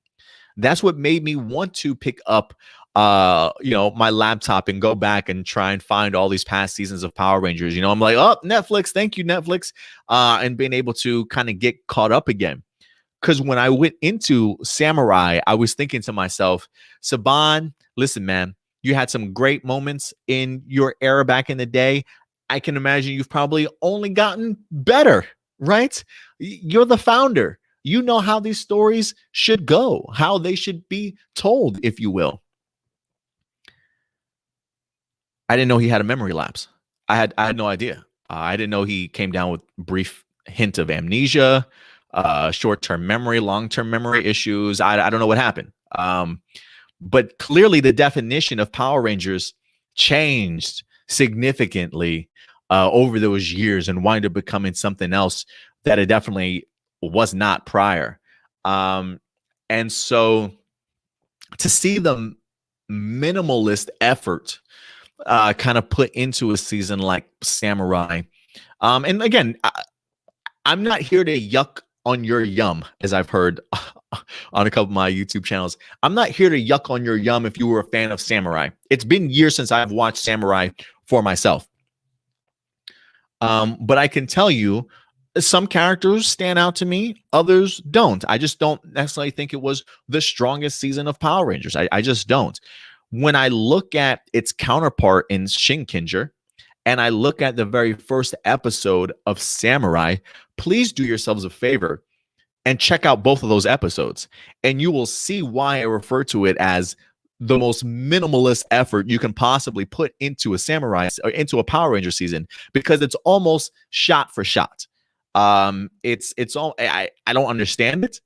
That's what made me want to pick up my laptop and go back and try and find all these past seasons of Power Rangers. I'm like, oh, Netflix, thank you, Netflix, and being able to kind of get caught up again. Because when I went into Samurai, I was thinking to myself, Saban, listen, man, you had some great moments in your era back in the day. I can imagine you've probably only gotten better, right? You're the founder. You know how these stories should go, how they should be told, if you will. I didn't know he had a memory lapse. I had no idea. I didn't know he came down with brief hint of amnesia, short-term memory, long-term memory issues. I don't know what happened. But clearly the definition of Power Rangers changed significantly over those years and wound up becoming something else that it definitely was not prior. And so to see the minimalist effort kind of put into a season like Samurai. And again, I'm not here to yuck on your yum, as I've heard on a couple of my YouTube channels. I'm not here to yuck on your yum if you were a fan of Samurai. It's been years since I've watched Samurai for myself. But I can tell you, some characters stand out to me, others don't. I just don't necessarily think it was the strongest season of Power Rangers. I just don't. When I look at its counterpart in Shinkenger, and I look at the very first episode of Samurai, please do yourselves a favor and check out both of those episodes. And you will see why I refer to it as the most minimalist effort you can possibly put into a Samurai or into a Power Ranger season, because it's almost shot for shot. It's all, I don't understand it.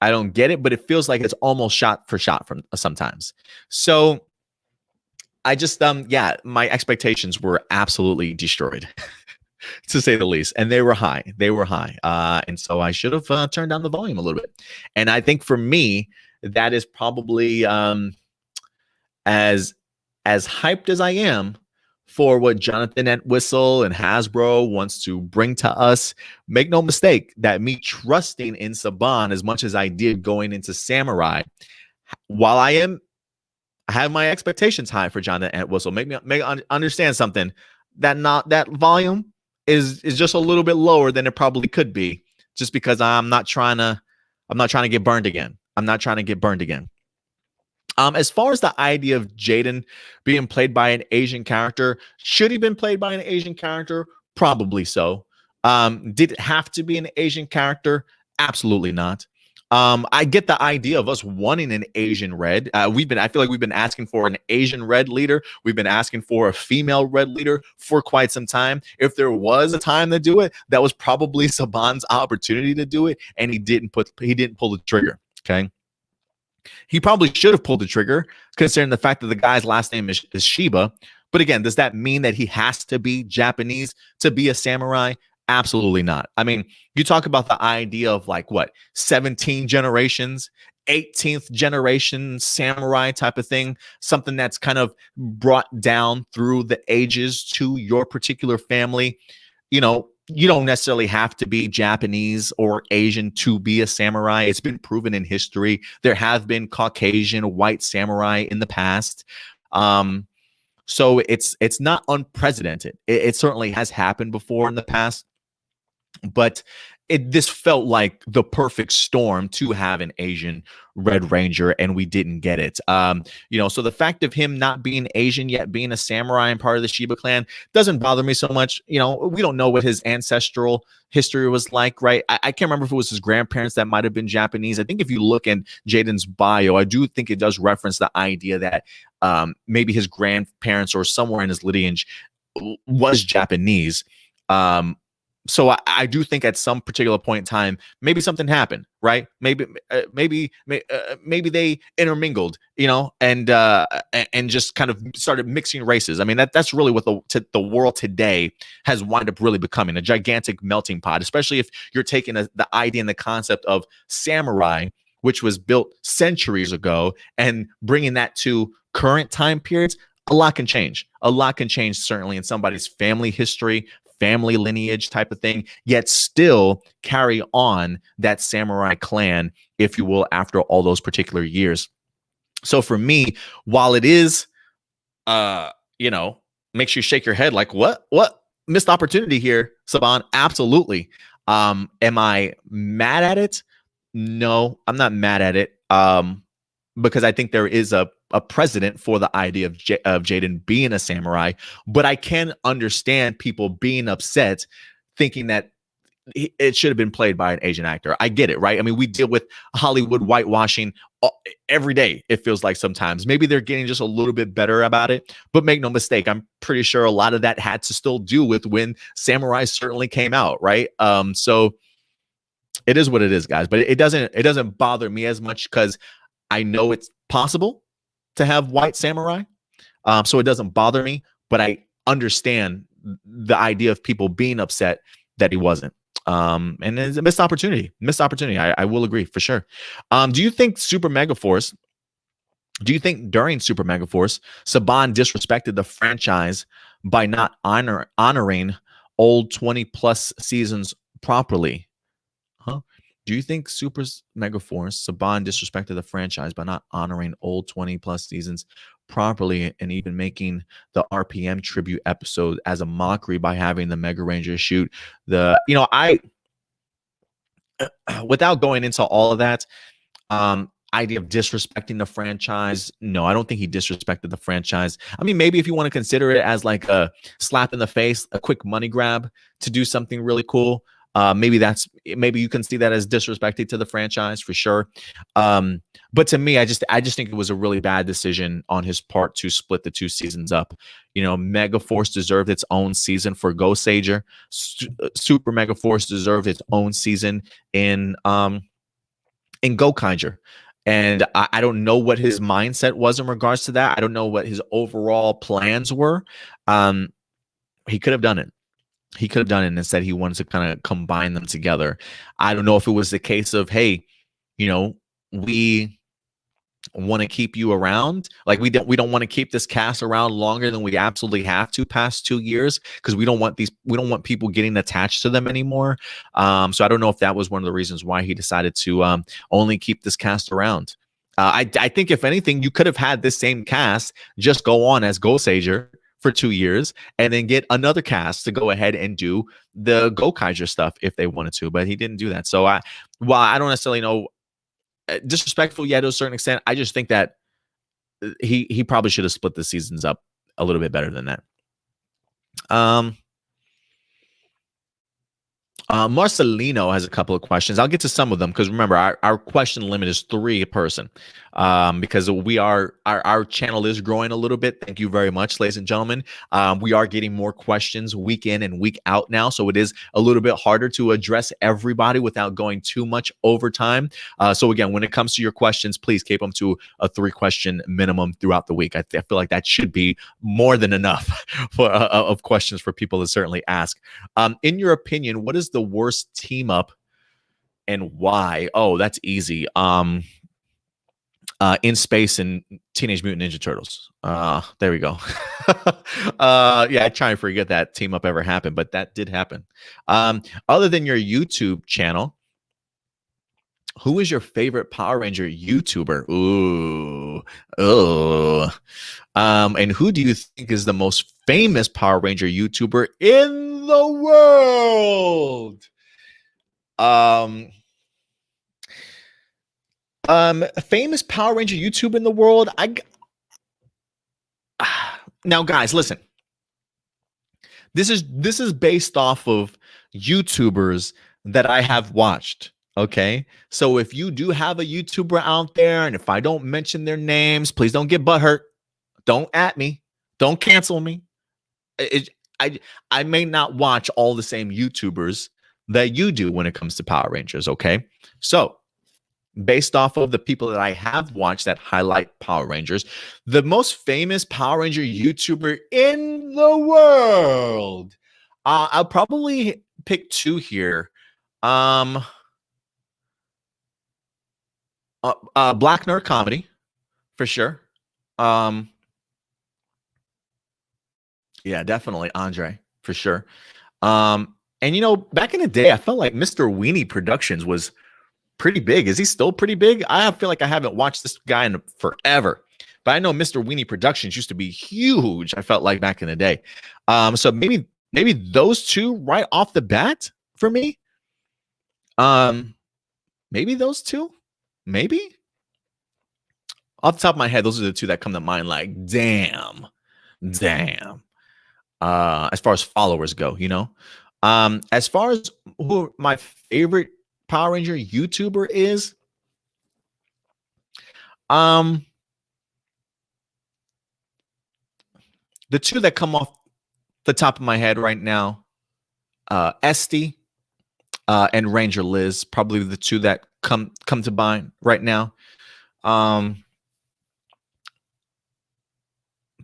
I don't get it, but it feels like it's almost shot for shot from sometimes. So I just, my expectations were absolutely destroyed, to say the least. And they were high. And so I should have turned down the volume a little bit. And I think for me, that is probably as hyped as I am for what Jonathan Entwistle and Hasbro wants to bring to us. Make no mistake that me trusting in Saban as much as I did going into Samurai, while I have my expectations high for Jonathan Entwistle, make understand something, that volume is just a little bit lower than it probably could be, just because I'm not trying to get burned again. As far as the idea of Jaden being played by an Asian character, should he been played by an Asian character? Probably so. Did it have to be an Asian character? Absolutely not. I get the idea of us wanting an Asian Red. I feel like we've been asking for an Asian Red leader. We've been asking for a female Red leader for quite some time. If there was a time to do it, that was probably Saban's opportunity to do it, and he didn't pull the trigger. Okay. He probably should have pulled the trigger, considering the fact that the guy's last name is Shiba. But again, does that mean that he has to be Japanese to be a samurai? Absolutely not. I mean, you talk about the idea of 17 generations, 18th generation samurai type of thing, something that's kind of brought down through the ages to your particular family. You don't necessarily have to be Japanese or Asian to be a samurai. It's been proven in history. There have been Caucasian white samurai in the past. So it's not unprecedented. It certainly has happened before in the past. But this felt like the perfect storm to have an Asian Red Ranger, and we didn't get it. So the fact of him not being Asian yet being a samurai and part of the Shiba clan doesn't bother me so much. We don't know what his ancestral history was like, right? I can't remember if it was his grandparents that might have been Japanese. I think if you look in Jaden's bio, I do think it does reference the idea that maybe his grandparents or somewhere in his lineage was Japanese. So I do think at some particular point in time, maybe something happened, right? Maybe they intermingled, and just kind of started mixing races. I mean, that's really what the world today has wound up really becoming, a gigantic melting pot, especially if you're taking the idea and the concept of samurai, which was built centuries ago, and bringing that to current time periods. A lot can change. A lot can change, certainly, in somebody's family history, family lineage type of thing, yet still carry on that samurai clan, if you will, after all those particular years. So for me, while it is, makes you shake your head like, what missed opportunity here, Saban? Absolutely. Am I mad at it? No, I'm not mad at it. Because I think there is a precedent for the idea of Jaden being a samurai, but I can understand people being upset, thinking that it should have been played by an Asian actor. I get it, right? I mean, we deal with Hollywood whitewashing every day, it feels like sometimes. Maybe they're getting just a little bit better about it, but make no mistake, I'm pretty sure a lot of that had to still do with when Samurai certainly came out, right? So it is what it is, guys, but it doesn't bother me as much because I know it's possible to have white samurai, so it doesn't bother me, but I understand the idea of people being upset that he wasn't. And it's a missed opportunity. I will agree for sure. Do you think during Super Mega Force, Saban disrespected the franchise by not honoring old 20 plus seasons properly? Huh? Do you think Super Mega Force, Saban disrespected the franchise by not honoring old 20 plus seasons properly, and even making the RPM tribute episode as a mockery by having the Mega Rangers shoot without going into all of that, idea of disrespecting the franchise? No, I don't think he disrespected the franchise. I mean, maybe if you want to consider it as like a slap in the face, a quick money grab to do something really cool, maybe you can see that as disrespecting to the franchise for sure. But to me, I just think it was a really bad decision on his part to split the two seasons up. Mega Force deserved its own season for Ghost Sager. Super Mega Force deserved its own season in Zenkaiger. And I don't know what his mindset was in regards to that. I don't know what his overall plans were. He could have done it. He could have done it and said he wanted to kind of combine them together. I don't know if it was the case of, hey, we want to keep you around. Like we don't want to keep this cast around longer than we absolutely have to past 2 years, because we don't want people getting attached to them anymore. So I don't know if that was one of the reasons why he decided to only keep this cast around. I think if anything, you could have had this same cast just go on as Ghost Sager for 2 years and then get another cast to go ahead and do the Zenkaiger stuff if they wanted to, but he didn't do that. So while I don't necessarily know, disrespectful, yeah, to a certain extent, I just think that he probably should have split the seasons up a little bit better than that. Marcelino has a couple of questions. I'll get to some of them because remember, our question limit is 3 a person, because our channel is growing a little bit. Thank you very much, ladies and gentlemen. We are getting more questions week in and week out now, so it is a little bit harder to address everybody without going too much overtime. So again, when it comes to your questions, please keep them to a 3-question minimum throughout the week. I feel like that should be more than enough for of questions for people to certainly ask. In your opinion, what is the worst team up and why? Oh, that's easy. In Space and Teenage Mutant Ninja Turtles. There we go. Yeah, I try and forget that team up ever happened, but that did happen. Other than your YouTube channel, who is your favorite Power Ranger YouTuber? Ooh. And who do you think is the most famous Power Ranger YouTuber in the world? Famous Power Ranger YouTube in the world. Now, guys, listen. This is based off of YouTubers that I have watched. Okay, so if you do have a YouTuber out there, and if I don't mention their names, please don't get butthurt. Don't at me. Don't cancel me. I may not watch all the same YouTubers that you do when it comes to Power Rangers. Okay, so based off of the people that I have watched that highlight Power Rangers, the most famous Power Ranger YouTuber in the world, I'll probably pick two here. Black Nerd Comedy, for sure. Yeah, definitely Andre, for sure. And you know, back in the day, I felt like Mr. Weenie Productions was pretty big. Is he still pretty big? I feel like I haven't watched this guy in forever, but I know Mr. Weenie Productions used to be huge. I felt like back in the day. So maybe those two right off the bat for me. Maybe those two. Maybe off the top of my head, those are the two that come to mind. Like, damn. As far as followers go, you know. As far as who my favorite Power Ranger YouTuber is, the two that come off the top of my head right now, Esty and Ranger Liz, probably the two that come to mind right now.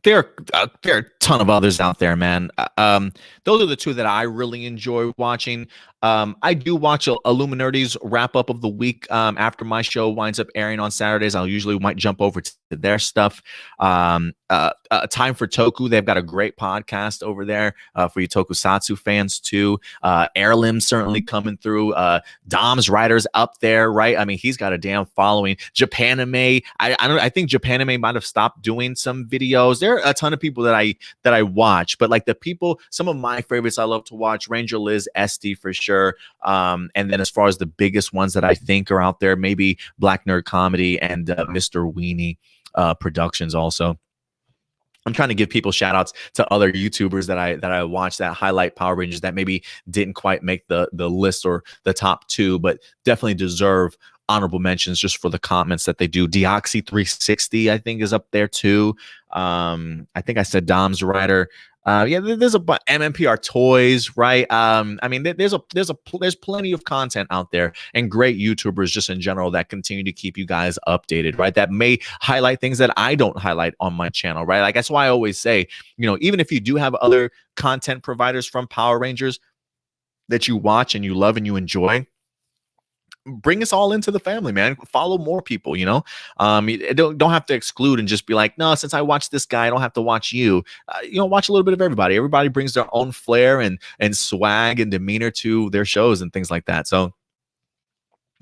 There are a ton of others out there, man. Those are the two that I really enjoy watching. I do watch Illuminati's wrap up of the week after my show winds up airing on Saturdays. I'll usually might jump over to their stuff. Time for Toku, they've got a great podcast over there for you tokusatsu fans too. Heirloom certainly coming through. Dom's Writer's up there, right? I mean, he's got a damn following. Japanime, I think Japanime might have stopped doing some videos. There are a ton of people that I watch, but like the people, some of my favorites I love to watch: Ranger Liz, Esty for sure. And then as far as the biggest ones that I think are out there, maybe Black Nerd Comedy and Mr. Weenie Productions also. I'm trying to give people shout outs to other YouTubers that I watch that highlight Power Rangers that maybe didn't quite make the list or the top two, but definitely deserve honorable mentions just for the comments that they do. Deoxy 360, I think, is up there too. I think I said Dom's Writer. Yeah, there's a MMPR Toys, right? I mean, there's plenty of content out there and great YouTubers just in general that continue to keep you guys updated, right? That may highlight things that I don't highlight on my channel, right? Like that's why I always say, you know, even if you do have other content providers from Power Rangers that you watch and you love and you enjoy, bring us all into the family, man. Follow more people, you know. You don't have to exclude and just be like, no, since I watch this guy, I don't have to watch you. You know, watch a little bit of everybody. Everybody brings their own flair and swag and demeanor to their shows and things like that. So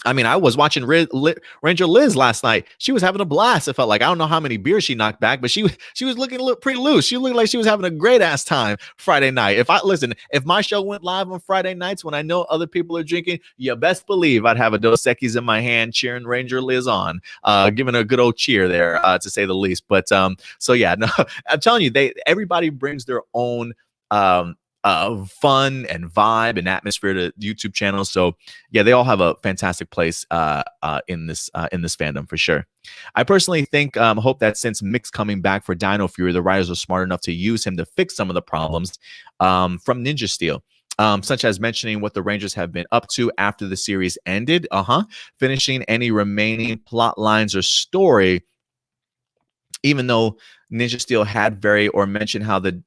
I mean, I was watching Ranger Liz last night. She was having a blast. It felt like, I don't know how many beers she knocked back, but she was looking pretty loose. She looked like she was having a great ass time Friday night. If my show went live on Friday nights when I know other people are drinking, you best believe I'd have a Dos Equis in my hand cheering Ranger Liz on, giving her a good old cheer there, to say the least. But so yeah, no, I'm telling you, everybody brings their own fun and vibe and atmosphere to YouTube channels. So yeah, they all have a fantastic place in this fandom for sure. I personally think hope that since Mick's coming back for Dino Fury, the writers are smart enough to use him to fix some of the problems from Ninja Steel. Such as mentioning what the Rangers have been up to after the series ended, finishing any remaining plot lines or story, even though Ninja Steel had mentioned how the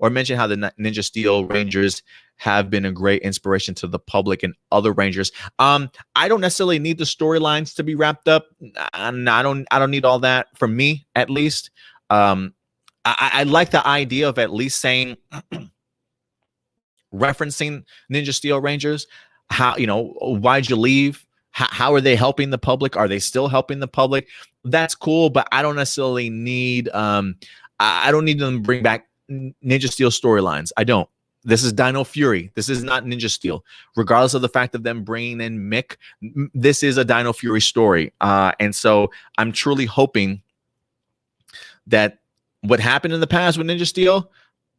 Ninja Steel Rangers have been a great inspiration to the public and other Rangers. I don't necessarily need the storylines to be wrapped up. I don't need all that, for me at least. I like the idea of at least saying, referencing Ninja Steel Rangers. How, you know, why'd you leave? How are they helping the public? Are they still helping the public? That's cool, but I don't necessarily need I don't need them to bring back Ninja Steel storylines. I don't. This is Dino Fury. This is not Ninja Steel. Regardless of the fact of them bringing in Mick, this is a Dino Fury story. And so I'm truly hoping that what happened in the past with Ninja Steel,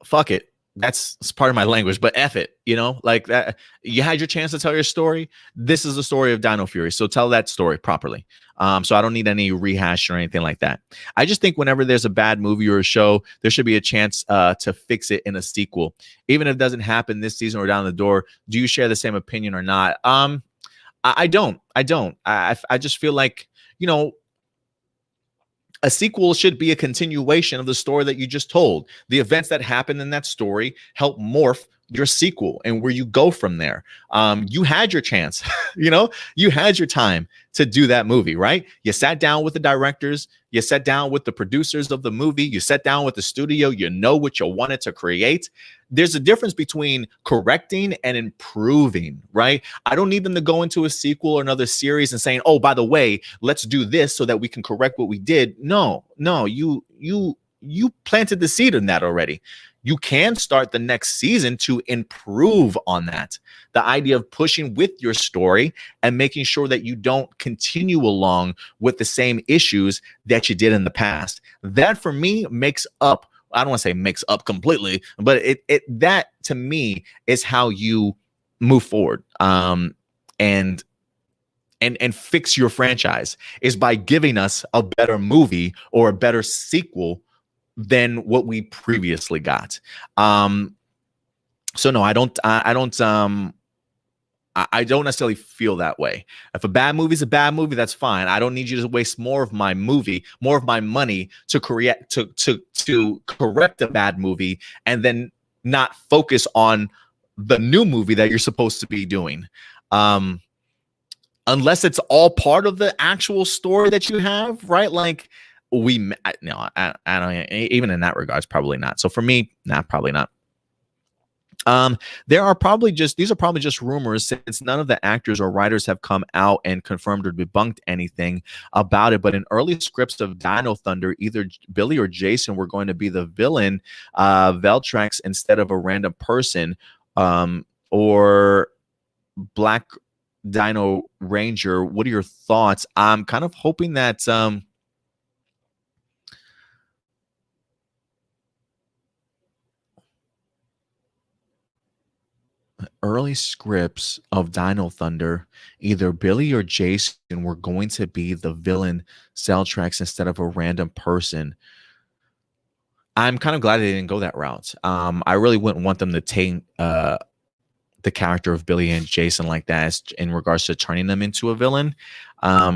fuck it. That's part of my language, but F it, you know, like that. You had your chance to tell your story. This is the story of Dino Fury. So tell that story properly. So I don't need any rehash or anything like that. I just think whenever there's a bad movie or a show, there should be a chance to fix it in a sequel. Even if it doesn't happen this season or down the door, do you share the same opinion or not? I don't. I just feel like, you know, a sequel should be a continuation of the story that you just told. The events that happened in that story help morph your sequel and where you go from there. You had your chance, you know, you had your time to do that movie, right? You sat down with the directors, you sat down with the producers of the movie, you sat down with the studio, you know what you wanted to create. There's a difference between correcting and improving, right? I don't need them to go into a sequel or another series and saying, oh, by the way, let's do this so that we can correct what we did. No, you planted the seed in that already. You can start the next season to improve on that. The idea of pushing with your story and making sure that you don't continue along with the same issues that you did in the past. That for me makes up, I don't want to say makes up completely, but that to me is how you move forward and fix your franchise, is by giving us a better movie or a better sequel than what we previously got. So no, I don't necessarily feel that way. If a bad movie is a bad movie, that's fine. I don't need you to waste more of my money to correct a bad movie and then not focus on the new movie that you're supposed to be doing. Unless it's all part of the actual story that you have, right? Like I don't, even in that regards, probably not. So for me, probably not. These are probably just rumors, since none of the actors or writers have come out and confirmed or debunked anything about it. But in early scripts of Dino Thunder, either Billy or Jason were going to be the villain, Veltrax instead of a random person, or Black Dino Ranger. What are your thoughts? I'm kind of hoping that early scripts of Dino Thunder, either Billy or Jason were going to be the villain, Veltrax instead of a random person. I'm kind of glad they didn't go that route. I really wouldn't want them to take the character of Billy and Jason like that in regards to turning them into a villain. I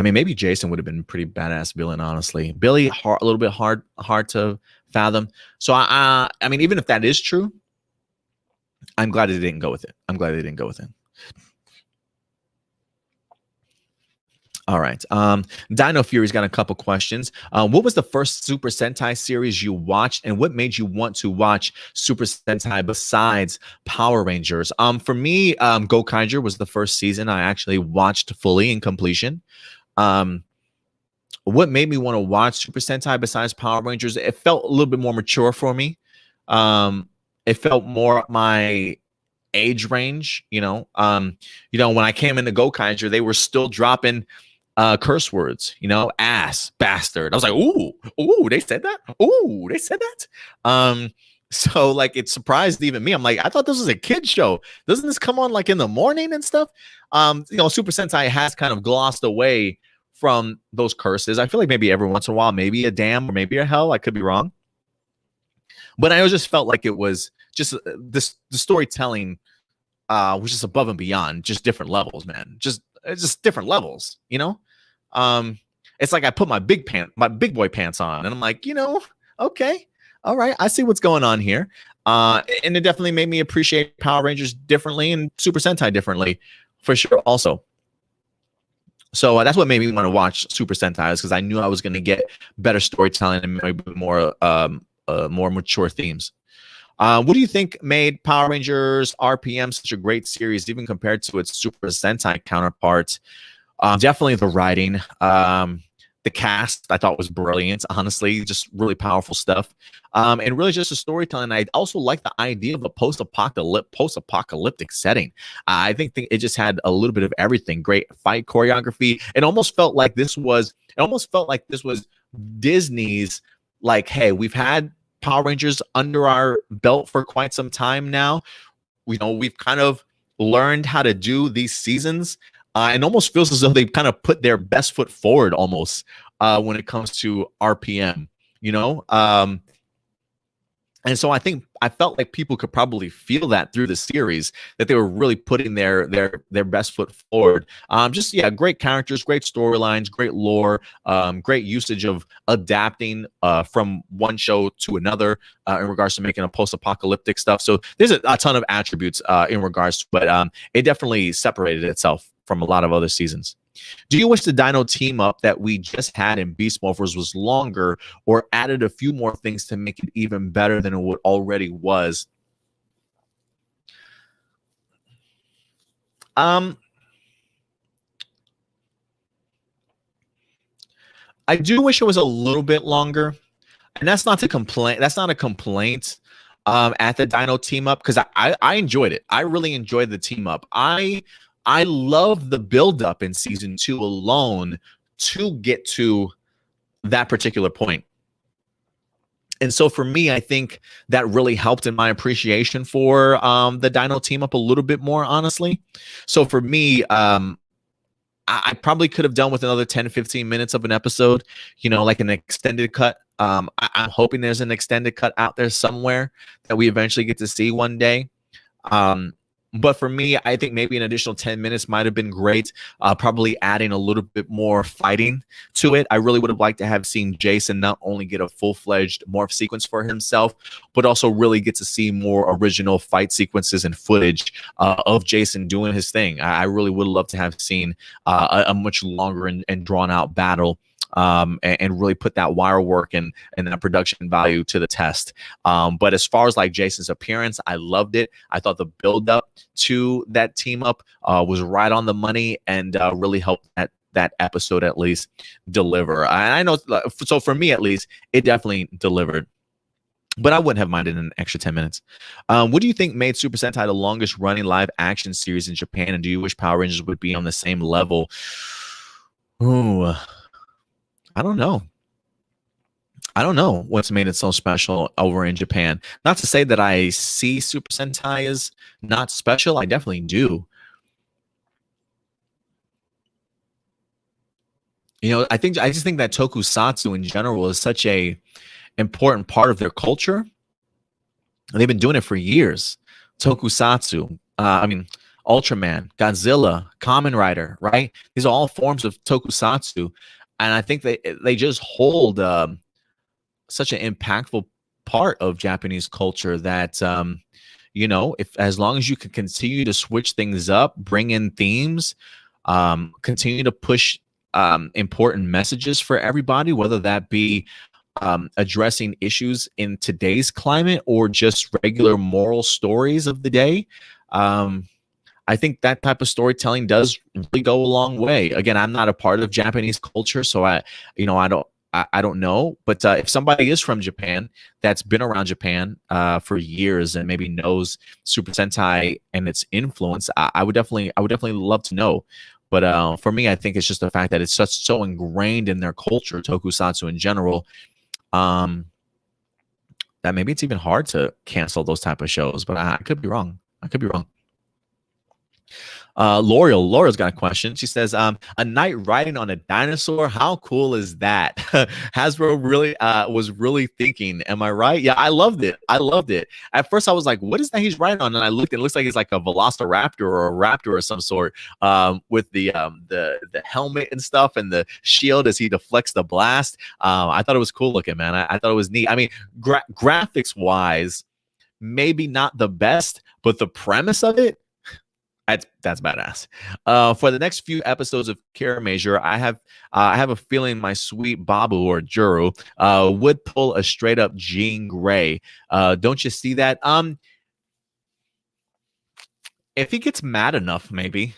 mean, maybe Jason would have been a pretty badass villain, honestly. Billy, a little bit hard to fathom. So I mean, even if that is true, I'm glad they didn't go with it. All right. Dino Fury's got a couple questions. What was the first Super Sentai series you watched, and what made you want to watch Super Sentai besides Power Rangers? For me, Zenkaiger was the first season I actually watched fully in completion. What made me want to watch Super Sentai besides Power Rangers? It felt a little bit more mature for me. It felt more my age range, you know. When I came into Zenkaiger, they were still dropping curse words, you know, ass, bastard. I was like, ooh, they said that. Ooh, they said that. So like it surprised even me. I'm like, I thought this was a kid show. Doesn't this come on like in the morning and stuff? Super Sentai has kind of glossed away from those curses. I feel like maybe every once in a while, maybe a damn or maybe a hell. I could be wrong. But I just felt like it was just the storytelling was just above and beyond, just different levels, man. Just different levels, you know. It's like I put my big boy pants on, and I'm like, okay, all right, I see what's going on here. And it definitely made me appreciate Power Rangers differently and Super Sentai differently, for sure. Also, so that's what made me want to watch Super Sentai, because I knew I was going to get better storytelling and maybe more mature themes. What do you think made Power Rangers RPM such a great series, even compared to its Super Sentai counterparts? Definitely the writing. The cast I thought was brilliant, honestly, just really powerful stuff. And really just the storytelling. I also like the idea of a post-apocalyptic setting. I think it just had a little bit of everything. Great fight choreography. It almost felt like this was Disney's, like, hey, we've had Power Rangers under our belt for quite some time now. We've kind of learned how to do these seasons. And almost feels as though they've kind of put their best foot forward almost when it comes to RPM, and so I felt like people could probably feel that through the series, that they were really putting their best foot forward. Great characters, great storylines, great lore, great usage of adapting from one show to another in regards to making a post-apocalyptic stuff. So there's a ton of attributes in regards, but it definitely separated itself from a lot of other seasons. Do you wish the Dino team up that we just had in Beast Morphers was longer or added a few more things to make it even better than it already was? I do wish it was a little bit longer, and that's not to complain. That's not a complaint at the Dino team up, because I enjoyed it. I really enjoyed the team up. I love the build-up in season 2 alone to get to that particular point. And so for me, I think that really helped in my appreciation for the Dino team up a little bit more, honestly. So for me, I probably could have done with another 10 to 15 minutes of an episode, like an extended cut. I'm hoping there's an extended cut out there somewhere that we eventually get to see one day. But for me, I think maybe an additional 10 minutes might have been great. Probably adding a little bit more fighting to it. I really would have liked to have seen Jason not only get a full-fledged morph sequence for himself, but also really get to see more original fight sequences and footage of Jason doing his thing. I really would love to have seen a much longer and drawn-out battle. And really put that wire work and that production value to the test. But as far as like Jason's appearance, I loved it. I thought the build up to that team up was right on the money and really helped that episode at least deliver. And I know, so for me at least, it definitely delivered. But I wouldn't have minded an extra 10 minutes. What do you think made Super Sentai the longest running live action series in Japan? And do you wish Power Rangers would be on the same level? Ooh. I don't know. I don't know what's made it so special over in Japan. Not to say that I see Super Sentai as not special. I definitely do. I just think that tokusatsu in general is such a important part of their culture. They've been doing it for years. Tokusatsu. Ultraman, Godzilla, Kamen Rider, right? These are all forms of tokusatsu. And I think they just hold such an impactful part of Japanese culture that, if as long as you can continue to switch things up, bring in themes, continue to push important messages for everybody, whether that be addressing issues in today's climate or just regular moral stories of the day. I think that type of storytelling does really go a long way. Again, I'm not a part of Japanese culture, so I don't know. But if somebody is from Japan that's been around Japan for years and maybe knows Super Sentai and its influence, I would definitely love to know. But for me, I think it's just the fact that it's so ingrained in their culture, tokusatsu in general, that maybe it's even hard to cancel those type of shows. But I could be wrong. Laurel's got a question. She says, a knight riding on a dinosaur, how cool is that? Hasbro really was really thinking, am I right? Yeah, I loved it. At first I was like, what is that he's riding on? And I looked and it looks like it's like a velociraptor or a raptor or some sort, with the helmet and stuff and the shield as he deflects the blast. I thought it was cool looking, man. I thought it was neat. I mean, graphics wise, maybe not the best, but the premise of it, that's badass. For the next few episodes of Kara Major, I have a feeling my sweet Babu or Juru would pull a straight up Jean Grey. Don't you see that? If he gets mad enough, maybe,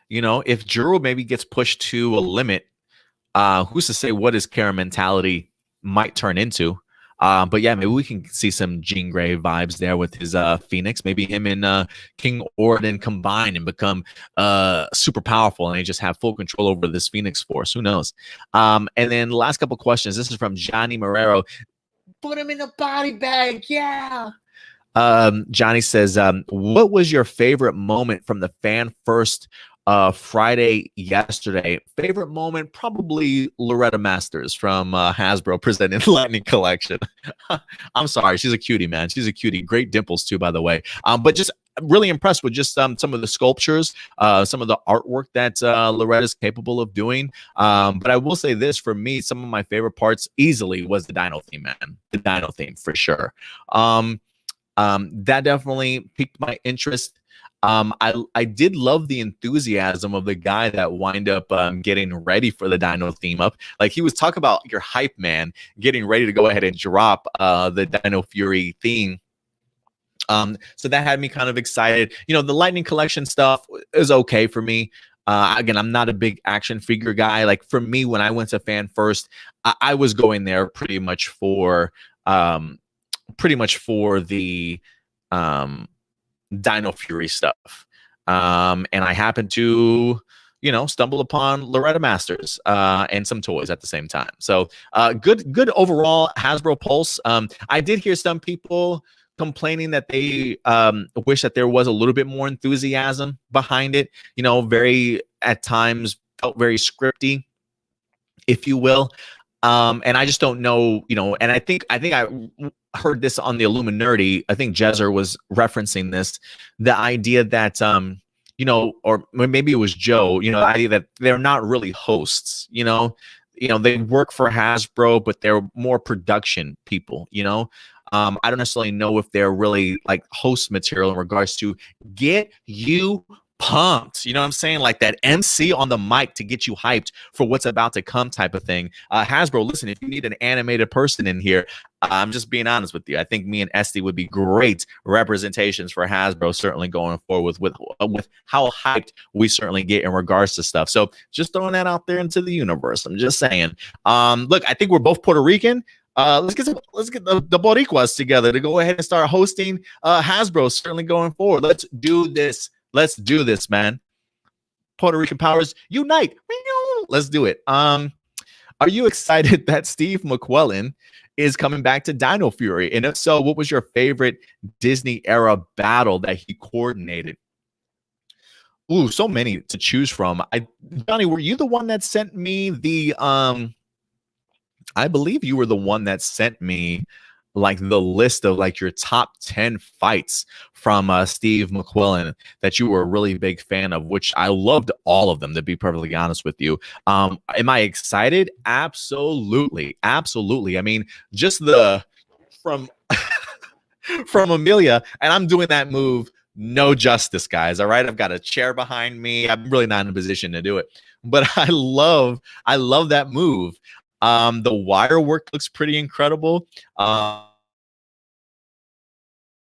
if Juru maybe gets pushed to a limit, Who's to say what his Kara mentality might turn into? But yeah, maybe we can see some Jean Grey vibes there with his Phoenix. Maybe him and King Orden combine and become super powerful, and they just have full control over this Phoenix Force. Who knows? And then the last couple questions. This is from Johnny Marrero. Put him in a body bag, yeah. Johnny says, what was your favorite moment from the fan first Friday yesterday? Favorite moment, probably Loretta Masters from Hasbro presenting the Lightning Collection. I'm sorry, she's a cutie, man. She's a cutie. Great dimples too, by the way. But just really impressed with just some of the sculptures, some of the artwork that Loretta's capable of doing. But I will say this, for me, some of my favorite parts easily was the Dino theme, man. The Dino theme for sure. That definitely piqued my interest. I did love the enthusiasm of the guy that wind up getting ready for the Dino theme up. Like, he was talking about your hype man getting ready to go ahead and drop the Dino Fury theme. So that had me kind of excited. You know, the Lightning Collection stuff is okay for me. Again, I'm not a big action figure guy. Like, for me, when I went to Fan First, I was going there pretty much for the Dino Fury stuff. And I happened to, stumble upon Loretta Masters and some toys at the same time. So good overall Hasbro Pulse. I did hear some people complaining that they wish that there was a little bit more enthusiasm behind it. Very, at times, felt very scripty, if you will. And I just don't know, and I think I heard this on the Illuminati. I think Jezer was referencing this, the idea that, or maybe it was Joe, the idea that they're not really hosts, they work for Hasbro, but they're more production people, I don't necessarily know if they're really like host material in regards to get you pumped, you know what I'm saying? Like that MC on the mic to get you hyped for what's about to come type of thing. Hasbro, listen, if you need an animated person in here, I'm just being honest with you. I think me and Esty would be great representations for Hasbro, certainly going forward with how hyped we certainly get in regards to stuff. So just throwing that out there into the universe. I'm just saying. Look, I think we're both Puerto Rican. Let's get the Boricuas together to go ahead and start hosting Hasbro, certainly going forward. Let's do this. Let's do this, man. Puerto Rican powers unite. Let's do it. Are you excited that Steve McQuillan is coming back to Dino Fury? And if so, what was your favorite Disney era battle that he coordinated? Ooh, so many to choose from. Johnny, were you the one that sent me the I believe you were the one that sent me like the list of like your top 10 fights from Steve McQuillan that you were a really big fan of, which I loved all of them, to be perfectly honest with you. Am I excited? Absolutely. Absolutely. I mean, just from Amelia, and I'm doing that move, no justice, guys. All right. I've got a chair behind me. I'm really not in a position to do it, but I love that move. The wire work looks pretty incredible.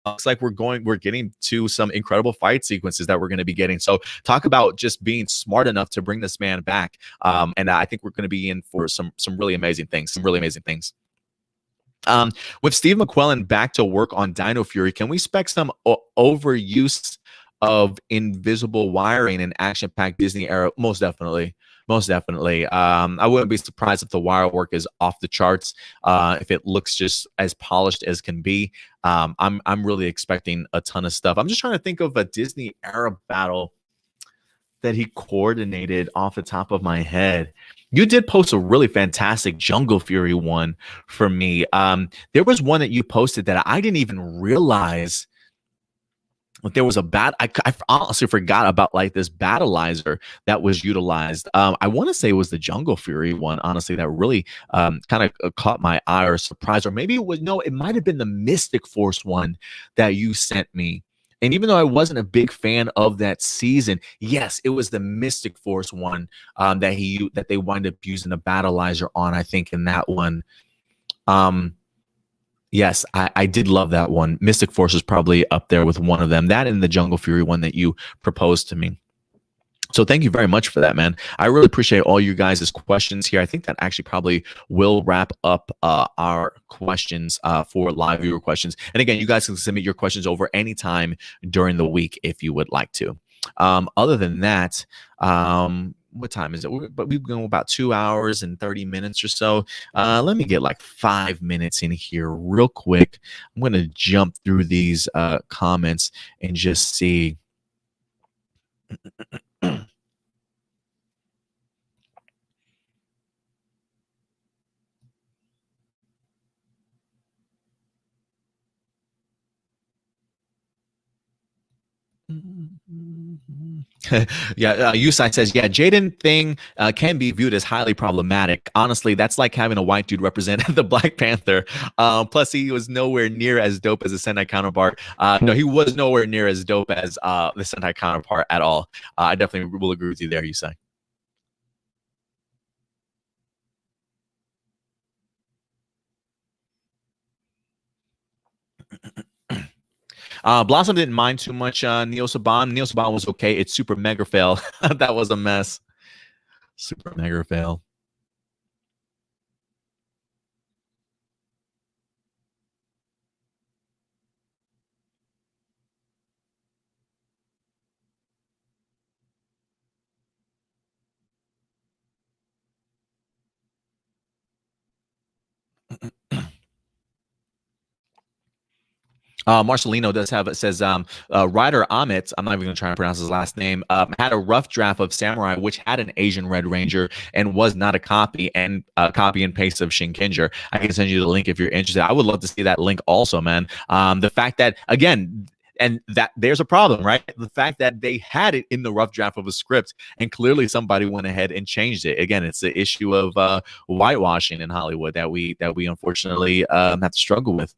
Looks like we're getting to some incredible fight sequences that we're going to be getting. So talk about just being smart enough to bring this man back. And I think we're going to be in for some really amazing things. With Steve McQuillan back to work on Dino Fury, can we expect some overuse of invisible wiring in action-packed Disney era? Most definitely. I wouldn't be surprised if the wire work is off the charts, if it looks just as polished as can be. I'm really expecting a ton of stuff. I'm just trying to think of a Disney era battle that he coordinated off the top of my head. You did post a really fantastic Jungle Fury one for me. There was one that you posted that I didn't even realize there was I honestly forgot about like this battleizer that was utilized. I want to say it was the Jungle Fury one, honestly, that really kind of caught my eye or surprised, or maybe it might have been the Mystic Force one that you sent me. And even though I wasn't a big fan of that season, yes, it was the Mystic Force one that they wind up using the battleizer on, I think, in that one. Yes, I did love that one. Mystic Force is probably up there with one of them. That and the Jungle Fury one that you proposed to me. So thank you very much for that, man. I really appreciate all you guys' questions here. I think that actually probably will wrap up our questions for live viewer questions. And again, you guys can submit your questions over anytime during the week if you would like to. Other than that, what time is it? But we've gone about 2 hours and 30 minutes or so. Let me get like 5 minutes in here real quick. I'm going to jump through these comments and just see. Yeah, Yusai says, yeah, Jaden thing can be viewed as highly problematic. Honestly, that's like having a white dude represent the Black Panther. Plus, he was nowhere near as dope as the Sentai counterpart. No, he was nowhere near as dope as the Sentai counterpart at all. I definitely will agree with you there, Yusai. Blossom didn't mind too much Neo Saban. Neo Saban was okay. It's super mega fail. That was a mess. Super mega fail. Marcelino does have, it says, Ryder Amit, I'm not even going to try to pronounce his last name, had a rough draft of Samurai, which had an Asian Red Ranger and was not a copy and paste of Shinkenger. I can send you the link if you're interested. I would love to see that link also, man. The fact that, again, and that there's a problem, right? The fact that they had it in the rough draft of a script and clearly somebody went ahead and changed it. Again, it's the issue of whitewashing in Hollywood that we unfortunately have to struggle with.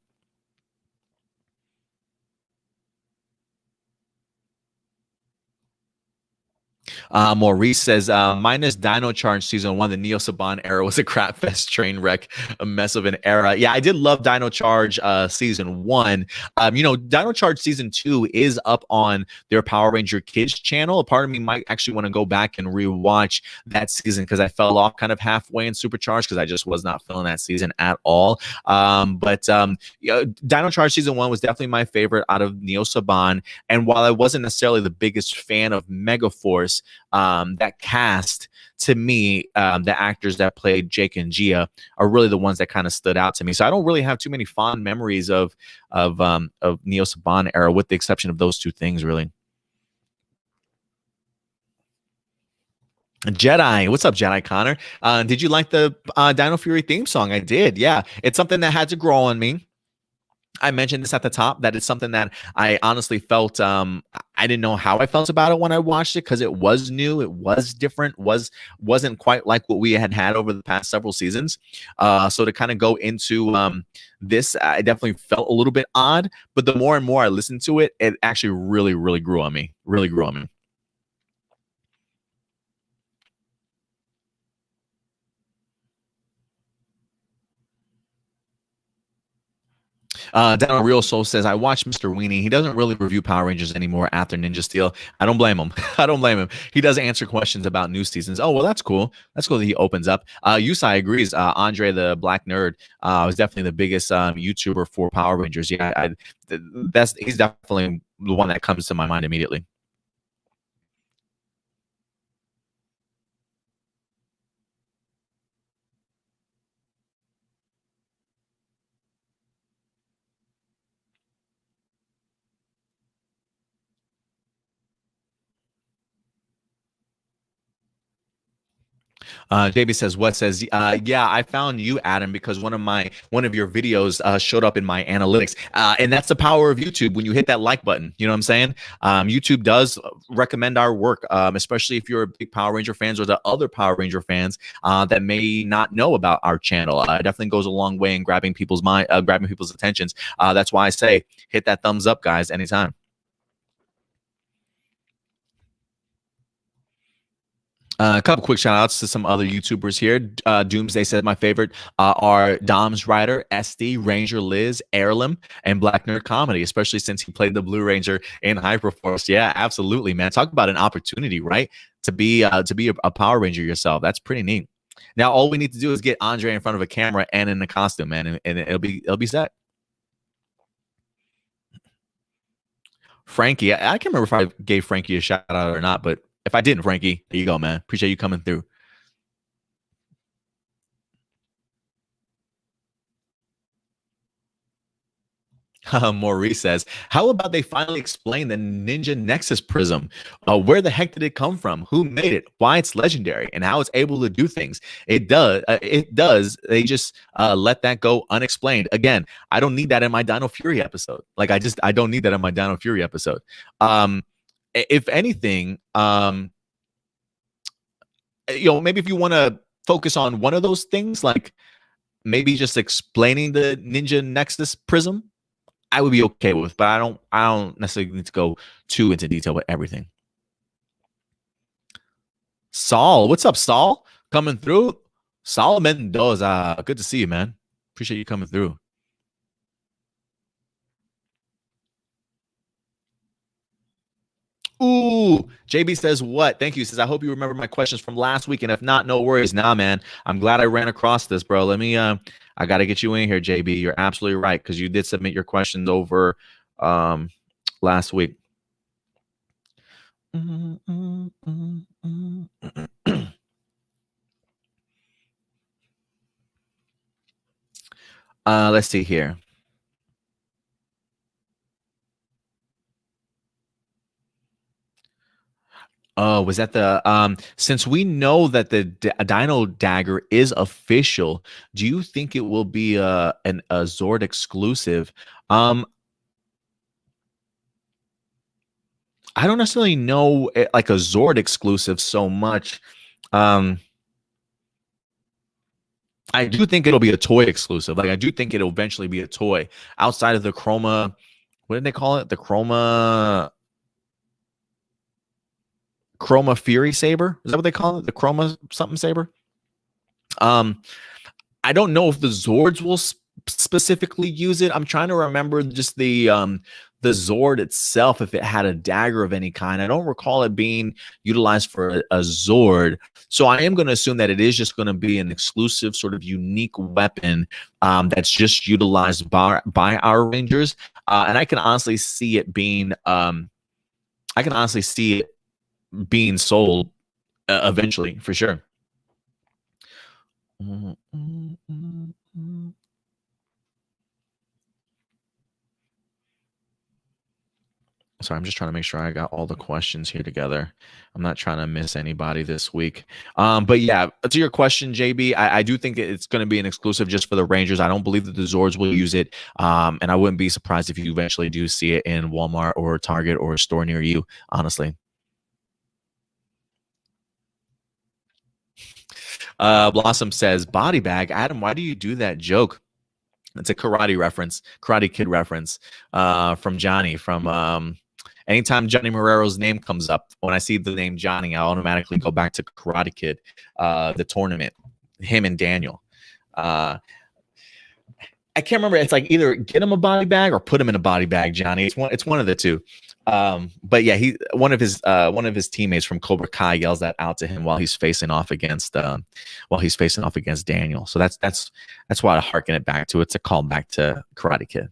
Maurice says, minus Dino Charge season 1, the Neo Saban era was a crap fest train wreck, a mess of an era. Yeah, I did love Dino Charge season 1. Dino Charge season 2 is up on their Power Ranger Kids channel. A part of me might actually want to go back and rewatch that season because I fell off kind of halfway in Supercharged because I just was not feeling that season at all. But Dino Charge season 1 was definitely my favorite out of Neo Saban. And while I wasn't necessarily the biggest fan of Megaforce, that cast, to me, the actors that played Jake and Gia are really the ones that kind of stood out to me. So I don't really have too many fond memories of Neo Saban era, with the exception of those two things, really. Jedi, what's up, Jedi Connor? Did you like the Dino Fury theme song? I did. Yeah, it's something that had to grow on me. I mentioned this at the top, that it's something that I honestly felt I didn't know how I felt about it when I watched it, because it was new, it was different, wasn't quite like what we had over the past several seasons. So to kind of go into this, I definitely felt a little bit odd, but the more and more I listened to it, it actually really grew on me. Really grew on me. Down Real Soul says, I watched Mr. Weenie. He doesn't really review Power Rangers anymore after Ninja Steel. I don't blame him. I don't blame him. He does answer questions about new seasons. Oh, well, that's cool. That's cool that he opens up. Yusai agrees. Andre the Black Nerd was definitely the biggest YouTuber for Power Rangers. Yeah, he's definitely the one that comes to my mind immediately. JB says, what says, yeah, I found you, Adam, because one of your videos showed up in my analytics. And that's the power of YouTube when you hit that like button. You know what I'm saying? YouTube does recommend our work, especially if you're a big Power Ranger fans or the other Power Ranger fans that may not know about our channel. It definitely goes a long way in grabbing people's attentions. That's why I say hit that thumbs up, guys, anytime. A couple quick shout outs to some other YouTubers here. Doomsday said my favorite are Dom's Rider, SD, Ranger Liz, Heirloom, and Black Nerd Comedy, especially since he played the Blue Ranger in Hyperforce. Yeah, absolutely, man. Talk about an opportunity, right? To be a Power Ranger yourself. That's pretty neat. Now all we need to do is get Andre in front of a camera and in a costume, man, and it'll be set. Frankie, I can't remember if I gave Frankie a shout out or not, but if I didn't, Frankie, there you go, man. Appreciate you coming through. Maurice says, how about they finally explain the Ninja Nexus Prism? Where the heck did it come from? Who made it? Why it's legendary? And how it's able to do things? It does. They just let that go unexplained. Again, I don't need that in my Dino Fury episode. Like, I don't need that in my Dino Fury episode. If anything, maybe if you want to focus on one of those things, like maybe just explaining the Ninja Nexus Prism, I would be okay with, but I don't necessarily need to go too into detail with everything. Saul, what's up, Saul? Coming through. Saul Mendoza, good to see you, man. Appreciate you coming through. Ooh, JB says what? Thank you. He says, I hope you remember my questions from last week, and if not, no worries. Nah, man, I'm glad I ran across this, bro. Let me I got to get you in here, JB. You're absolutely right, because you did submit your questions over last week. Let's see here. Oh, was that the since we know that the Dino Dagger is official, do you think it will be a Zord exclusive? I don't necessarily know like a Zord exclusive so much. I do think it'll be a toy exclusive. Like, I do think it'll eventually be a toy outside of the Chroma. What did they call it? The Chroma Fury Saber? Is that what they call it? The Chroma something Saber? I don't know if the Zords will specifically use it. I'm trying to remember just the Zord itself, if it had a dagger of any kind. I don't recall it being utilized for a Zord. So I am going to assume that it is just going to be an exclusive sort of unique weapon that's just utilized by our Rangers. And I can honestly see it being being sold eventually, for sure. Sorry, I'm just trying to make sure I got all the questions here together. I'm not trying to miss anybody this week. But yeah, to your question, JB, I do think it's going to be an exclusive just for the Rangers. I don't believe that the Zords will use it. And I wouldn't be surprised if you eventually do see it in Walmart or Target or a store near you, honestly. Blossom says, body bag. Adam, why do you do that joke? It's a Karate Kid reference from Johnny. From anytime Johnny Marrero's name comes up, when I see the name Johnny, I automatically go back to Karate Kid, the tournament, him and Daniel. I can't remember. It's like either get him a body bag or put him in a body bag, Johnny. It's one of the two. But yeah, one of his teammates from Cobra Kai yells that out to him while he's facing off against Daniel. So that's why I harken it back to. It's a call back to Karate Kid.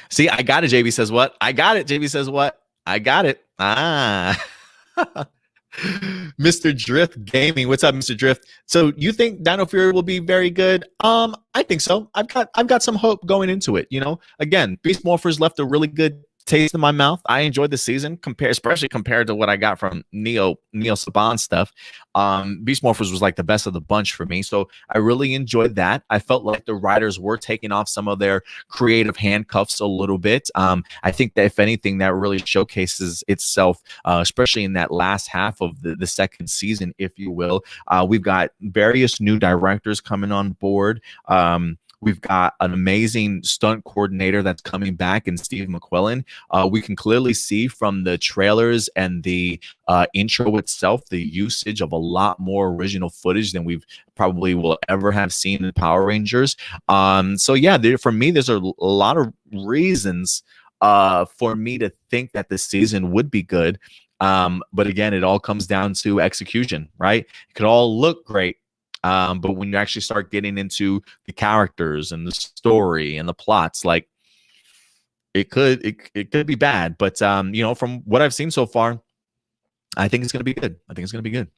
See, I got it. JB says what? I got it. JB says what? I got it. Mr. Drift Gaming. What's up, Mr. Drift? So you think Dino Fury will be very good? I think so. I've got some hope going into it. Again, Beast Morphers left a really good taste in my mouth. I enjoyed the season, especially compared to what I got from Neo Saban stuff. Beast Morphers was like the best of the bunch for me, so I really enjoyed that. I felt like the writers were taking off some of their creative handcuffs a little bit. I think that if anything, that really showcases itself, especially in that last half of the second season, if you will. We've got various new directors coming on board. We've got an amazing stunt coordinator that's coming back in Steve McQuillan. We can clearly see from the trailers and the intro itself the usage of a lot more original footage than we've probably will ever have seen in Power Rangers. So yeah, for me, there's a lot of reasons for me to think that this season would be good. But again, it all comes down to execution, right? It could all look great. But when you actually start getting into the characters and the story and the plots, like it could be bad. But you know, from what I've seen so far, I think it's gonna be good. I think it's gonna be good.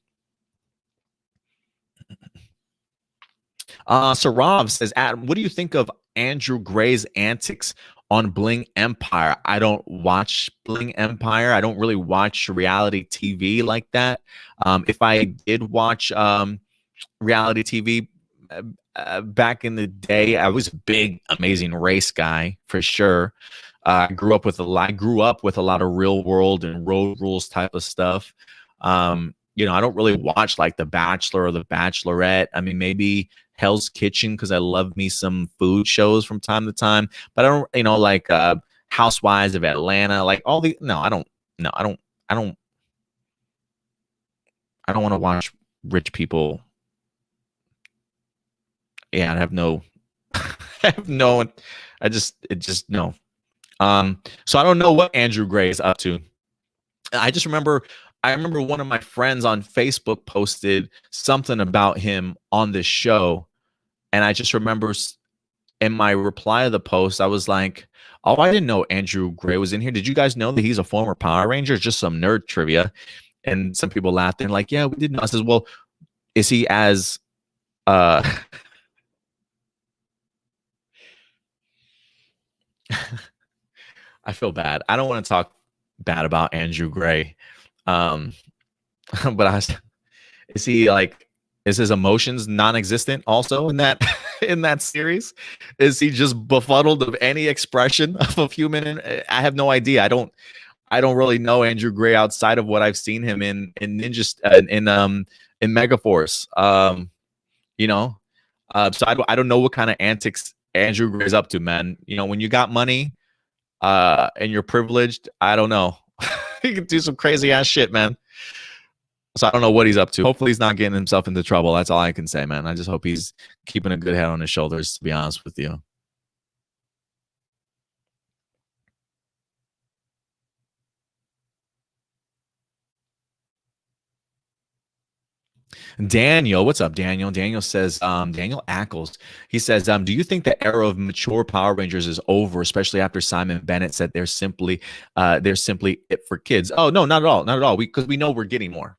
Sarav says, Adam, what do you think of Andrew Gray's antics on Bling Empire? I don't watch Bling Empire. I don't really watch reality TV like that. If I did watch reality TV back in the day, I was a big Amazing Race guy for sure. I grew up with a lot of real world and road rules type of stuff. You know, I don't really watch like The Bachelor or The Bachelorette. I mean, maybe Hell's Kitchen because I love me some food shows from time to time, but I don't, you know, like Housewives of Atlanta, like all the I don't want to watch rich people. Yeah, I have no no. No. So I don't know what Andrew Gray is up to. I remember one of my friends on Facebook posted something about him on this show, and I just remember in my reply to the post, I was like, "Oh, I didn't know Andrew Gray was in here. Did you guys know that he's a former Power Ranger?" Just some nerd trivia. And some people laughed and like, "Yeah, we didn't know." I says, "Well, is he as I feel bad. I don't want to talk bad about Andrew Gray. But is he like, is his emotions non-existent also in that in that series? Is he just befuddled of any expression of a human? I have no idea. I don't really know Andrew Gray outside of what I've seen him in Ninja in Megaforce. You know, so I don't know what kind of antics Andrew Gray's up to, man. You know, when you got money and you're privileged, I don't know. He can do some crazy ass shit, man. So I don't know what he's up to. Hopefully he's not getting himself into trouble. That's all I can say, man. I just hope he's keeping a good head on his shoulders, to be honest with you. Daniel, what's up, Daniel? Daniel says, Daniel Ackles, he says, do you think the era of mature Power Rangers is over, especially after Simon Bennett said they're simply it for kids? Oh, no, not at all. Not at all. Because we know we're getting more.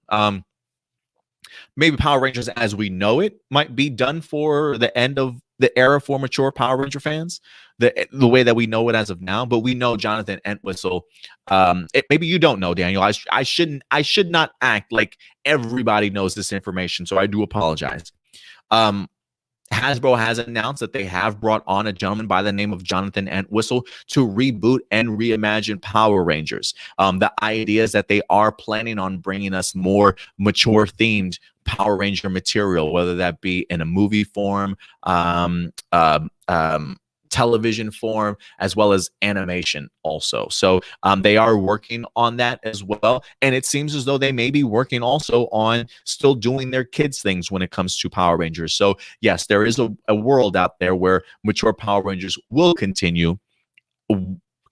Maybe Power Rangers as we know it might be done for the end of the era for mature Power Ranger fans, the way that we know it as of now. But we know Jonathan Entwistle. Maybe you don't know, Daniel. I should not act like everybody knows this information, so I do apologize. Hasbro has announced that they have brought on a gentleman by the name of Jonathan Entwistle to reboot and reimagine Power Rangers. The idea is that they are planning on bringing us more mature themed Power Ranger material, whether that be in a movie form, television form, as well as animation also. So they are working on that as well. And it seems as though they may be working also on still doing their kids things when it comes to Power Rangers. So yes, there is a world out there where mature Power Rangers will continue,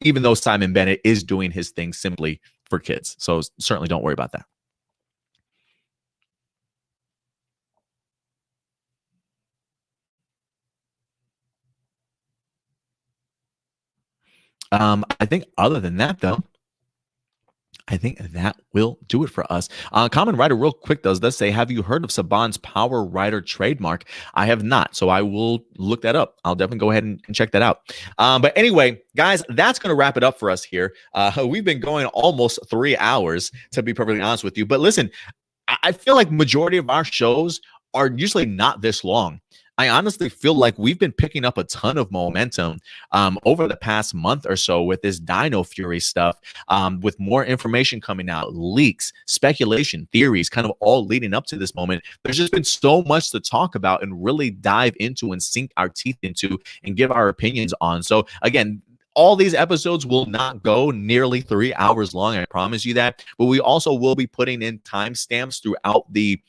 even though Simon Bennett is doing his thing simply for kids. So certainly don't worry about that. I think other than that, though, I think that will do it for us. Common Writer real quick does say, have you heard of Saban's Power Writer trademark? I have not, so I will look that up. I'll definitely go ahead and check that out. But anyway, guys, that's going to wrap it up for us here. We've been going almost 3 hours, to be perfectly honest with you. But listen, I feel like majority of our shows are usually not this long. I honestly feel like we've been picking up a ton of momentum over the past month or so with this Dino Fury stuff, with more information coming out, leaks, speculation, theories, kind of all leading up to this moment. There's just been so much to talk about and really dive into and sink our teeth into and give our opinions on. So again, all these episodes will not go nearly 3 hours long. I promise you that. But we also will be putting in timestamps throughout the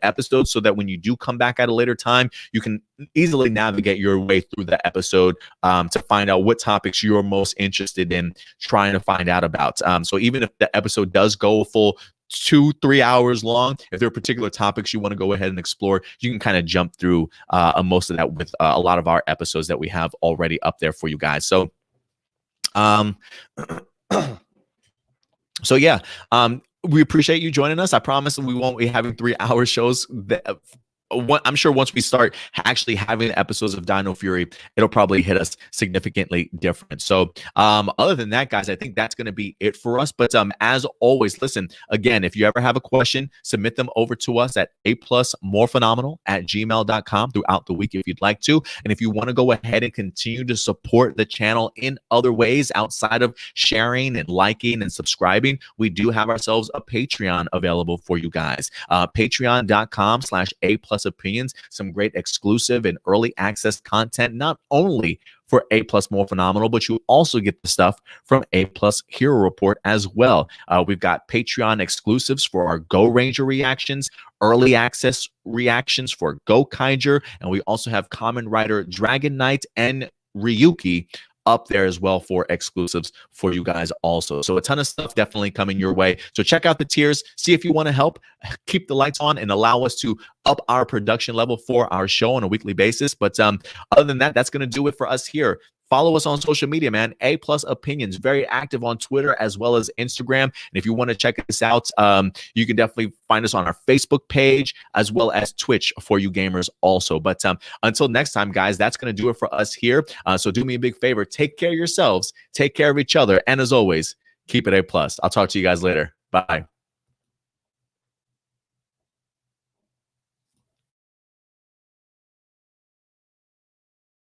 episodes so that when you do come back at a later time, you can easily navigate your way through the episode to find out what topics you're most interested in trying to find out about. So even if the episode does go full 2-3 hours long, if there are particular topics you want to go ahead and explore, you can kind of jump through most of that with a lot of our episodes that we have already up there for you guys. So so yeah, we appreciate you joining us. I promise we won't be having 3-hour shows. I'm sure once we start actually having episodes of Dino Fury, it'll probably hit us significantly different. So other than that, guys, I think that's going to be it for us. But as always, listen, again, if you ever have a question, submit them over to us at aplusmorphinominal@gmail.com throughout the week if you'd like to. And if you want to go ahead and continue to support the channel in other ways outside of sharing and liking and subscribing, we do have ourselves a Patreon available for you guys. Patreon.com/APlus opinions, some great exclusive and early access content, not only for APlus Morphinominal, but you also get the stuff from APlus Hero Report as well. We've got Patreon exclusives for our Go Ranger reactions, early access reactions for Go Kaiger, and we also have Kamen Rider Dragon Knight and Ryuki up there as well for exclusives for you guys also. So a ton of stuff definitely coming your way. So check out the tiers, see if you want to help keep the lights on and allow us to up our production level for our show on a weekly basis. But other than that, that's going to do it for us here. Follow us on social media, man. APlus Opinions, very active on Twitter as well as Instagram. And if you want to check us out, you can definitely find us on our Facebook page as well as Twitch for you gamers also. But until next time, guys, that's going to do it for us here. So do me a big favor. Take care of yourselves. Take care of each other. And as always, keep it A+. I'll talk to you guys later. Bye.